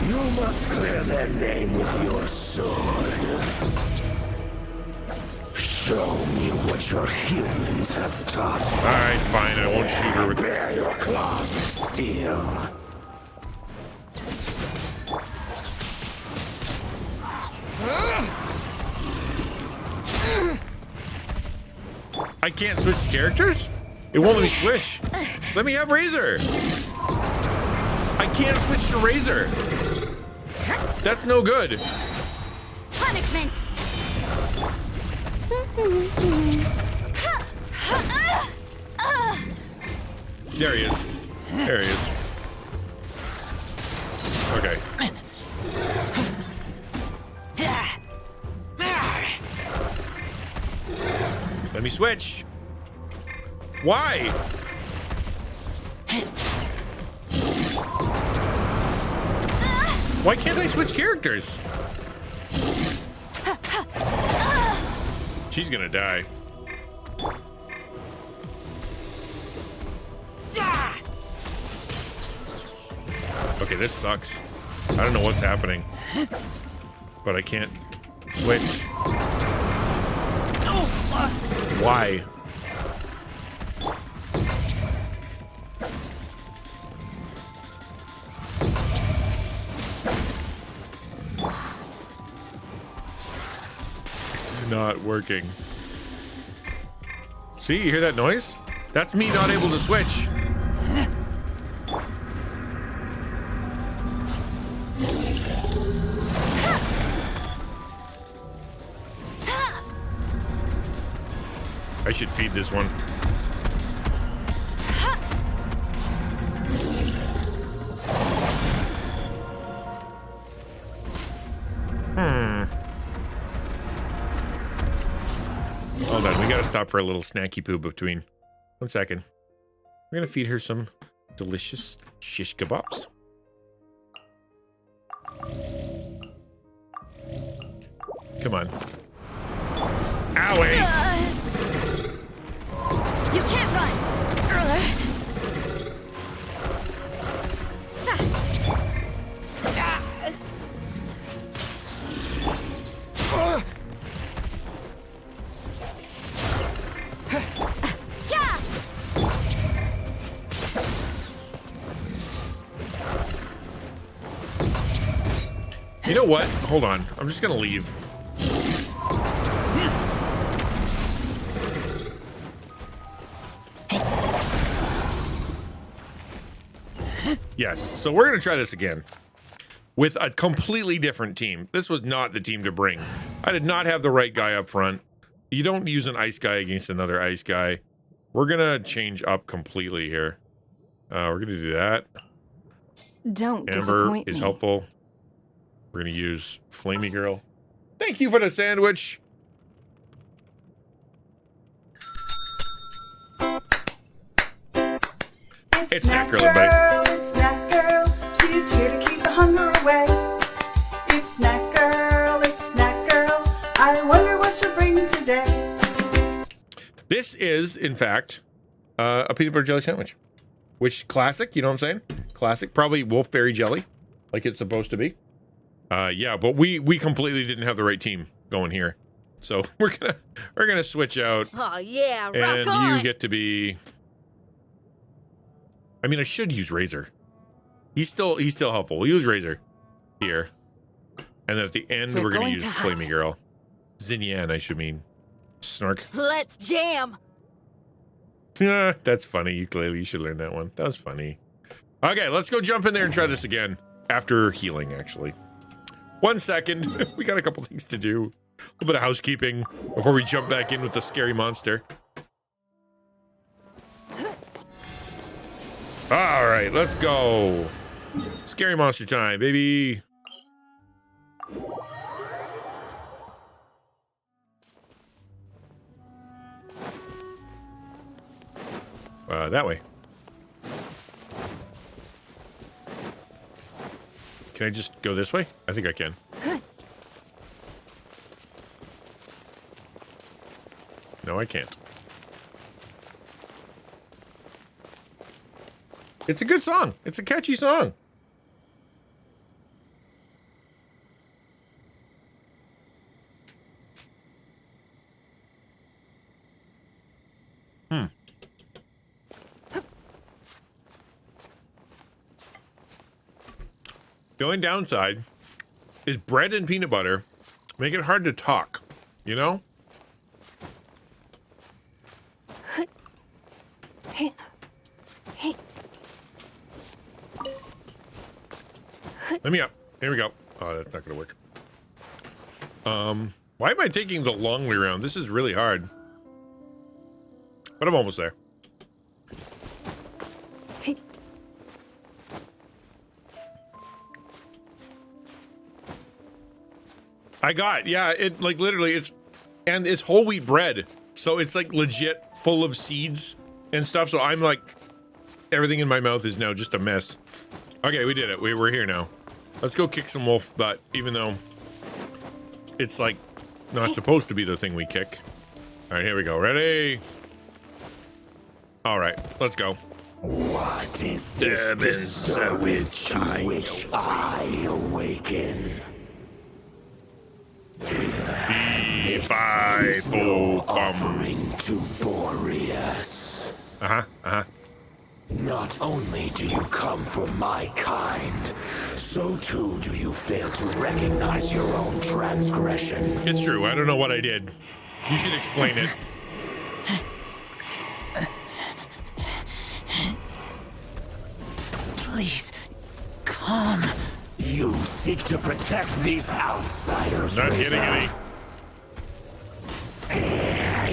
You must clear their name with your sword. Show me what your humans have taught. Alright, fine. I won't shoot her with... Bear your claws of steel. I can't switch characters? It won't let me switch. Let me have Razor. I can't switch to Razor. That's no good. Punishment. There he is. There he is. Okay. Let me switch. Why? Why can't I switch characters? She's gonna die. Okay, this sucks. I don't know what's happening, but I can't switch. Why? This is not working. See, you hear that noise? That's me not able to switch. I should feed this one. Hold on, we gotta stop for a little snacky poo between. 1 second. We're gonna feed her some delicious shish kebabs. Come on. Owie! You can't run. You know what? Hold on. I'm just gonna leave. Yes, so we're going to try this again with a completely different team. This was not the team to bring. I did not have the right guy up front. You don't use an ice guy against another ice guy. We're going to change up completely here. We're going to do that. Don't Amber disappoint is me. helpful. We're going to use Flamey Girl. Thank you for the sandwich. It's Snack Girl, everybody. It's Snack Girl. She's here to keep the hunger away. It's Snack Girl. It's Snack Girl. I wonder what she'll bring today. This is, in fact, a peanut butter jelly sandwich. Which, classic, you know what I'm saying? Classic. Probably wolfberry jelly, like it's supposed to be. Yeah, but we completely didn't have the right team going here. So we're gonna switch out. Oh yeah, rock and on. you get to be. I mean, I should use Razor. He's still helpful. We'll use Razor here, and then at the end we're gonna use Flamey Girl. Xinyan, I should mean. Snark. Let's jam. Yeah, that's funny. Ukulele, you should learn that one. That was funny. Okay, let's go jump in there and try this again after healing. Actually, 1 second. We got a couple things to do. A little bit of housekeeping before we jump back in with the scary monster. All right, let's go. Scary monster time, baby. That way. Can I just go this way? I think I can. No, I can't. It's a good song. It's a catchy song. The only downside is bread and peanut butter make it hard to talk, you know? Let me up. Here we go. Oh, that's not gonna work. Why am I taking the long way around? This is really hard. But I'm almost there. I got, yeah, it like literally and it's whole wheat bread. So it's like legit full of seeds and stuff. So I'm like, everything in my mouth is now just a mess. Okay, we did it. We're here now. Let's go kick some wolf butt, even though it's like not supposed to be the thing we kick. All right, here we go. Ready? All right, let's go. What is this disturbance to which I awaken? This is no offering to Boreas. Not only do you come from my kind, so too do you fail to recognize your own transgression. It's true. I don't know what I did. You should explain it. Please, come. You seek to protect these outsiders. Not getting any.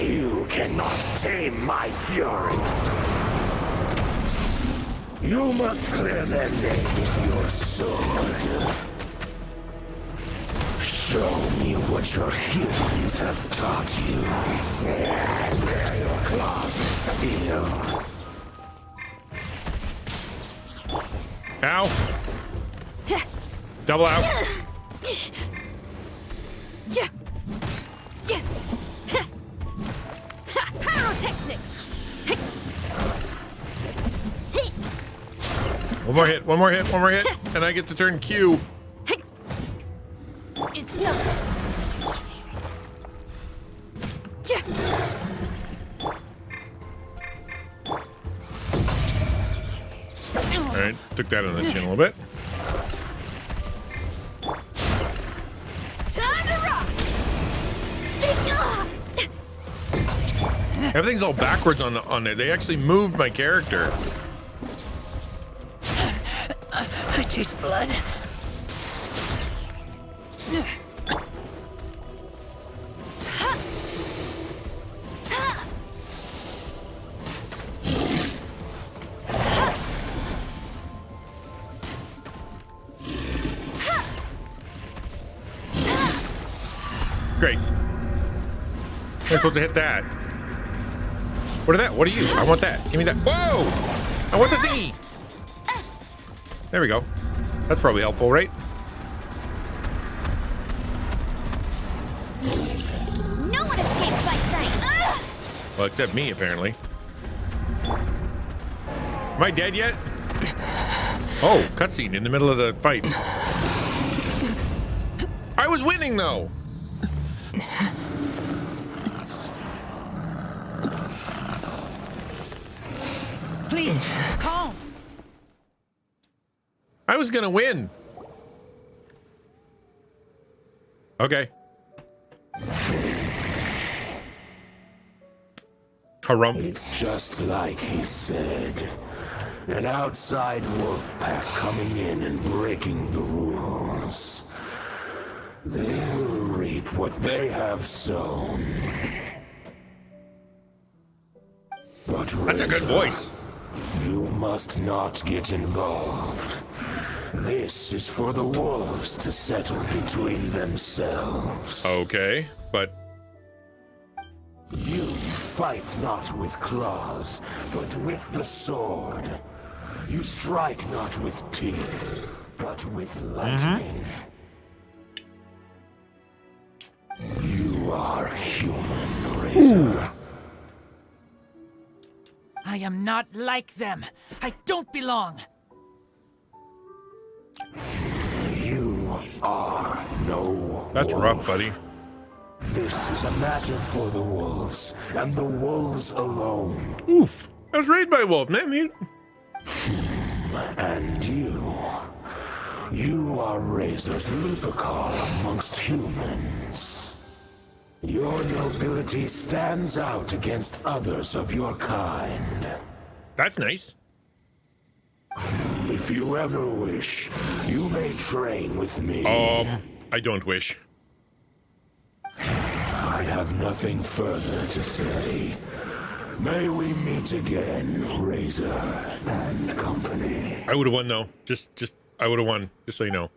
You cannot tame my fury. You must clear their name with your sword. Show me what your humans have taught you. And bear your claws of steel. Ow. Double out. One more hit, one more hit, one more hit, and I get to turn Q. It's not. Alright, took that on the chin a little bit. Time to rock. Everything's all backwards on it. They actually moved my character. I taste blood. Great. I'm supposed to hit that. What are that? What are you? I want that. Give me that. Whoa! I want the thingy. There we go. That's probably helpful, right? No one escapes my sight. Well, except me, apparently. Am I dead yet? Oh, cutscene in the middle of the fight. I was winning, though. Please, calm. I was gonna win. Okay. Harumph. It's just like he said. An outside wolf pack coming in and breaking the rules. They will reap what they have sown. But that's a good voice. You must not get involved. This is for the wolves to settle between themselves. Okay, but... You fight not with claws, but with the sword. You strike not with teeth, but with lightning. You are human, Razor. I am not like them. I don't belong. You are no That's wolf. rough, buddy. This is a matter for the wolves, and the wolves alone. Oof. I was raised by a wolf, man. And you are Razor's Lupercal amongst humans. Your nobility stands out against others of your kind. That's nice. If you ever wish, you may train with me. I don't wish. I have nothing further to say. May we meet again, Razor and company. I would have won, though. I would have won, just so you know.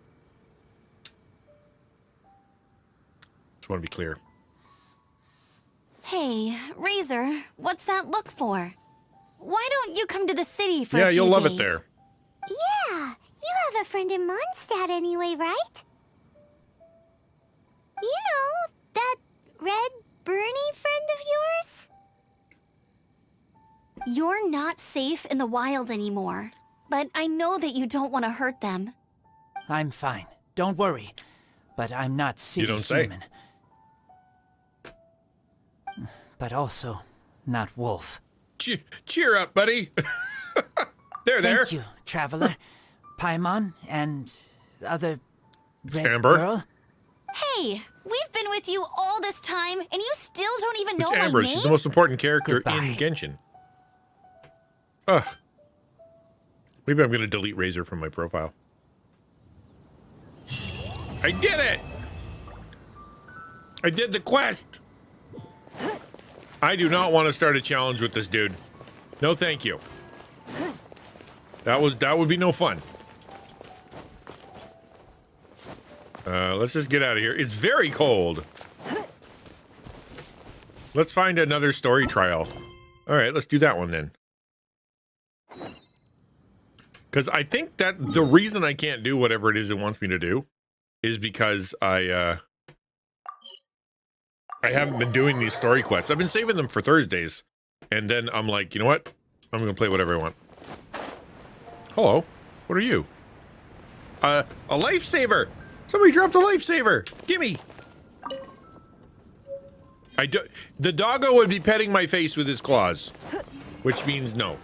Just want to be clear. Hey, Razor, what's that look for? Why don't you come to the city for a few you'll love it days? there. Yeah, you have a friend in Mondstadt anyway, right? You know, that red Bernie friend of yours? You're not safe in the wild anymore, but I know that you don't want to hurt them. I'm fine. Don't worry. But I'm not city don't say. human. But also not wolf. Cheer up, buddy. there. Thank you, traveler. Paimon and other red Amber? girl. Hey, we've been with you all this time, and you still don't even know It's my Amber. name? She's the most important character Goodbye. in Genshin. Ugh. Maybe I'm going to delete Razor from my profile. I did it! I did the quest! I do not want to start a challenge with this dude. No, thank you. That would be no fun. Let's just get out of here. It's very cold. Let's find another story trial. All right, let's do that one then. Because I think that the reason I can't do whatever it is it wants me to do is because I haven't been doing these story quests. I've been saving them for Thursdays. And then I'm like, you know what? I'm going to play whatever I want. Hello. What are you? A lifesaver. Somebody dropped a lifesaver. Gimme. The doggo would be petting my face with his claws, which means no.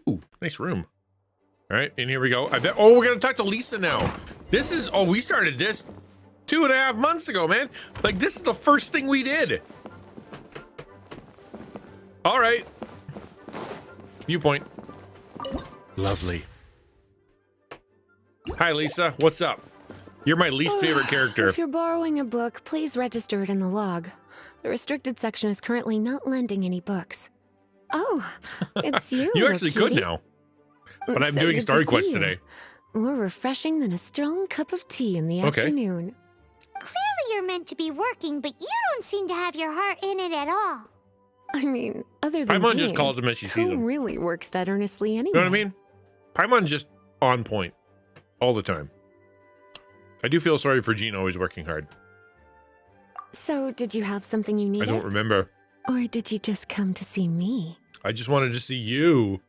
Ooh, nice room. All right, and here we go. I bet. Oh, we're gonna talk to Lisa now. This is. Oh, we started this 2.5 months ago, man. Like, this is the first thing we did. All right. Viewpoint. Lovely. Hi, Lisa. What's up? You're my least favorite character. If you're borrowing a book, please register it in the log. The restricted section is currently not lending any books. Oh, it's you. You little actually could cutie. now. But I'm So doing good story to quests see you. today. More refreshing than a strong cup of tea in the Okay. afternoon. Clearly you're meant to be working, but you don't seem to have your heart in it at all. I mean, other than Paimon just Jean, calls him as she sees who him. really works that earnestly anyway? You know what I mean? Paimon's just on point all the time. I do feel sorry for Jean always working hard. So, did you have something you I needed? don't remember. Or did you just come to see me? I just wanted to see you.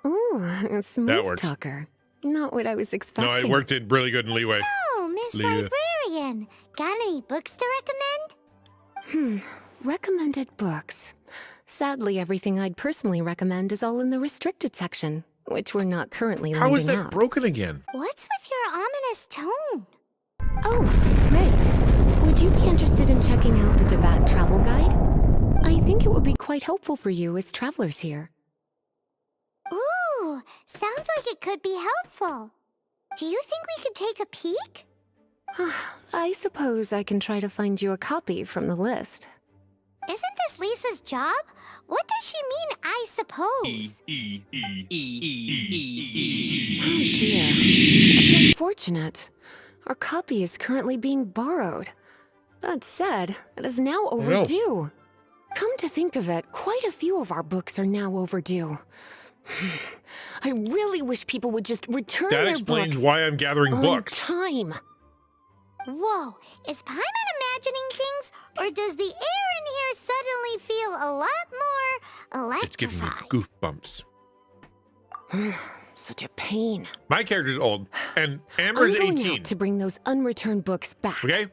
Ooh, a smooth That works. talker. Not what I was No, expecting. it worked in really good in Leeway. Oh, Miss Leah. Librarian, got any books to recommend? Recommended books. Sadly, everything I'd personally recommend is all in the restricted section, which we're not currently How is lending that out. broken again? What's with your ominous tone? Oh, great. Would you be interested in checking out the Devat travel guide? I think it would be quite helpful for you as travelers here. Ooh, sounds like it could be helpful. Do you think we could take a peek? I suppose I can try to find you a copy from the list. Isn't this Lisa's job? What does she mean, I suppose? Oh dear. That's unfortunate. Our copy is currently being borrowed. That said, it is now overdue. Come to think of it, quite a few of our books are now overdue. I really wish people would just return their books. That explains why I'm gathering books. Time. Whoa, is Paimon imagining things, or does the air in here suddenly feel a lot more electrified? It's giving me goosebumps. Such a pain. My character's old, and Amber's I'm going 18. out to bring those unreturned books back. Okay?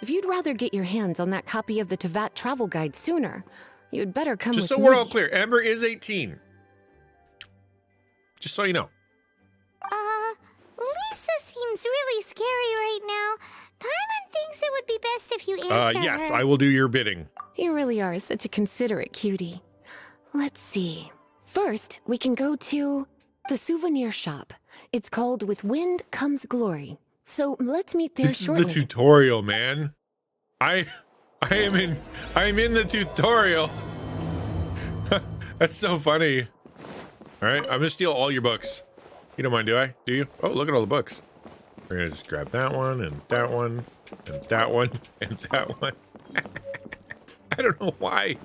If you'd rather get your hands on that copy of the Teyvat travel guide sooner, you'd better come Just with so me. we're all clear, Amber is 18. Just so you know. Lisa seems really scary right now. Paimon thinks it would be best if you answer Yes, her. I will do your bidding. You really are such a considerate cutie. Let's see. First, we can go to the souvenir shop. It's called With Wind Comes Glory. So let's meet there This shortly. is the tutorial, man. I'm in the tutorial. That's so funny. All right, I'm gonna steal all your books. You don't mind, do I? Do you? Oh, look at all the books. We're gonna just grab that one and that one and that one and that one. I don't know why.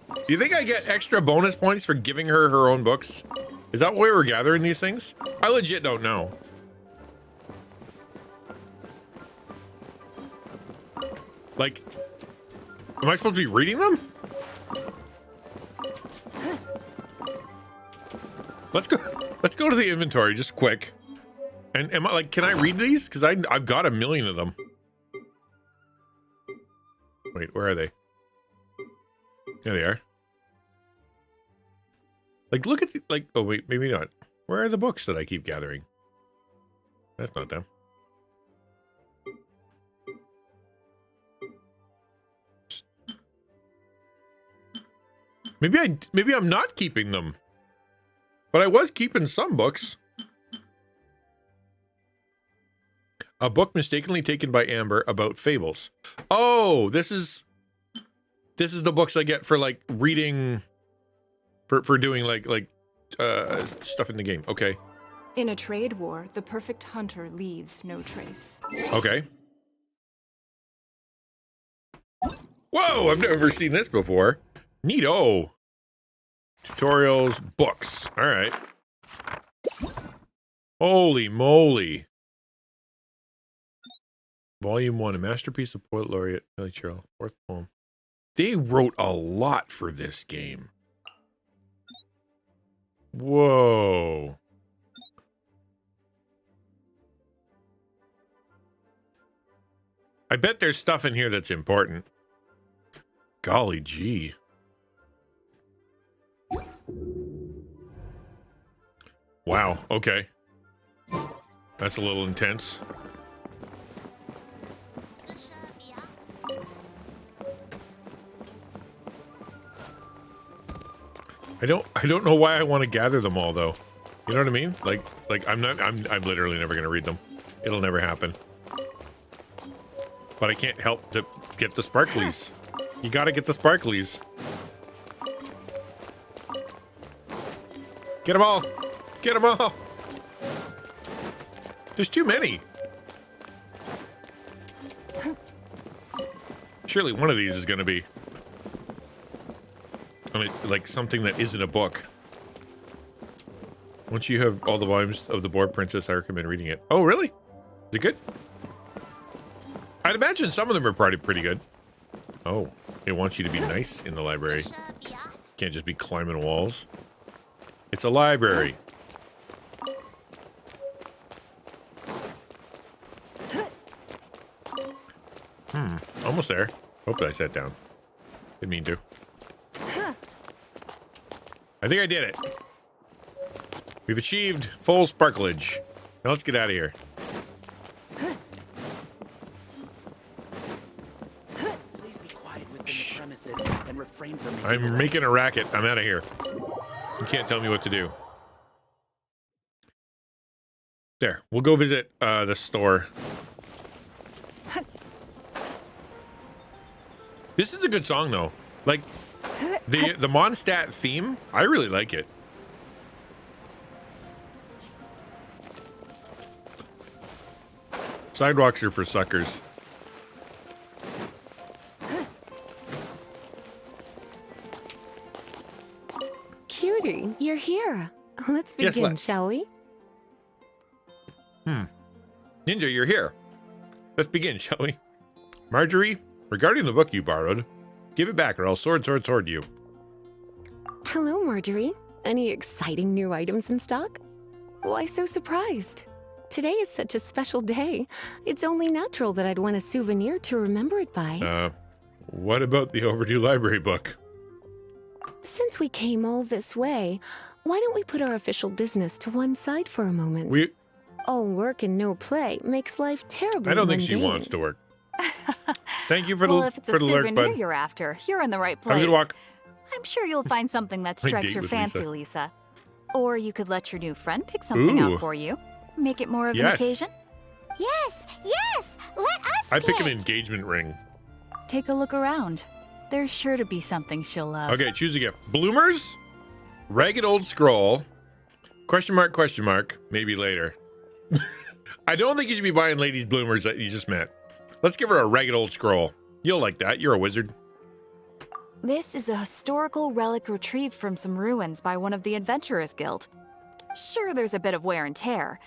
Do you think I get extra bonus points for giving her her own books? Is that why we're gathering these things? I legit don't know. Like, am I supposed to be reading them? Let's go to the inventory just quick. And am I like, can I read these? Because I've got a million of them. Wait, where are they? There they are. Like, look at the, like, oh wait, maybe not. Where are the books that I keep gathering? That's not them. Maybe I'm not keeping them. But I was keeping some books. A book mistakenly taken by Amber about fables. Oh, this is the books I get for like reading for doing like stuff in the game. Okay. In a trade war, the perfect hunter leaves no trace. Okay. Whoa, I've never seen this before. Neato. Tutorials, books. All right. Holy moly. Volume 1, a masterpiece of poet laureate Millie Cheryl, 4th poem. They wrote a lot for this game. Whoa. I bet there's stuff in here that's important. Golly gee. Wow, okay. That's a little intense. I don't know why I want to gather them all though. You know what I mean? Like I'm literally never gonna read them. It'll never happen. But I can't help to get the sparklies. You gotta get the sparklies. Get them all! Get them all! There's too many. Surely one of these is gonna be, I mean, like something that isn't a book. Once you have all the volumes of The Bored Princess, I recommend reading it. Oh, really? Is it good? I'd imagine some of them are probably pretty good. Oh, it wants you to be nice in the library. Can't just be climbing walls. It's a library. Almost there. Hope I sat down. Didn't mean to. I think I did it. We've achieved full sparklage. Now let's get out of here. Please be quiet within the premises and refrain from I'm making a racket. I'm out of here. You can't tell me what to do. There. We'll go visit the store. This is a good song though. Like the Mondstadt theme, I really like it. Sidewalks are for suckers. you're here. Let's Yes, begin, let's. shall we? Ninja, you're here. Let's begin, shall we? Marjorie, regarding the book you borrowed, give it back or I'll sword you. Hello, Marjorie. Any exciting new items in stock? Why so surprised? Today is such a special day. It's only natural that I'd want a souvenir to remember it by. What about the overdue library book? Since we came all this way, why don't we put our official business to one side for a moment? All work and no play makes life terribly I don't think she mundane. wants to work. Thank you for Well, the if it's for a the lurk, souvenir bud. you're after, you're in the right place. Have a good walk. I'm sure you'll find something that My strikes date your was fancy, Lisa. Lisa. Or you could let your new friend pick something Ooh. out for you. Make it more of an Yes. occasion. Yes, yes, let us I pick an engagement ring. Take a look around. There's sure to be something she'll love. Okay, choose a gift. Bloomers? Ragged old scroll? Question mark, maybe later. I don't think you should be buying ladies bloomers that you just met. Let's give her a ragged old scroll. You'll like that. You're a wizard. This is a historical relic retrieved from some ruins by one of the Adventurers Guild. Sure, there's a bit of wear and tear,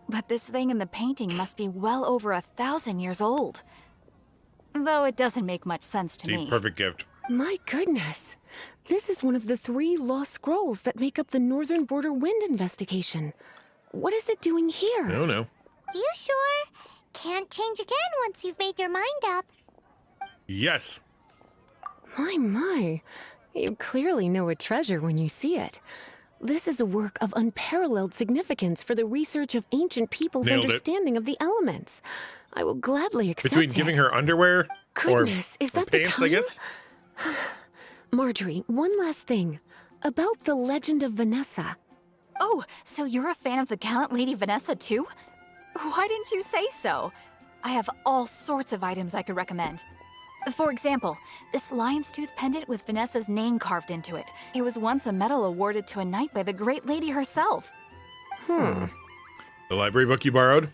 but this thing in the painting must be well over 1,000 years old. Though it doesn't make much sense to The me. perfect gift. My goodness. This is one of the 3 lost scrolls that make up the Northern Border Wind investigation. What is it doing here? I don't know. You sure? Can't change again once you've made your mind up. Yes. My. You clearly know a treasure when you see it. This is a work of unparalleled significance for the research of ancient people's Nailed it. understanding of the elements. I will gladly accept Between it. giving her underwear Goodness, is or that the pants, time? I guess? Marjorie, one last thing. About the legend of Vanessa. Oh, so you're a fan of the gallant Lady Vanessa too? Why didn't you say so? I have all sorts of items I could recommend. For example, this lion's tooth pendant with Vanessa's name carved into it. It was once a medal awarded to a knight by the great lady herself. The library book you borrowed?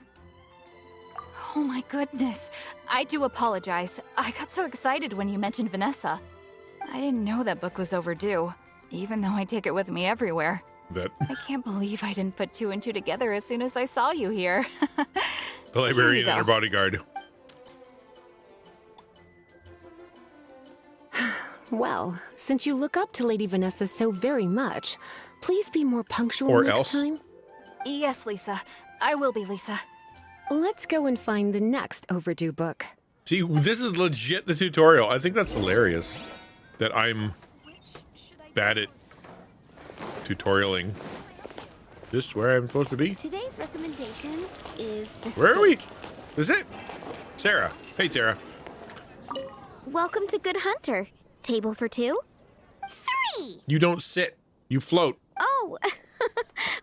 Oh my goodness. I do apologize. I got so excited when you mentioned Vanessa. I didn't know that book was overdue, even though I take it with me everywhere. I can't believe I didn't put 2 and 2 together as soon as I saw you here. The librarian Here and you her go. bodyguard. Well, since you look up to Lady Vanessa so very much, please be more punctual Or next else. time. Yes, Lisa. I will be, Lisa. Let's go and find the next overdue book. See, this is legit the tutorial. I think that's hilarious that I'm bad at tutorialing. This where I'm supposed to be? Today's recommendation is the Where are we? steak. Is it? Sarah. Hey, Sarah. Welcome to Good Hunter. Table for 2? 3! You don't sit. You float. Oh,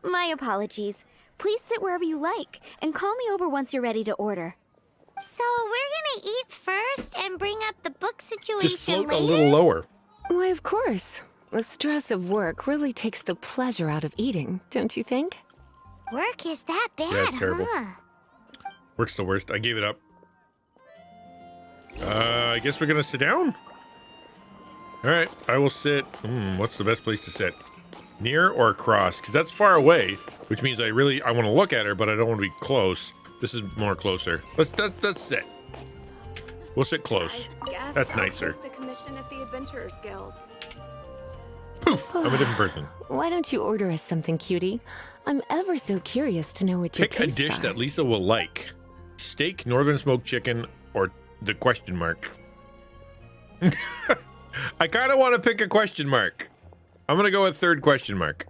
my apologies. Please sit wherever you like, and call me over once you're ready to order. So we're gonna eat first and bring up the book situation Just float later? a little lower. Why, of course. The stress of work really takes the pleasure out of eating, don't you think? Work is that bad, Yeah, it's terrible. huh? Work's the worst. I gave it up. I guess we're gonna sit down? Alright, I will sit. What's the best place to sit? Near or across? Because that's far away, which means I want to look at her, but I don't want to be close. This is more closer. Let's sit. We'll sit close. That's nicer. A commission at the Adventurers Guild. Poof! I'm a different person. Why don't you order us something, cutie? I'm ever so curious to know what your Pick a tastes dish are. that Lisa will like. Steak, northern smoked chicken, or the question mark. I kind of want to pick a question mark. I'm going to go with third question mark.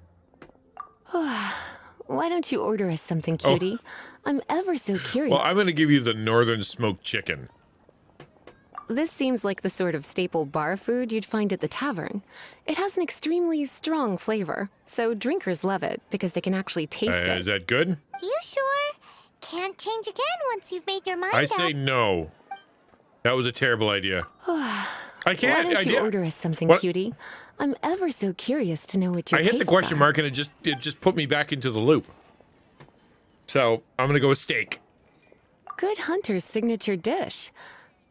Why don't you order us something, Oh. cutie? I'm ever so curious. Well, I'm going to give you the northern smoked chicken. This seems like the sort of staple bar food you'd find at the tavern. It has an extremely strong flavor, so drinkers love it because they can actually taste it. Is that good? You sure? Can't change again once you've made your mind I up. say no. That was a terrible idea. I can't. Why don't you I order us something, What? cutie? I'm ever so curious to know what your hit the tastes question are. mark and it just put me back into the loop. So I'm going to go with steak. Good Hunter's signature dish.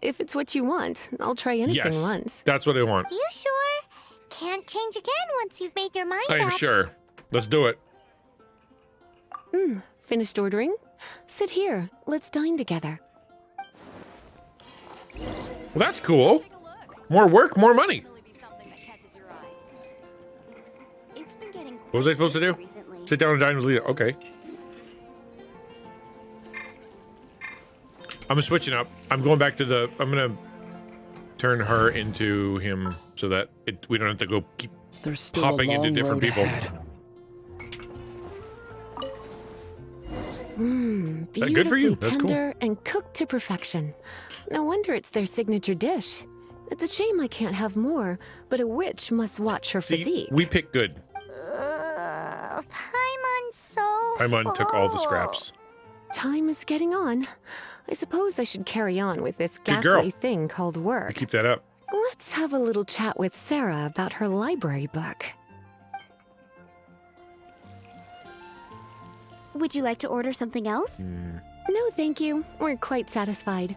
If it's what you want, I'll try anything Yes, once. that's what I want. You sure? Can't change again once you've made your mind I am up. sure. Let's do it. Finished ordering? Sit here. Let's dine together. Well, that's cool. More work, more money. It's been getting What was I supposed to do? recently. Sit down and dine with Leah. Okay. I'm switching up. I'm going back to the... I'm going to turn her into him so that we don't have to go keep There's still popping a long into different road people. ahead. Beautifully Good for you. That's cool. tender and cooked to perfection. No wonder it's their signature dish. It's a shame I can't have more, but a witch must watch her See, physique. we pick good. Paimon's so Paimon took all the scraps. Time is getting on. I suppose I should carry on with this Good girl. ghastly thing called work. You keep that up. Let's have a little chat with Sarah about her library book. Would you like to order something else? No, thank you. We're quite satisfied.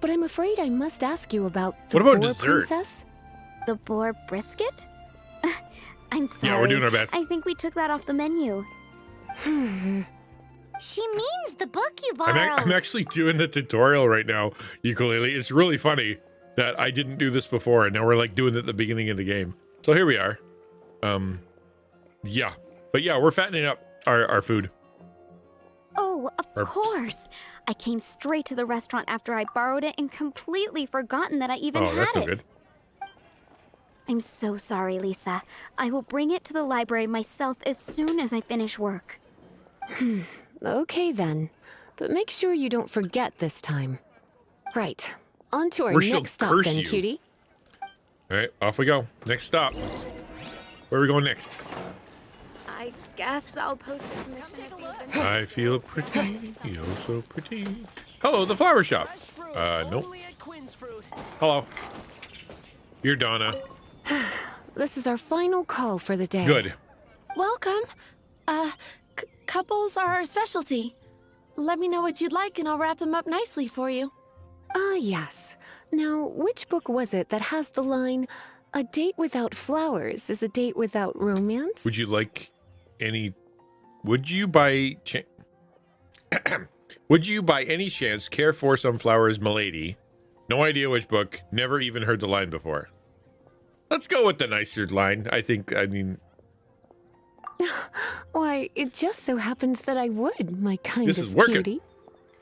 But I'm afraid I must ask you about the What about boar dessert? princess. The boar brisket? I'm sorry. Yeah, we're doing our best. I think we took that off the menu. She means the book you I'm borrowed. actually doing the tutorial right now, ukulele. It's really funny that I didn't do this before, and now we're like doing it at the beginning of the game. So here we are. Yeah. But yeah, we're fattening up our food. Oh, of Or- course. I came straight to the restaurant after I borrowed it and completely forgotten that I even Oh, had that's no it. good. I'm so sorry, Lisa. I will bring it to the library myself as soon as I finish work. Okay then. But make sure you don't forget this time. Right. On to our Or she'll next stop curse then, you. cutie. All right, off we go. Next stop. Where are we going next? I guess I'll post a commission at the adventure. I feel pretty, oh so pretty. Hello, the flower shop. Nope. Hello. You're Donna. This is our final call for the day. Good. Welcome. Couples are our specialty. Let me know what you'd like and I'll wrap them up nicely for you. Ah, yes. Now, which book was it that has the line, "A date without flowers is a date without romance"? Would you like any... Would you by... Would you by any chance care for some flowers, milady? No idea which book. Never even heard the line before. Let's go with the nicer line. I mean... Why, it just so happens that I would, my kindest This is working. cutie.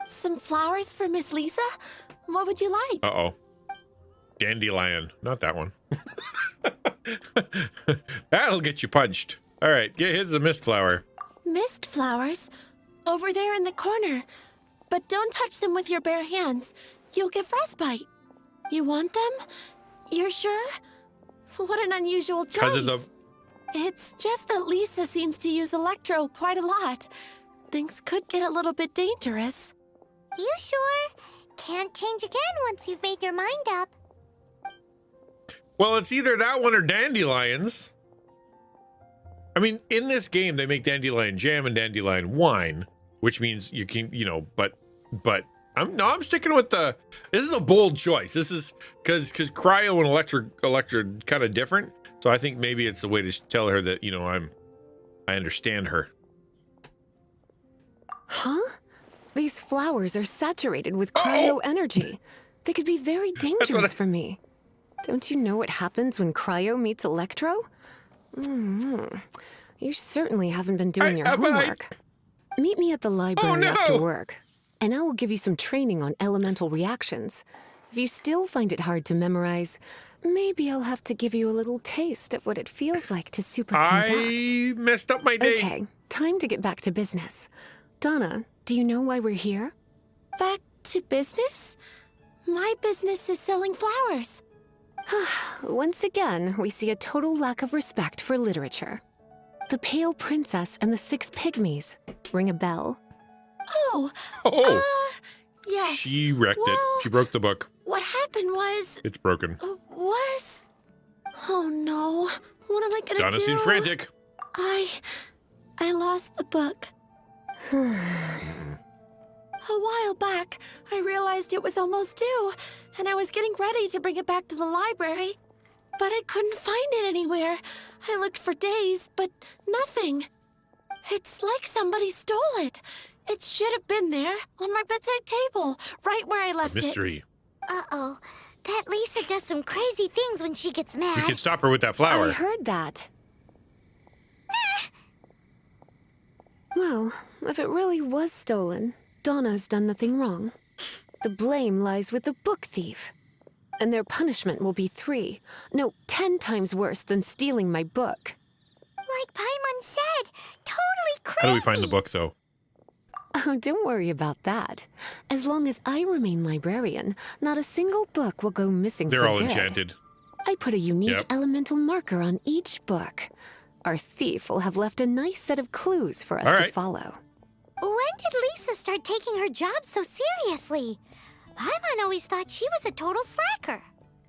Some flowers for Miss Lisa? What would you like? Uh-oh. Dandelion. Not that one. That'll get you punched. All right, here's the mist flower. Mist flowers? Over there in the corner. But don't touch them with your bare hands. You'll get frostbite. You want them? You're sure? What an unusual choice. Because of the... It's just that Lisa seems to use Electro quite a lot. Things could get a little bit dangerous. You sure? Can't change again once you've made your mind up. Well, it's either that one or dandelions. I mean, in this game, they make dandelion jam and dandelion wine, which means you can, but I'm sticking with the... This is a bold choice. This is because cryo and electra kind of different. So I think maybe it's a way to tell her that, I understand her. Huh? These flowers are saturated with cryo energy. They could be very dangerous for me. Don't you know what happens when cryo meets electro? You certainly haven't been doing your homework. Meet me at the library after work, and I will give you some training on elemental reactions. If you still find it hard to memorize, maybe I'll have to give you a little taste of what it feels like to superconduct. I messed up my day. Okay, time to get back to business. Donna, do you know why we're here? Back to business? My business is selling flowers. Once again, we see a total lack of respect for literature. The Pale Princess and the Six Pygmies. Ring a bell? Yes. She wrecked it. She broke the book. What happened was... It's broken. Oh no. What am I gonna do? Donna seems frantic. I lost the book. A while back, I realized it was almost due, and I was getting ready to bring it back to the library. but I couldn't find it anywhere. I looked for days, but nothing. It's like somebody stole it. It should have been there, on my bedside table, right where I left it. Mystery. Uh-oh. That Lisa does some crazy things when she gets mad. You can stop her with that flower. I heard that. Well, if it really was stolen, Donna's done nothing wrong. The blame lies with the book thief. And their punishment will be 10 times worse than stealing my book. Like Paimon said, totally crazy. How do we find the book, though? Oh, don't worry about that. As long as I remain librarian, not a single book will go missing They're for all good. enchanted. I put a unique elemental marker on each book. Our thief will have left a nice set of clues for us to follow. When did Lisa start taking her job so seriously? Paimon always thought she was a total slacker.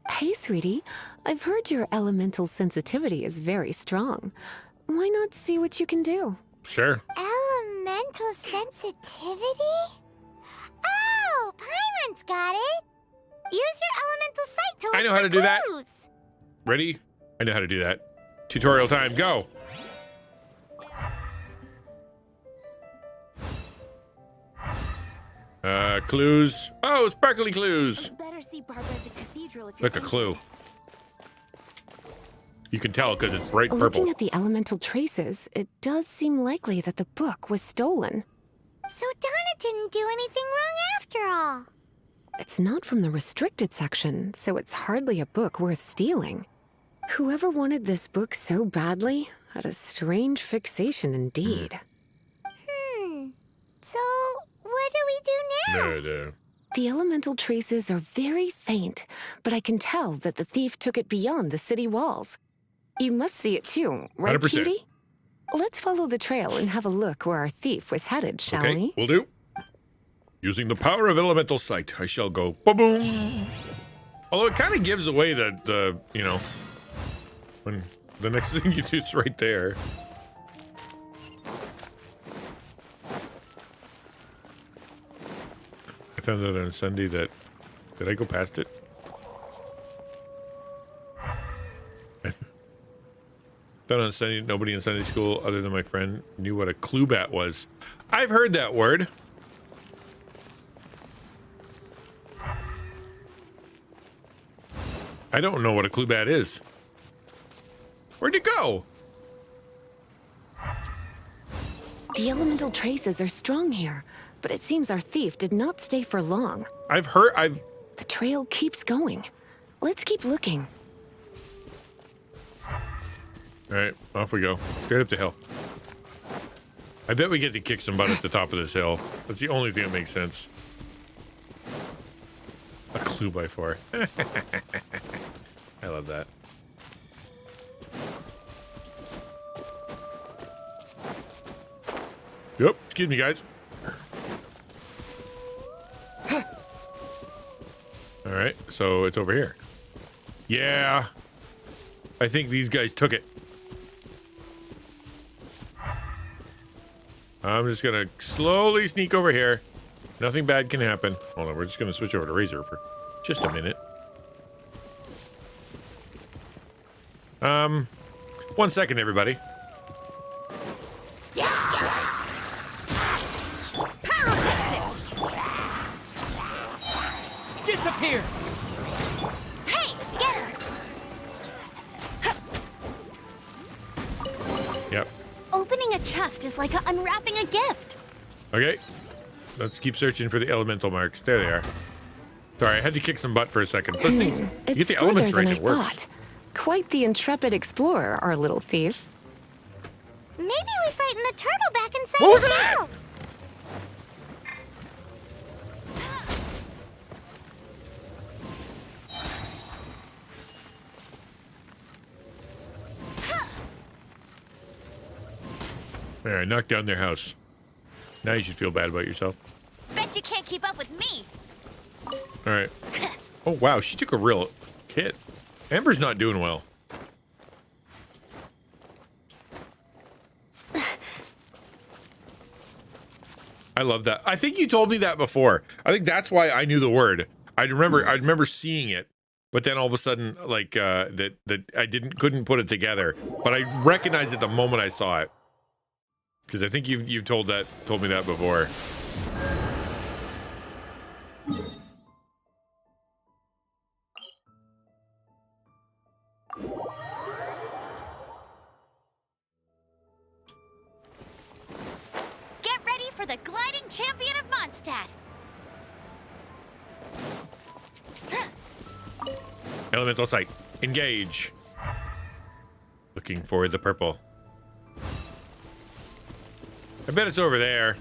Hey, sweetie. I've heard your elemental sensitivity is very strong. Why not see what you can do? Sure. Elemental sensitivity? Oh, Paimon's got it. Use your elemental sight to look I know how to for do that. clues. Ready? I know how to do that. Tutorial time, go. Clues. Oh, sparkly clues. Better see Barbara at the cathedral if Look, a clue. You can tell because it's bright purple. Looking at the elemental traces, it does seem likely that the book was stolen. So Donna didn't do anything wrong after all. It's not from the restricted section, so it's hardly a book worth stealing. Whoever wanted this book so badly had a strange fixation indeed. So, what do we do now? No. The elemental traces are very faint, but I can tell that the thief took it beyond the city walls. You must see it too, right, 100%. Cutie? Let's follow the trail and have a look where our thief was headed, shall Okay, we? will do. Using the power of elemental sight, I shall go ba-boom. Although it kind of gives away the when the next thing you do is right there. I found out on Sunday that... Did I go past it? Found on Sunday, nobody in Sunday school other than my friend knew what a clue bat was. I've heard that word. I don't know what a clue bat is. Where'd it go? The elemental traces are strong here, but it seems our thief did not stay for long. The trail keeps going. Let's keep looking. All right, off we go. Straight up the hill. I bet we get to kick some butt at the top of this hill. That's the only thing that makes sense. A clue by 4. I love that. Yep, excuse me, guys. All right, so it's over here. Yeah. I think these guys took it. I'm just gonna slowly sneak over here. Nothing bad can happen. Hold on, we're just gonna switch over to Razor for just a minute. 1 second, everybody. Disappear! Hey, get her! Yep. Opening a chest is like unwrapping a gift. Okay. Let's keep searching for the elemental marks. There they are. Sorry, I had to kick some butt for a second. Let's see. You It's get the further elements right, than I it works. thought. Quite the intrepid explorer, our little thief. Maybe we frightened the turtle back inside What was the that? shell. There, I knocked down their house. Now you should feel bad about yourself. Bet you can't keep up with me. All right. Oh, wow, she took a real hit. Amber's not doing well. I love that. I think you told me that before. I think that's why I knew the word. I remember seeing it but then all of a sudden, like that I couldn't put it together. But I recognized it the moment I saw it, because I think you've told me that before. Get ready for the gliding champion of Mondstadt. Elemental sight. Engage. Looking for the purple. I bet it's over there.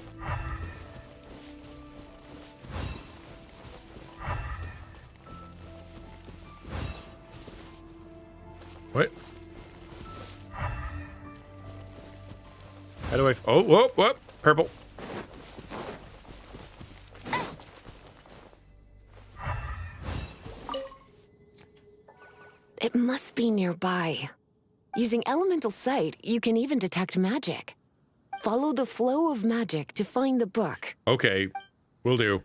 What? How do I... Oh, whoop, whoop. Purple. It must be nearby. Using elemental sight, you can even detect magic. Follow the flow of magic to find the book. Okay, will do.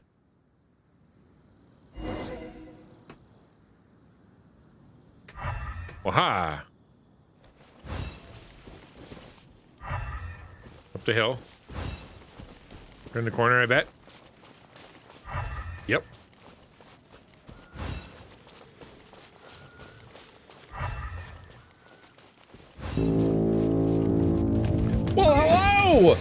Waha! Up the hill. Turn the corner, I bet. Yep. Well, hello!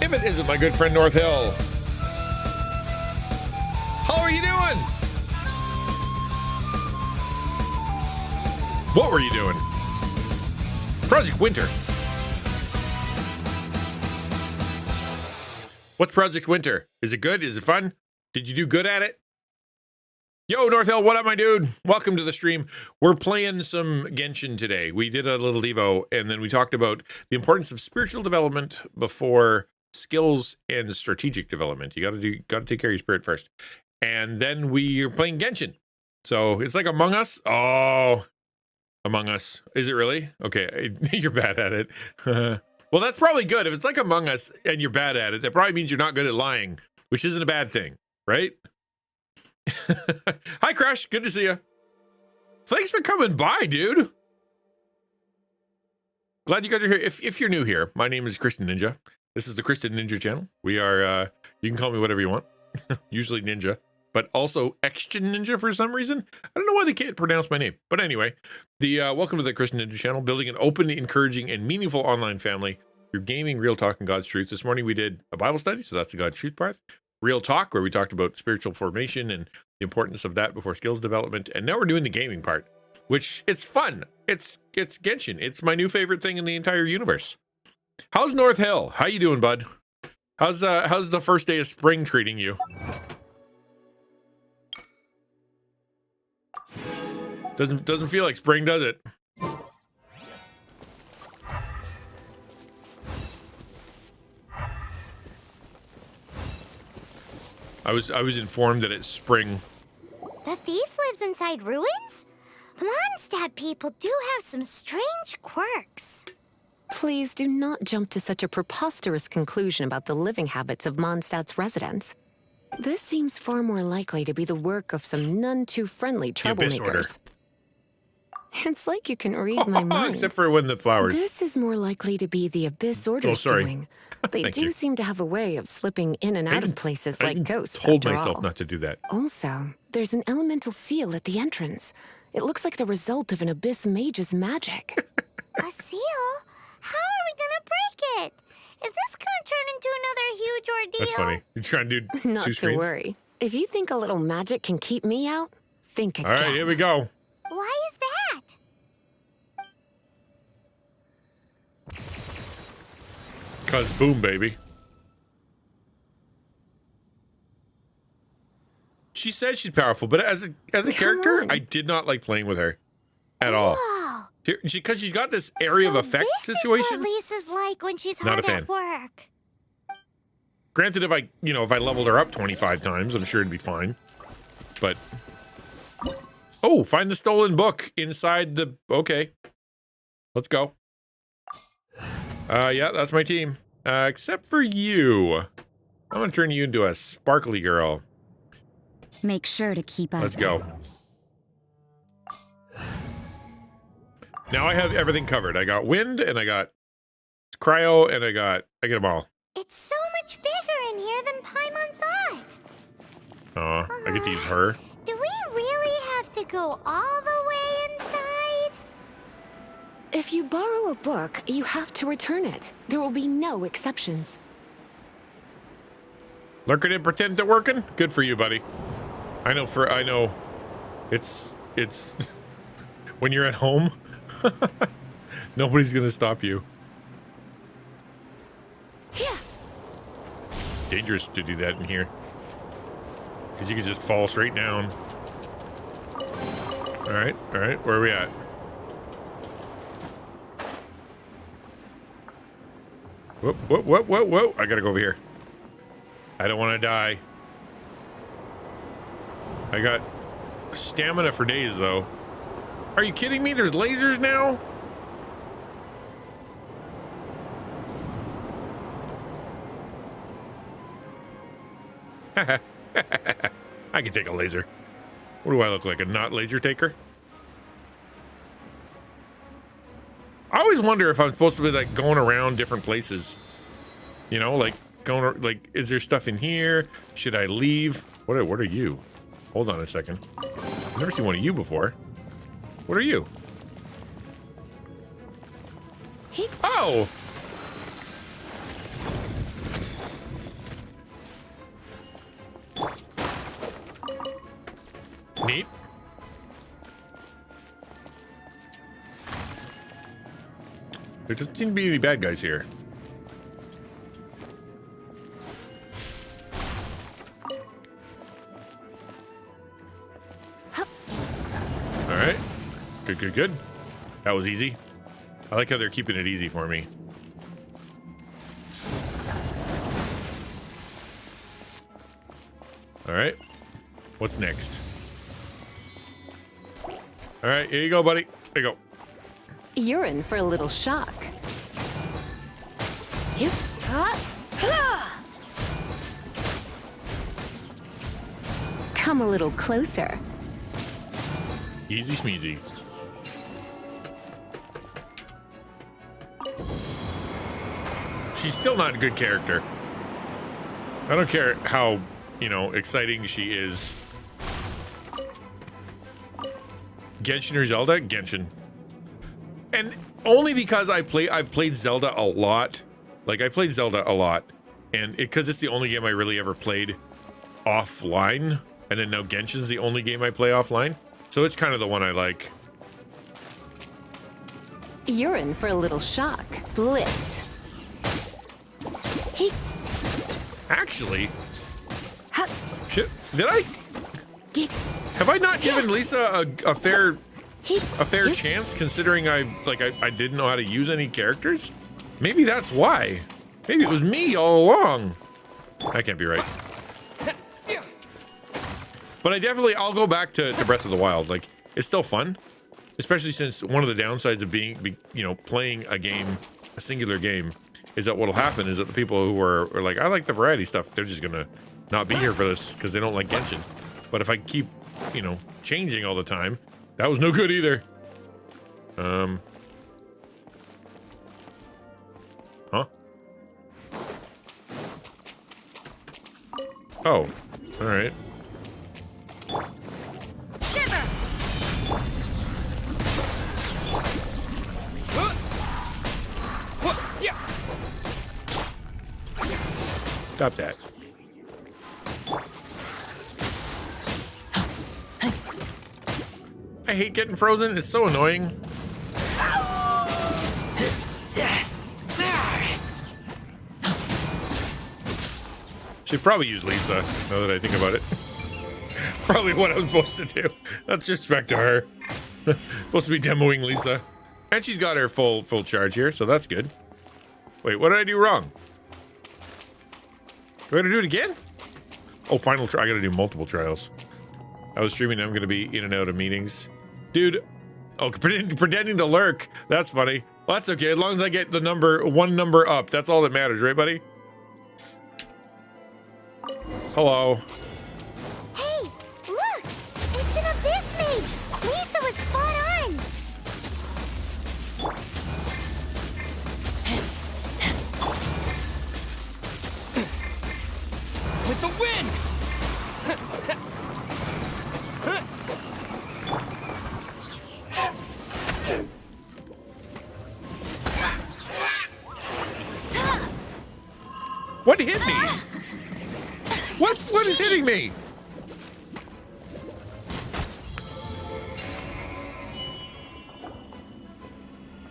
If it isn't my good friend North Hill. How are you doing? What were you doing? Project Winter. What's Project Winter? Is it good? Is it fun? Did you do good at it? Yo, North Hill, what up, my dude? Welcome to the stream. We're playing some Genshin today. We did a little Devo, and then we talked about the importance of spiritual development before skills and strategic development. You got to take care of your spirit first. And then we are playing Genshin. So it's like Among Us. Oh, Among Us. Is it really? Okay, you're bad at it. Well, that's probably good. If it's like Among Us and you're bad at it, that probably means you're not good at lying, which isn't a bad thing, right? Hi, Crash. Good to see you. Thanks for coming by, dude. Glad you guys are here. If you're new here, my name is XtianNinja. This is the XtianNinja Channel. We are, you can call me whatever you want. Usually Ninja, but also XtianNinja for some reason. I don't know why they can't pronounce my name. But anyway, welcome to the XtianNinja Channel, building an open, encouraging, and meaningful online family. Your gaming, real talk, and God's truth. This morning we did a Bible study, so that's the God's truth part. Real talk, where we talked about spiritual formation and the importance of that before skills development. And now we're doing the gaming part, which it's fun. It's Genshin. It's my new favorite thing in the entire universe. How's North Hill? How you doing, bud? How's the first day of spring treating you? Doesn't feel like spring, does it? I was informed that it's spring. The thief lives inside ruins? Mondstadt people do have some strange quirks. Please do not jump to such a preposterous conclusion about the living habits of Mondstadt's residents. This seems far more likely to be the work of some none too friendly troublemakers. It's like you can read my mind. Except for when the flowers. This is more likely to be the Abyss Order's doing. They do seem to have a way of slipping in and out of places like ghosts. I told myself not to do that. Also, there's an elemental seal at the entrance. It looks like the result of an Abyss mage's magic. A seal? How are we gonna break it? Is this gonna turn into another huge ordeal? That's funny. You're trying to do Not two to screens? worry. If you think a little magic can keep me out, think again. All right, here we go. Why is that? Cause boom, baby. She says she's powerful, but as a character, I did not like playing with her at all. Because she's got this area of effect situation. This is what Lisa's like when she's Not hard a fan. at work. Granted, if I leveled her up 25 times, I'm sure it'd be fine. But oh, find the stolen book inside the. Okay, let's go. Yeah, that's my team. Except for you. I'm gonna turn you into a sparkly girl. Make sure to keep up. Let's go. Now I have everything covered. I got wind, and I got cryo, and I get them all. It's so much bigger in here than Paimon thought. I get to use her. Do we really have to go all the way inside? If you borrow a book, you have to return it. There will be no exceptions. Lurking and pretend to working? Good for you, buddy. I know it's when you're at home, nobody's gonna stop you. Yeah. Dangerous to do that in here. Because you can just fall straight down. Alright, where are we at? Whoa. I gotta go over here. I don't want to die. I got stamina for days, though. Are you kidding me? There's lasers now? I can take a laser. What do I look like? A not laser taker? I always wonder if I'm supposed to be like going around different places. You know, like going like, is there stuff in here? Should I leave? What are you? Hold on a second. I've never seen one of you before. What are you? Oh! Neat. There doesn't seem to be any bad guys here. Alright. Good. That was easy. I like how they're keeping it easy for me. Alright. What's next? Alright, here you go, buddy. There you go. You're in for a little shock. Come a little closer. Easy smeezy. She's still not a good character. I don't care how, you know, exciting she is. Genshin or Zelda? Genshin. And only because I've played Zelda a lot. Like, I played Zelda a lot. And because it's the only game I really ever played offline. And then now Genshin's the only game I play offline. So it's kind of the one I like. You're in for a little shock. Blitz. Actually, shit, did I? Have I not given Lisa a fair chance, considering I didn't know how to use any characters? Maybe that's why. Maybe it was me all along. That can't be right. But I'll go back to Breath of the Wild. Like, it's still fun, especially since one of the downsides of playing a singular game, is that what'll happen is that the people who are like, I like the variety stuff, they're just gonna not be here for this because they don't like Genshin. But if I keep, changing all the time, that was no good either. Huh? Oh, all right. Stop that. I hate getting frozen. It's so annoying. Should probably use Lisa, now that I think about it. Probably what I'm supposed to do. Let's just back to her. Supposed to be demoing Lisa. And she's got her full charge here, so that's good. Wait, what did I do wrong? Do I gotta do it again? Oh, final try. I gotta do multiple trials. I was streaming. I'm gonna be in and out of meetings. Dude. Oh, pretending to lurk. That's funny. Well, that's okay. As long as I get the one number up. That's all that matters, right, buddy? Hello. Hey, look! It's an abyss mage! Lisa was spot on! With the wind! What hit me? What is hitting me?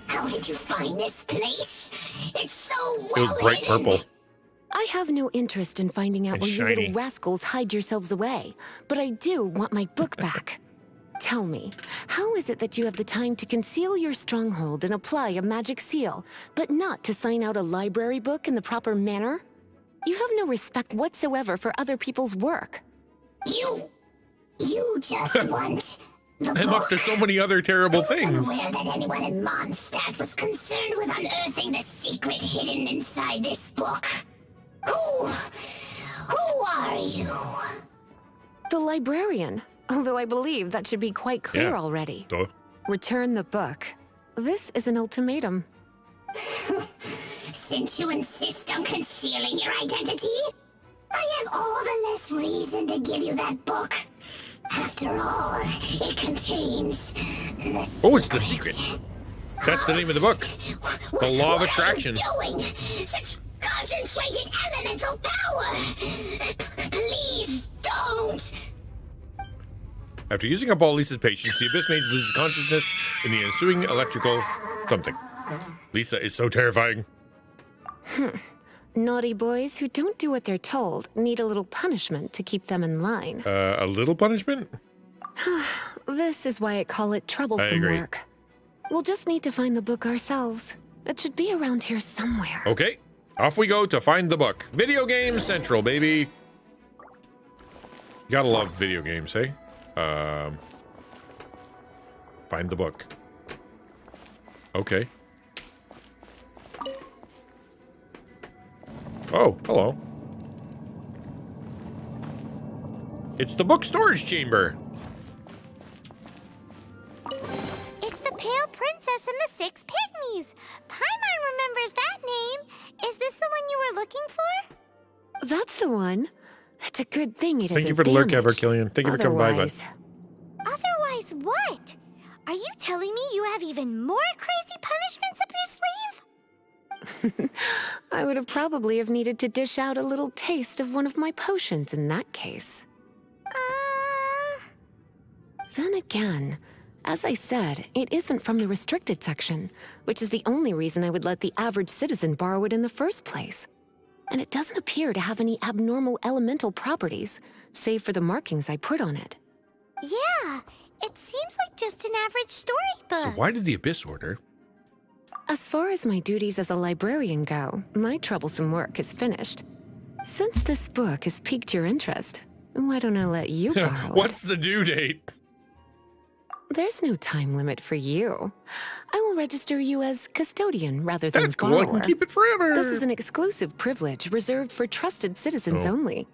How did you find this place? It's so well It was bright hidden. purple. I have no interest in finding out And where you shiny. little rascals hide yourselves away, but I do want my book back. Tell me, how is it that you have the time to conceal your stronghold and apply a magic seal, but not to sign out a library book in the proper manner? You have no respect whatsoever for other people's work. You just want the I'm up to so many other terrible things. Unaware that anyone in Mondstadt was concerned with unearthing the secret hidden inside this book. Who are you? The librarian, although I believe that should be quite clear Yeah. already. Duh. Return the book. This is an ultimatum. Since you insist on concealing your identity, I have all the less reason to give you that book. After all, it contains the Oh, it's the secret. That's the name of the book. The Law of Attraction. What are you doing? Such concentrated elemental power! Please don't! After using up all Lisa's patience, the Abyss Mage loses consciousness in the ensuing electrical something. Lisa is so terrifying. Naughty boys who don't do what they're told need a little punishment to keep them in line. A little punishment? This is why I call it troublesome agree. work. We'll just need to find the book ourselves. It should be around here somewhere. Okay, off we go to find the book. Video Game Central, baby. You gotta love video games, hey? Find the book. Okay. Oh, hello. It's the book storage chamber. It's the Pale Princess and the Six Pygmies. Paimon remembers that name. Is this the one you were looking for? That's the one. It's a good thing it Thank you isn't for the lurk, damaged. Killian. Thank you for coming by, bud. Otherwise- Otherwise, what? Are you telling me you have even more crazy punishments up your sleeve? I would have probably have needed to dish out a little taste of one of my potions in that case. Then again, as I said, it isn't from the restricted section, which is the only reason I would let the average citizen borrow it in the first place. And it doesn't appear to have any abnormal elemental properties, save for the markings I put on it. Yeah, it seems like just an average storybook. So why did the Abyss order? As far as my duties as a librarian go, my troublesome work is finished. Since this book has piqued your interest, why don't I let you borrow it? What's the due date? There's no time limit for you. I will register you as custodian rather than That's cool. I borrower. can keep it forever. This is an exclusive privilege reserved for trusted citizens Oh. only.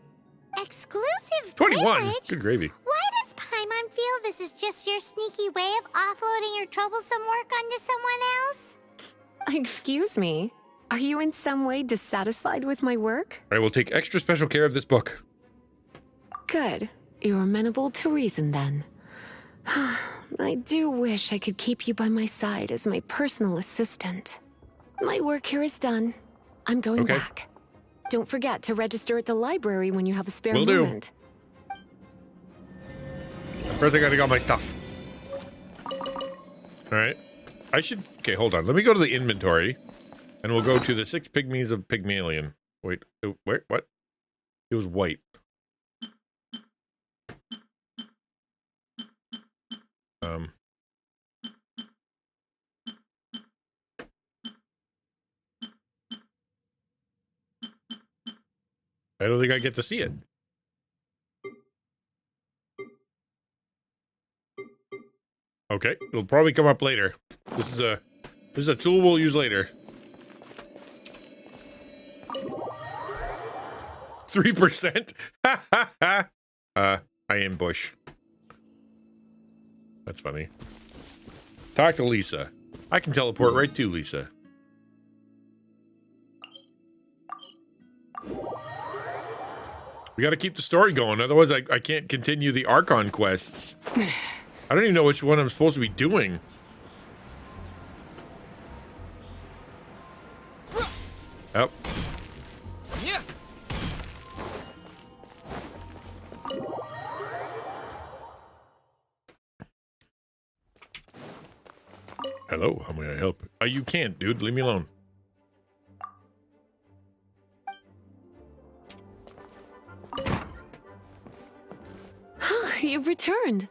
Exclusive 21. privilege? Good gravy. Why does Paimon feel this is just your sneaky way of offloading your troublesome work onto someone else? Excuse me. Are you in some way dissatisfied with my work? I will take extra special care of this book. Good. You're amenable to reason then. I do wish I could keep you by my side as my personal assistant. My work here is done. I'm going Okay. back. Don't forget to register at the library when you have a spare Will do. moment. First, I gotta get all my stuff. All right. I should... Okay, hold on. Let me go to the inventory, and we'll go to the 6 Pygmies of Pygmalion. Wait, wait, what? It was white. I don't think I get to see it. Okay, it'll probably come up later. This is a tool we'll use later. 3%. I ambush. That's funny. Talk to Lisa. I can teleport right to Lisa. We got to keep the story going, otherwise I can't continue the Archon quests. I don't even know which one I'm supposed to be doing. Oh. Yeah. Hello, how may I help? You can't, dude. Leave me alone. You've returned.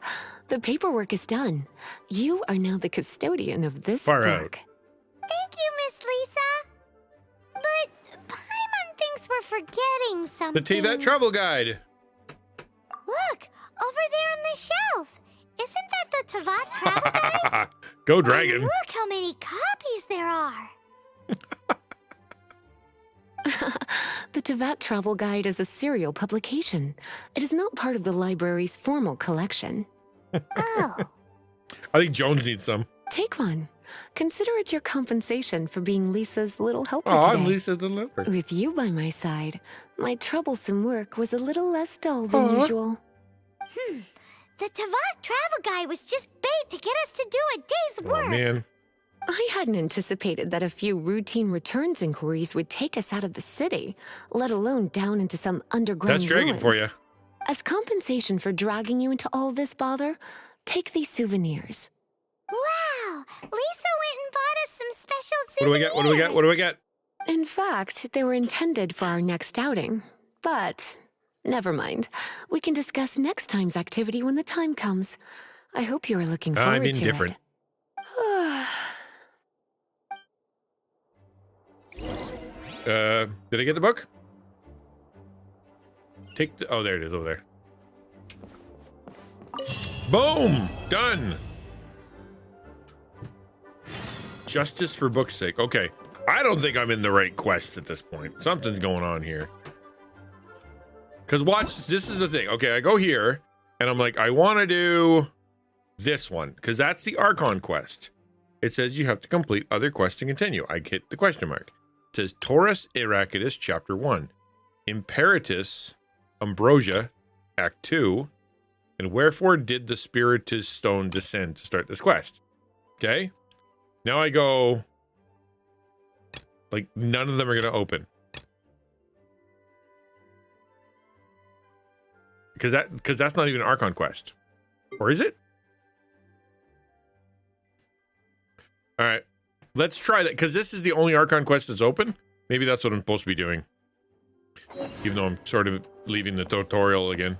The paperwork is done. You are now the custodian of this Far book. out. Thank you, Miss Lisa. But Paimon thinks we're forgetting something. The T-Vet travel guide. Look, over there on the shelf. Isn't that the Tavat travel guide? Go dragon. And look how many copies there are. The Tavat Travel Guide is a serial publication. It is not part of the library's formal collection. Oh. I think Jones needs some. Take one. Consider it your compensation for being Lisa's little helper Oh, today. I'm Lisa's little helper. With you by my side, my troublesome work was a little less dull than usual. The Tavat travel guide was just bait to get us to do a day's work. Oh, man. I hadn't anticipated that a few routine returns inquiries would take us out of the city, let alone down into some underground That's dragon ruins. for you. As compensation for dragging you into all this bother, take these souvenirs. Wow! Lisa went and bought us some special What do we souvenirs. get? What do we get? What do we get? In fact, they were intended for our next outing. But never mind. We can discuss next time's activity when the time comes. I hope you are looking forward I'm to indifferent. it. Did I get the book? Take the... Oh, there it is, over there. Boom! Done! Justice for book's sake. Okay. I don't think I'm in the right quest at this point. Something's going on here. Because watch, this is the thing. Okay, I go here, and I'm like, I want to do this one, because that's the Archon quest. It says you have to complete other quests to continue. I hit the question mark. It says Taurus Iracitus, Chapter 1. Imperatus Ambrosia, Act 2. And wherefore did the Spiritus Stone descend to start this quest? Okay. Now I go... Like, none of them are going to open. Because that's not even an Archon quest. Or is it? All right. Let's try that, because this is the only Archon quest that's open. Maybe that's what I'm supposed to be doing. Even though I'm sort of leaving the tutorial again.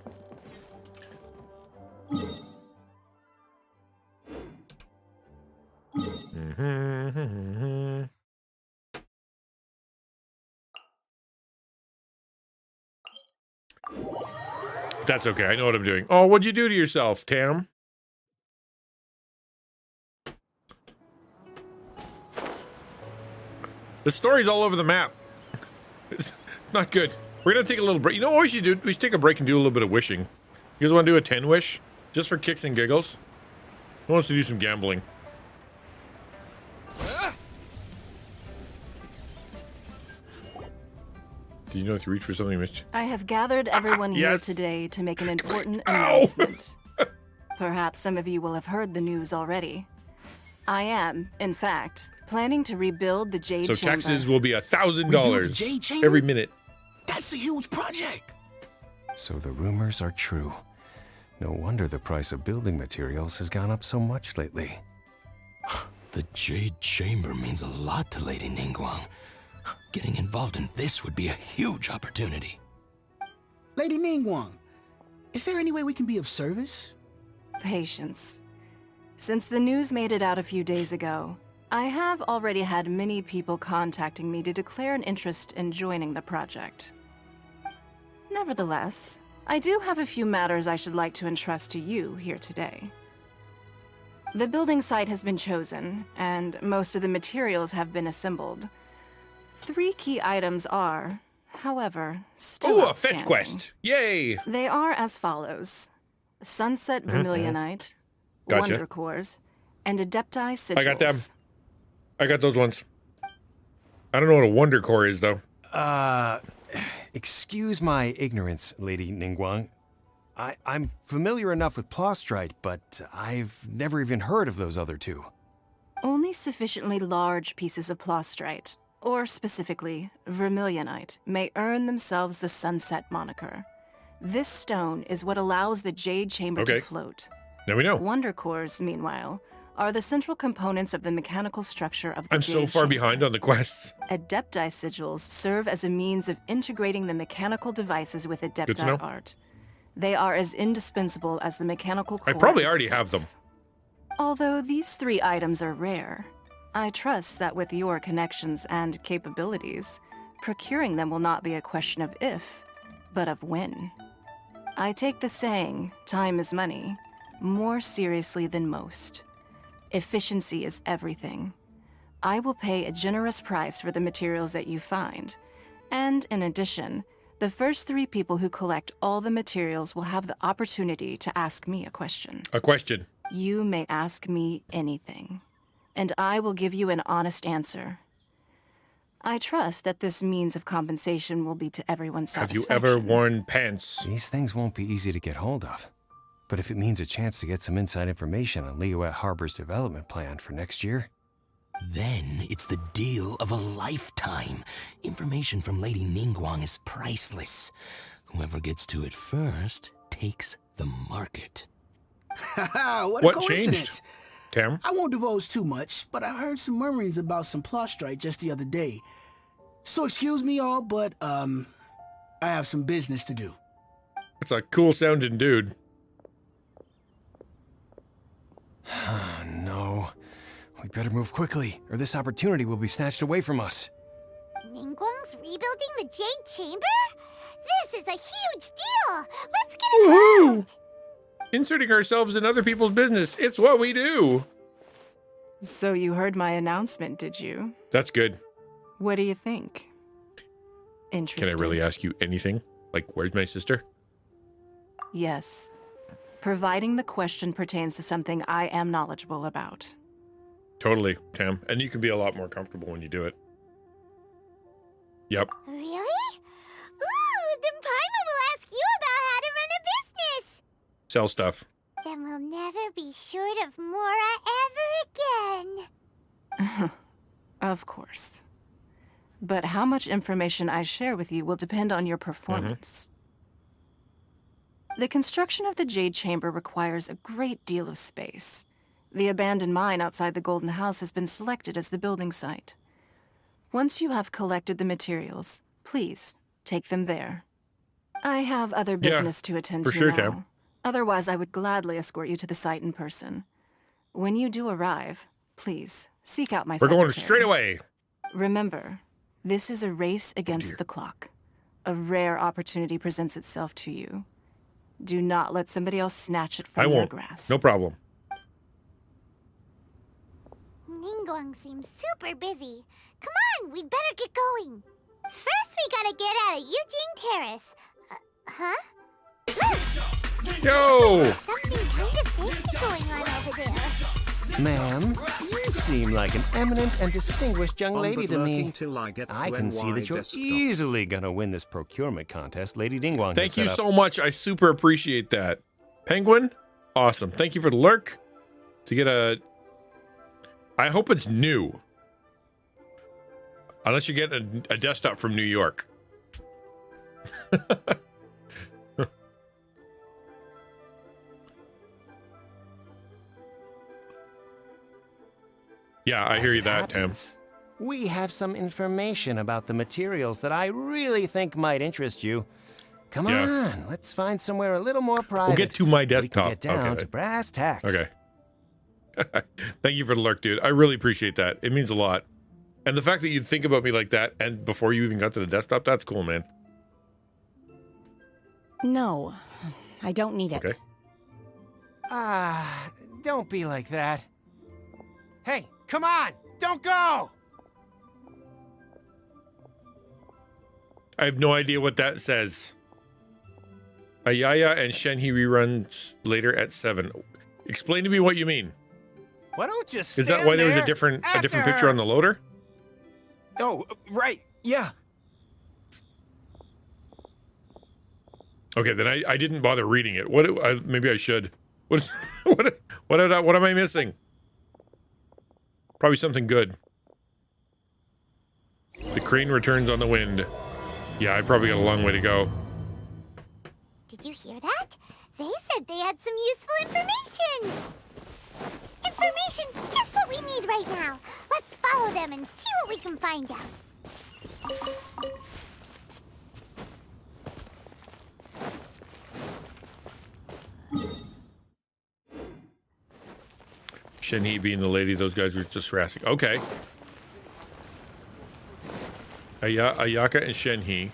That's okay. I know what I'm doing. Oh, what'd you do to yourself, Tam? The story's all over the map. It's not good. We're gonna take a little break. You know what we should do? We should take a break and do a little bit of wishing. You guys want to do a 10 wish? Just for kicks and giggles? Who wants to do some gambling? Do you know if you reach for something, Mitch? I have gathered everyone Yes. here today to make an important announcement. Perhaps some of you will have heard the news already. I am, in fact, planning to rebuild the Jade So Chamber. taxes will be Rebuild $1,000 the Jade Chamber? every minute. That's a huge project. So the rumors are true. No wonder the price of building materials has gone up so much lately. The Jade Chamber means a lot to Lady Ningguang. Getting involved in this would be a huge opportunity. Lady Ningguang, is there any way we can be of service? Patience. Since the news made it out a few days ago, I have already had many people contacting me to declare an interest in joining the project. Nevertheless, I do have a few matters I should like to entrust to you here today. The building site has been chosen, and most of the materials have been assembled. 3 key items are However, still Ooh, a outstanding. fetch quest. Yay! They are as follows. Sunset Vermilionite, Gotcha. Wonder Cores, and Adepti Sigils. I got them. I got those ones. I don't know what a Wonder Core is, though. Excuse my ignorance, Lady Ningguang. I'm familiar enough with Plostrite, but I've never even heard of those other two. Only sufficiently large pieces of Plostrite, or specifically Vermilionite, may earn themselves the Sunset moniker. This stone is what allows the Jade Chamber to float. Now we know. Wonder Cores, meanwhile, are the central components of the mechanical structure of the I'm Jade so far Chamber. behind on the quests. Adepti Sigils serve as a means of integrating the mechanical devices with Good to Adepti know. art. They are as indispensable as the mechanical core I probably already itself. have them. Although these 3 items are rare, I trust that with your connections and capabilities, procuring them will not be a question of if, but of when. I take the saying, time is money, more seriously than most. Efficiency is everything. I will pay a generous price for the materials that you find, and in addition, the first 3 people who collect all the materials will have the opportunity to ask me a question. A question. You may ask me anything, and I will give you an honest answer. I trust that this means of compensation will be to everyone's Have you satisfaction. ever worn pants? These things won't be easy to get hold of. But if it means a chance to get some inside information on Liyuet Harbor's development plan for next year... Then it's the deal of a lifetime. Information from Lady Ningguang is priceless. Whoever gets to it first takes the market. Haha, what What a coincidence. changed, Tam? I won't divulge too much, but I heard some murmurings about some Plostrite just the other day. So excuse me all, but I have some business to do. It's a cool sounding dude. No. We better move quickly, or this opportunity will be snatched away from us. Ningguang's rebuilding the Jade Chamber? This is a huge deal! Let's get involved! Inserting ourselves in other people's business. It's what we do. So you heard my announcement, did you? That's good. What do you think? Interesting. Can I really ask you anything? Like, where's my sister? Yes. Providing the question pertains to something I am knowledgeable about. Totally, Tam. And you can be a lot more comfortable when you do it. Yep. Really? Ooh, then Paimon will ask you about how to run a business! Sell stuff. Then we'll never be short of Mora ever again. Of course. But how much information I share with you will depend on your performance. The construction of the Jade Chamber requires a great deal of space. The abandoned mine outside the Golden House has been selected as the building site. Once you have collected the materials, please take them there. I have other business to attend for to sure, now. Tam. Otherwise, I would gladly escort you to the site in person. When you do arrive, please seek out my We're going secretary. straight away. Remember, this is a race against the clock. A rare opportunity presents itself to you. Do not let somebody else snatch it from I your won't. grasp. No problem. Ningguang seems super busy. Come on, we'd better get going. First, we gotta get out of Eugene Terrace. Huh? Yo! Something kind of fishy going on over there. Ma'am, you seem like an eminent and distinguished young lady to me. I can see that you're easily gonna win this procurement contest Lady Ningguang Thank has you set up. so much. I super appreciate that. Penguin, awesome. Thank you for the lurk. To get a... I hope it's new. Unless you get a desktop from New York. Yeah, I hear you that, Tam. We have some information about the materials that I really think might interest you. Come on, let's find somewhere a little more private. We'll get to my We can desktop. get down Okay. to brass tacks. Okay. Thank you for the lurk, dude. I really appreciate that. It means a lot. And the fact that you think about me like that and before you even got to the desktop, that's cool, man. No, I don't need it. Okay. Don't be like that. Hey, come on! Don't go! I have no idea what that says. Ayaya and Shenhe reruns later at 7. Explain to me what you mean. Why don't you Is that why there was a different picture on the loader? Oh, right. Yeah. Okay, then I didn't bother reading it. Maybe I should. What am I missing? Probably something good. The crane returns on the wind. Yeah, I probably got a long way to go. Did you hear that? They said they had some useful information. Information's just what we need right now. Let's follow them and see what we can find out. Shenhe being the lady those guys were just harassing. Okay. Ayaka and Shenhe.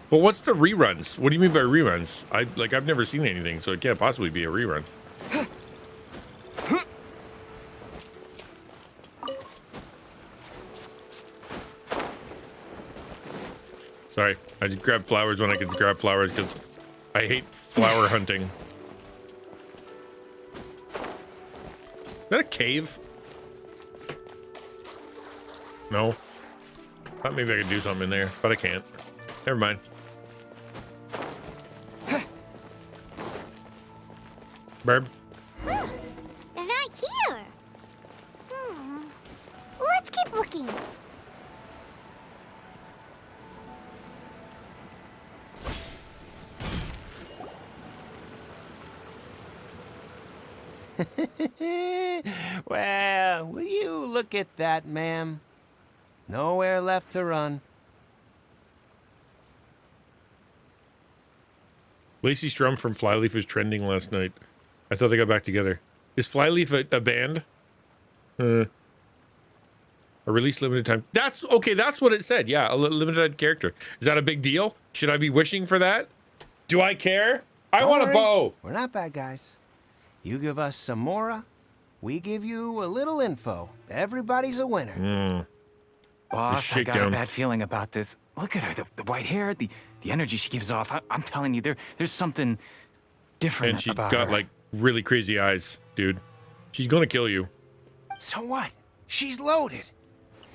But what's the reruns? What do you mean by reruns? I've never seen anything, so it can't possibly be a rerun. Sorry, I just grabbed flowers when I could grab flowers because I hate flower hunting. Is that a cave? No. Thought maybe I could do something in there, but I can't. Never mind. Burb. They're not here. Let's keep looking. Well, will you look at that, ma'am? Nowhere left to run. Lacey Strum from Flyleaf was trending last night. I thought they got back together. Is Flyleaf a band? A release limited time. That's okay. That's what it said. Yeah, a limited character. Is that a big deal? Should I be wishing for that? Do I care? I want a bow. We're not bad guys. You give us some Mora, we give you a little info. Everybody's a winner. Boss, I got a bad feeling about this. Look at her, the white hair, the energy she gives off. I'm telling you, there's something different And she's about got her. like really crazy eyes, dude. She's gonna kill you. So what? She's loaded.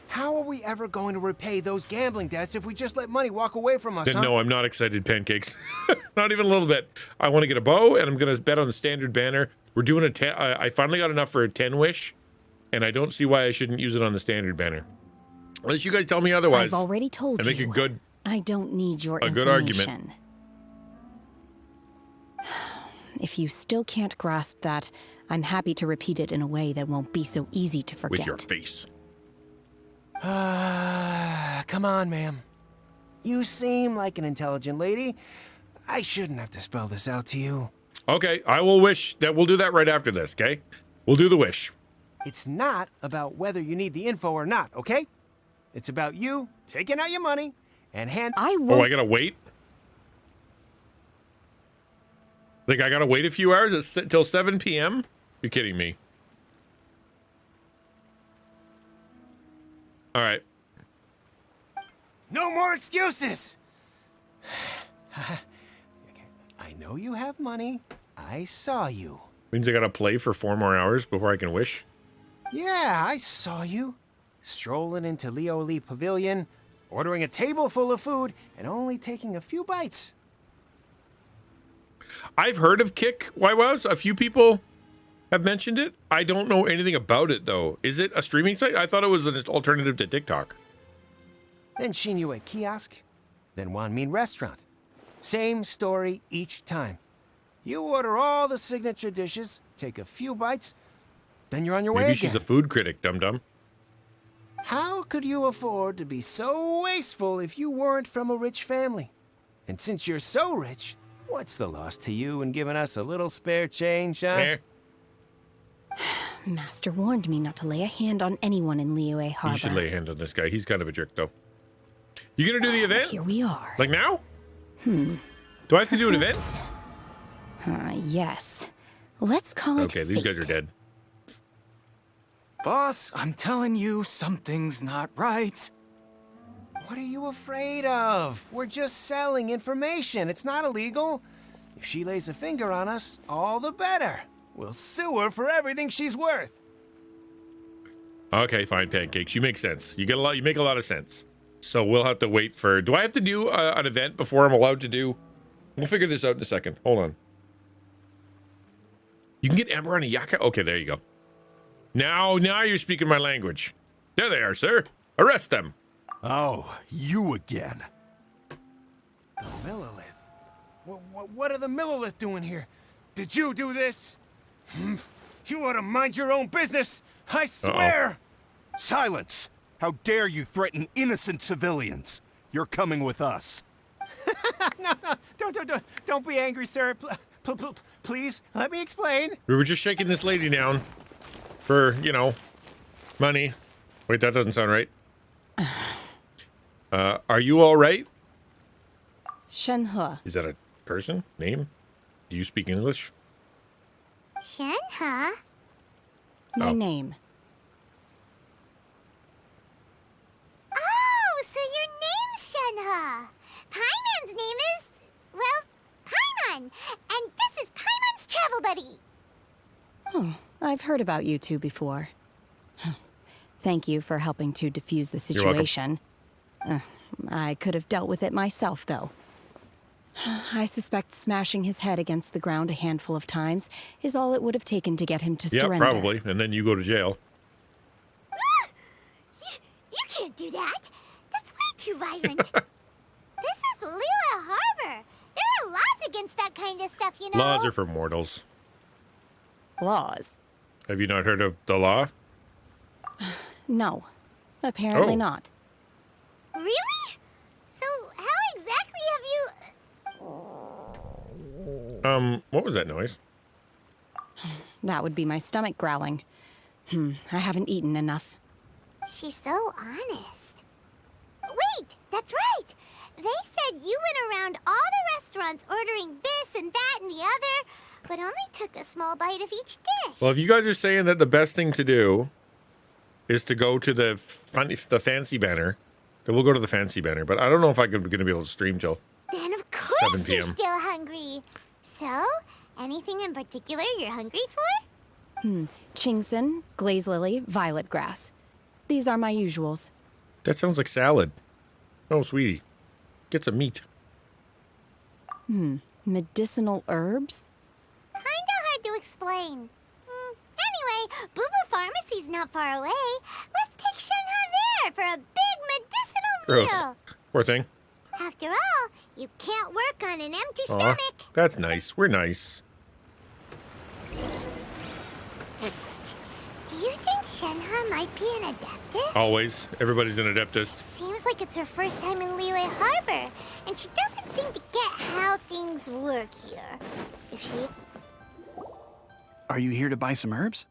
How are we ever going to repay those gambling debts if we just let money walk away from us, Then huh? no, I'm not excited, pancakes. Not even a little bit. I want to get a bow, and I'm gonna bet on the standard banner. We're doing a 10. I finally got enough for a 10 wish, and I don't see why I shouldn't use it on the standard banner. Unless you guys tell me otherwise. I've already told and you. make a good, I don't need your a good information. argument. If you still can't grasp that, I'm happy to repeat it in a way that won't be so easy to forget. With your face. Come on, ma'am. You seem like an intelligent lady. I shouldn't have to spell this out to you. Okay, I will wish that we'll do that right after this, okay? We'll do the wish. It's not about whether you need the info or not, okay? It's about you taking out your money and Oh, I gotta wait? Like, I gotta wait a few hours till 7 p.m.? You're kidding me. All right. No more excuses! I know you have money. I saw you. Means I gotta play for 4 more hours before I can wish? Yeah, I saw you. Strolling into Leo Lee Pavilion, ordering a table full of food, and only taking a few bites. I've heard of Kick Wows. A few people have mentioned it. I don't know anything about it, though. Is it a streaming site? I thought it was an alternative to TikTok. Then Shinyu kiosk, then Wanmin restaurant. Same story each time. You order all the signature dishes, take a few bites, then you're on your way Maybe again. she's a food critic, dum-dum. How could you afford to be so wasteful if you weren't from a rich family? And since you're so rich, what's the loss to you in giving us a little spare change, huh? Master warned me not to lay a hand on anyone in Liyue Harbor. You should lay a hand on this guy. He's kind of a jerk, though. You gonna do the event? Here we are. Like now? Do I have to do an event? Yes. Let's call it Okay, these guys are dead. Boss, I'm telling you, something's not right. What are you afraid of? We're just selling information. It's not illegal. If she lays a finger on us, all the better. We'll sue her for everything she's worth. Okay, fine, Pancakes. You make sense. You make a lot of sense. So we'll have to wait for... Do I have to do an event before I'm allowed to do... We'll figure this out in a second. Hold on. You can get Ember on a Yaka? Okay, there you go. Now you're speaking my language. There they are, sir. Arrest them. Oh, you again. The Millilith. What are the Millilith doing here? Did you do this? You ought to mind your own business. I swear. Silence. How dare you threaten innocent civilians? You're coming with us. No, don't be angry, sir. Please, let me explain. We were just shaking this lady down for, you know, money. Wait, that doesn't sound right. Are you all right? Shenhe. Is that a person? Name? Do you speak English? Shenhe? My name. Oh, so your name's Shenhe. Paimon's name is, well, Paimon. And this is Paimon's travel buddy. Oh, I've heard about you two before. Thank you for helping to defuse the situation. I could have dealt with it myself, though. I suspect smashing his head against the ground a handful of times is all it would have taken to get him to surrender. Yeah, probably. And then you go to jail. You can't do that. That's way too violent. This is Lila Harbor. There are laws against that kind of stuff, you know. Laws are for mortals. Laws? Have you not heard of the law? No. Apparently not. Really? So how exactly have you... What was that noise? That would be my stomach growling. I haven't eaten enough. She's so honest. Wait, that's right. They said you went around all the restaurants ordering this and that and the other, but only took a small bite of each dish. Well, if you guys are saying that the best thing to do is to go to the fancy banner, then we'll go to the fancy banner. But I don't know if I'm going to be able to stream till Then of 7 course you're p.m. still hungry. So, anything in particular you're hungry for? Chingson, glaze lily, violet grass. These are my usuals. That sounds like salad. Oh, sweetie. Get some meat. Medicinal herbs? Kinda hard to explain. Anyway, Boo Boo Pharmacy's not far away. Let's take Shenhe there for a big medicinal meal. Poor thing. After all, you can't work on an empty Aw, stomach. that's nice. We're nice. Do you think Shenhe might be an Adeptus? Always. Everybody's an Adeptus. Seems like it's her first time in Liyue Harbor, and she doesn't seem to get how things work here. If she... Are you here to buy some herbs?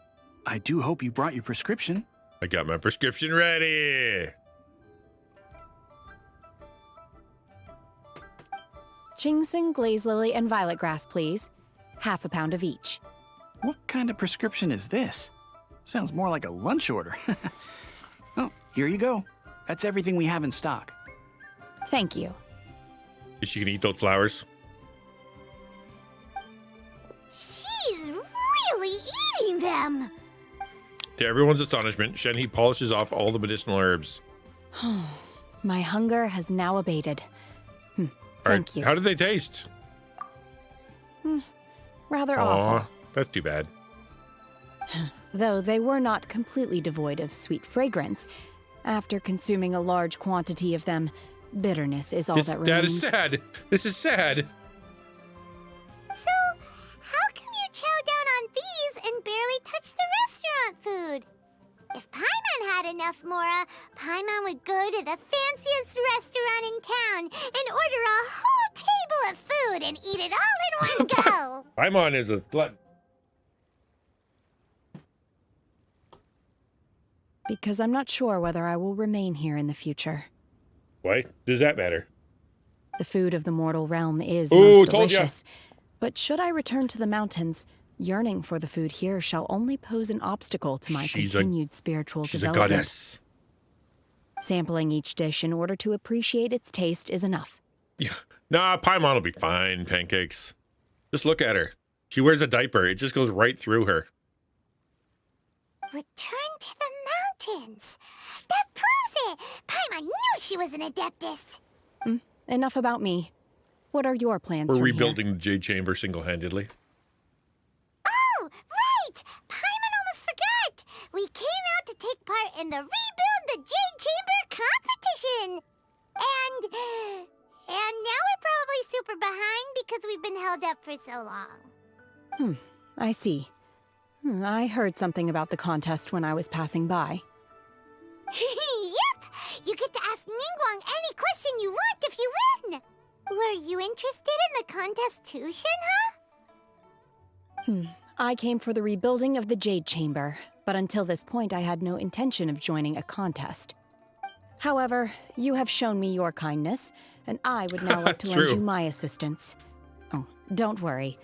I do hope you brought your prescription. I got my prescription ready. Chingson, glaze lily, and violet grass, please. Half a pound of each. What kind of prescription is this? Sounds more like a lunch order. Oh, here you go. That's everything we have in stock. Thank you. Is she gonna eat those flowers? She's really eating them! To everyone's astonishment, Shenhe polishes off all the medicinal herbs. My hunger has now abated. Thank you. How did they taste? Rather Aw, awful. that's too bad. Though they were not completely devoid of sweet fragrance. After consuming a large quantity of them, bitterness is all that remains. That is sad. This is sad. So, how come you chow down on these and barely touch the restaurant food? If Paimon had enough Mora, Paimon would go to the fanciest restaurant in town and order a whole table of food and eat it all in one go. Paimon is a glutton. Because I'm not sure whether I will remain here in the future. Why does that matter? The food of the mortal realm is Ooh, most told ya. delicious. But should I return to the mountains, yearning for the food here shall only pose an obstacle to my She's continued spiritual She's development. a goddess. Sampling each dish in order to appreciate its taste is enough. Yeah. Nah, Paimon will be fine, Pancakes. Just look at her. She wears a diaper. It just goes right through her. Return to the mountains. That proves it. Paimon knew she was an Adeptus. Enough about me. What are your plans We're from rebuilding here? the Jade Chamber single-handedly. Oh, right. Paimon almost forgot. We came out to take part in the Rebuild the Jade Chamber competition. And now we're probably super behind because we've been held up for so long. I see. I heard something about the contest when I was passing by. Yep! You get to ask Ningguang any question you want if you win! Were you interested in the contest too, Shenhe? I came for the rebuilding of the Jade Chamber, but until this point I had no intention of joining a contest. However, you have shown me your kindness, and I would now like to lend you my assistance. Oh, don't worry.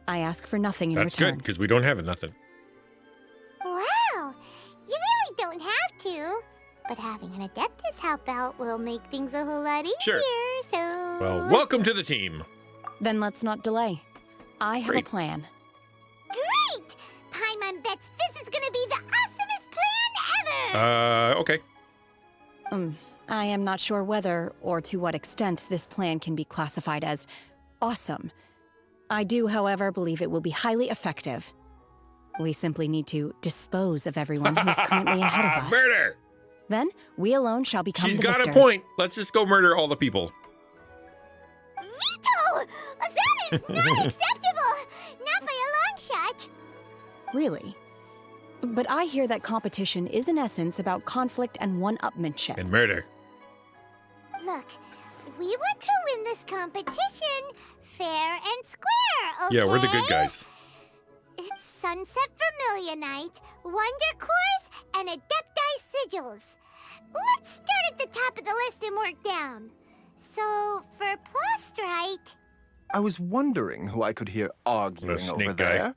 I ask for nothing in That's return. good, because we don't have nothing. Wow! You really don't have to. But having an Adeptus help out will make things a whole lot easier, so... Well, welcome to the team. Then let's not delay. I have a plan. Great! Paimon bets this is gonna be the awesomest plan ever! Okay. I am not sure whether or to what extent this plan can be classified as awesome. I do, however, believe it will be highly effective. We simply need to dispose of everyone who is currently ahead of us. Murder! Then, we alone shall become She's the got victors. a point. Let's just go murder all the people. Veto! That is not acceptable! Not by a long shot! Really? But I hear that competition is in essence about conflict and one-upmanship. And murder. Look, we want to win this competition fair and square, okay? Yeah, we're the good guys. Sunset Vermilionite, Wonder Cores, and Adepti Sigils. Let's start at the top of the list and work down. So, for Plostrite... I was wondering who I could hear arguing over there.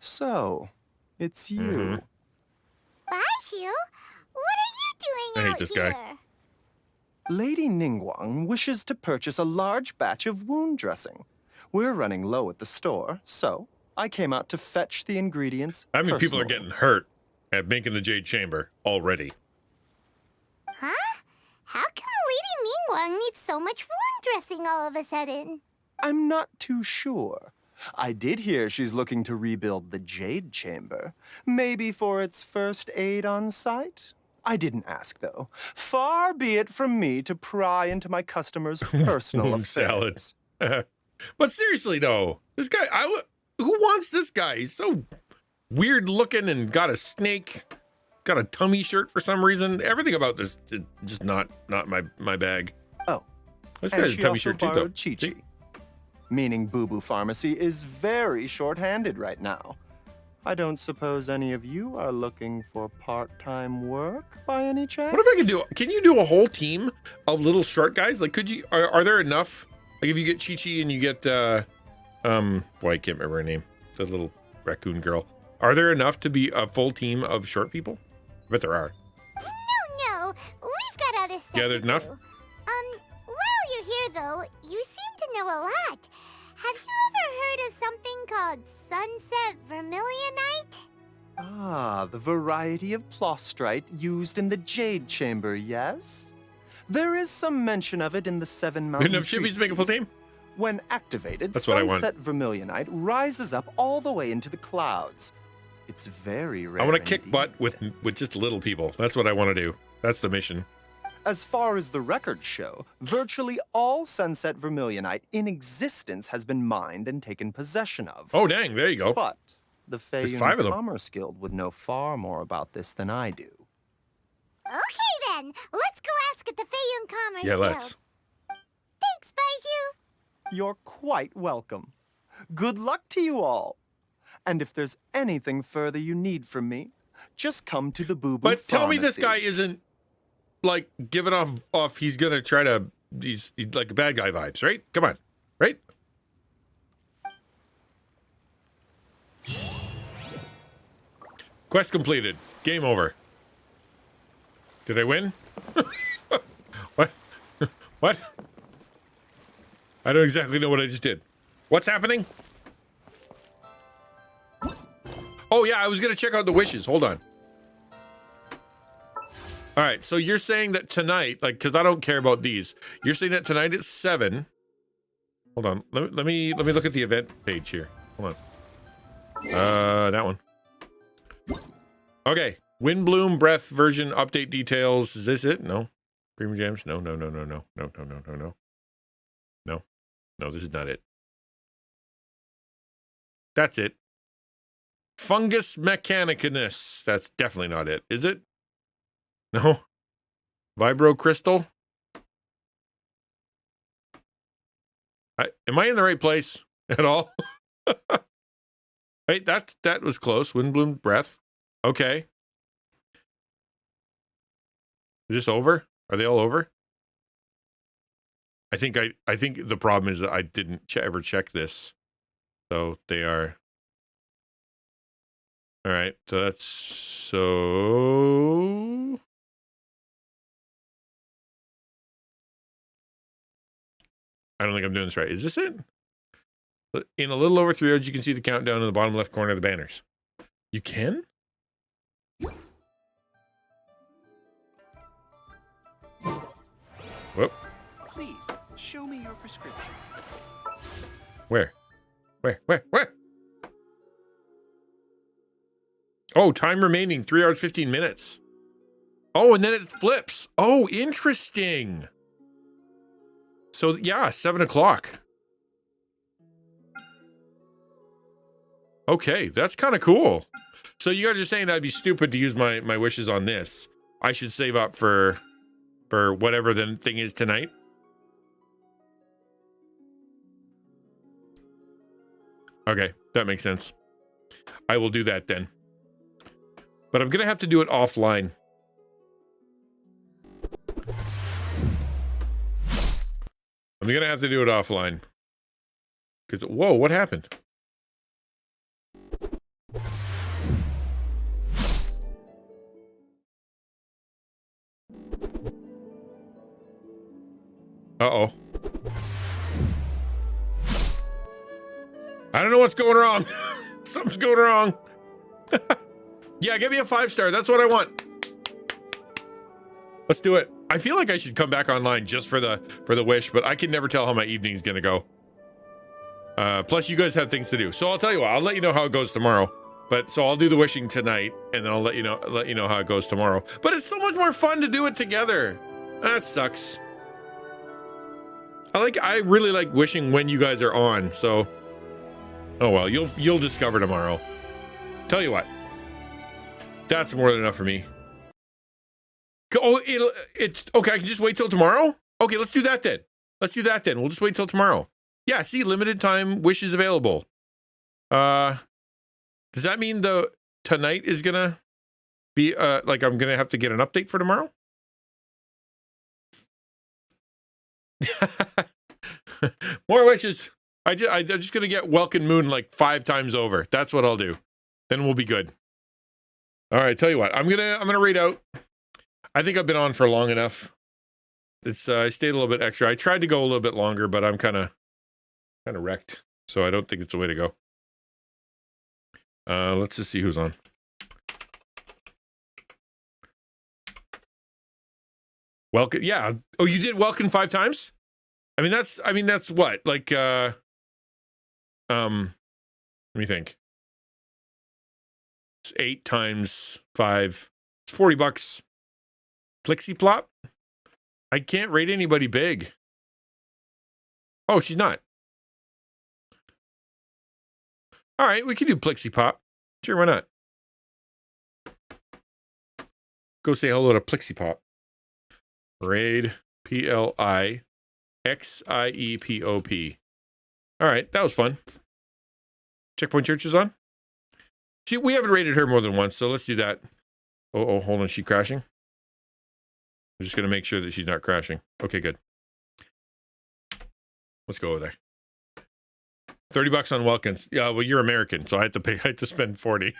So, it's you. Baishu? What are you doing I hate out this here? guy. Lady Ningguang wishes to purchase a large batch of wound dressing. We're running low at the store, so I came out to fetch the ingredients. I mean, people are personally. getting hurt at making the Jade Chamber already. Huh? How come Lady Ningguang needs so much wound dressing all of a sudden? I'm not too sure. I did hear she's looking to rebuild the Jade Chamber. Maybe for its first aid on site? I didn't ask, though. Far be it from me to pry into my customers' personal affairs. Salad. But seriously, though, this guy, who wants this guy? He's so weird looking and got a snake, got a tummy shirt for some reason. Everything about this is just not my bag. Oh, This and guy's a she tummy also shirt too, though. borrowed Chi-Chi. Meaning Boo Boo Pharmacy is very short-handed right now. I don't suppose any of you are looking for part-time work by any chance? What if I can do? Can you do a whole team of little short guys? Like, could you? Are there enough? Like, if you get Chi-Chi and you get well, I can't remember her name. The little raccoon girl. Are there enough to be a full team of short people? I bet there are. No, we've got other stuff Yeah, there's to enough. do. While you're here, though, you seem to know a lot. Have you ever heard of something called Sunset Vermilionite? Ah, the variety of plostrite used in the Jade Chamber, yes? There is some mention of it in the Seven Mountain Enough shippies to make a full team? When activated, That's what I want. Sunset Vermilionite rises up all the way into the clouds. It's very rare. I want to kick butt with just little people. That's what I want to do. That's the mission. As far as the records show, virtually all Sunset Vermilionite in existence has been mined and taken possession of. Oh, dang, there you go. But the There's 5 of Feyun them. Commerce Guild would know far more about this than I do. Okay, then. Let's go ask at the Feyun Commerce Yeah, Guild. let's. Thanks, Baiju. You're quite welcome. Good luck to you all. And if there's anything further you need from me, just come to the Boo Boo But tell me this Pharmacy. guy isn't like giving off he's gonna try to he's like bad guy vibes, right? Come on, right? Quest completed. Game over. Did I win? What? What? I don't exactly know what I just did. What's happening? Oh, yeah, I was going to check out the wishes. Hold on. All right, so you're saying that tonight, like, because I don't care about these. You're saying that tonight at 7. Hold on. Let me look at the event page here. Hold on. That one. Okay. Windbloom Breath version update details. Is this it? No. Premium Gems? No. No, this is not it. That's it. Fungus Mechanicus. That's definitely not it. Is it? No. Vibro Crystal? Am I in the right place at all? Wait, that was close. Windbloom Breath. Okay. Is this over? Are they all over? I think the problem is that I didn't ever check this. So they are. All right. So that's so. I don't think I'm doing this right. Is this it? In a little over 3 hours, you can see the countdown in the bottom left corner of the banners. You can? Whoop. Please, show me your prescription. Where? Oh, time remaining, 3 hours, 15 minutes. Oh, and then it flips. Oh, interesting. So, yeah, 7 o'clock. Okay, that's kind of cool. So you guys are saying I'd be stupid to use my wishes on this. I should save up for whatever the thing is tonight. Okay, that makes sense. I will do that then. But I'm going to have to do it offline. I'm going to have to do it offline. Because, whoa, what happened? Uh-oh. I don't know what's going wrong. Something's going wrong. Yeah, give me a 5-star. That's what I want. Let's do it. I feel like I should come back online just for the wish, but I can never tell how my evening's gonna go. Plus, you guys have things to do, so I'll tell you what. I'll let you know how it goes tomorrow. But so I'll do the wishing tonight, and then I'll let you know how it goes tomorrow. But it's so much more fun to do it together. That sucks. I really like wishing when you guys are on. So, oh well, you'll discover tomorrow. Tell you what, that's more than enough for me. Oh, it's okay. I can just wait till tomorrow. Okay, let's do that then. We'll just wait till tomorrow. Yeah, see, limited time wishes available. Does that mean tonight is gonna be like I'm gonna have to get an update for tomorrow? More wishes. I'm just gonna get Welkin Moon like 5 times over. That's what I'll do. Then we'll be good. All right, tell you what. I'm gonna read out. I think I've been on for long enough. It's I stayed a little bit extra. I tried to go a little bit longer, but I'm kind of wrecked. So I don't think it's the way to go. Let's just see who's on. Welkin, yeah. Oh, you did Welkin 5 times? I mean that's what? Like let me think. It's 8 times 5. It's $40. Plixie Plop? I can't rate anybody big. Oh, she's not. All right, we can do Plixie Pop. Sure, why not? Go say hello to Plixie Pop. Raid PLIXIEPOP. All right, that was fun. Checkpoint Church is on. We haven't rated her more than once, so let's do that. Oh, hold on, is she crashing? I'm just gonna make sure that she's not crashing. Okay, good. Let's go over there. $30 on Welkins. Yeah, well, you're American, so I had to spend 40.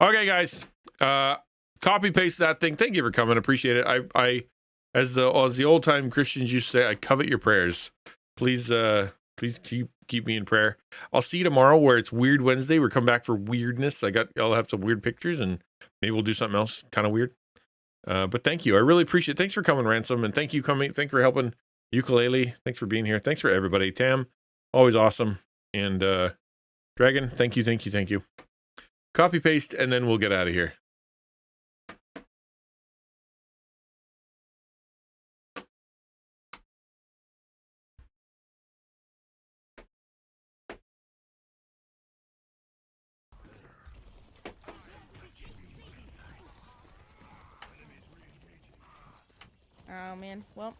Okay, guys. copy paste that thing. Thank you for coming. Appreciate it. I as the old time Christians used to say, I covet your prayers. Please keep me in prayer. I'll see you tomorrow where it's Weird Wednesday. We're coming back for weirdness. I'll have some weird pictures and maybe we'll do something else kind of weird. But thank you. I really appreciate it. Thanks for coming, Ransom, and thank you coming. Thanks for helping Ukulele. Thanks for being here. Thanks for everybody. Tam, always awesome. And Dragon, thank you. Copy paste, and then we'll get out of here. Oh man, well,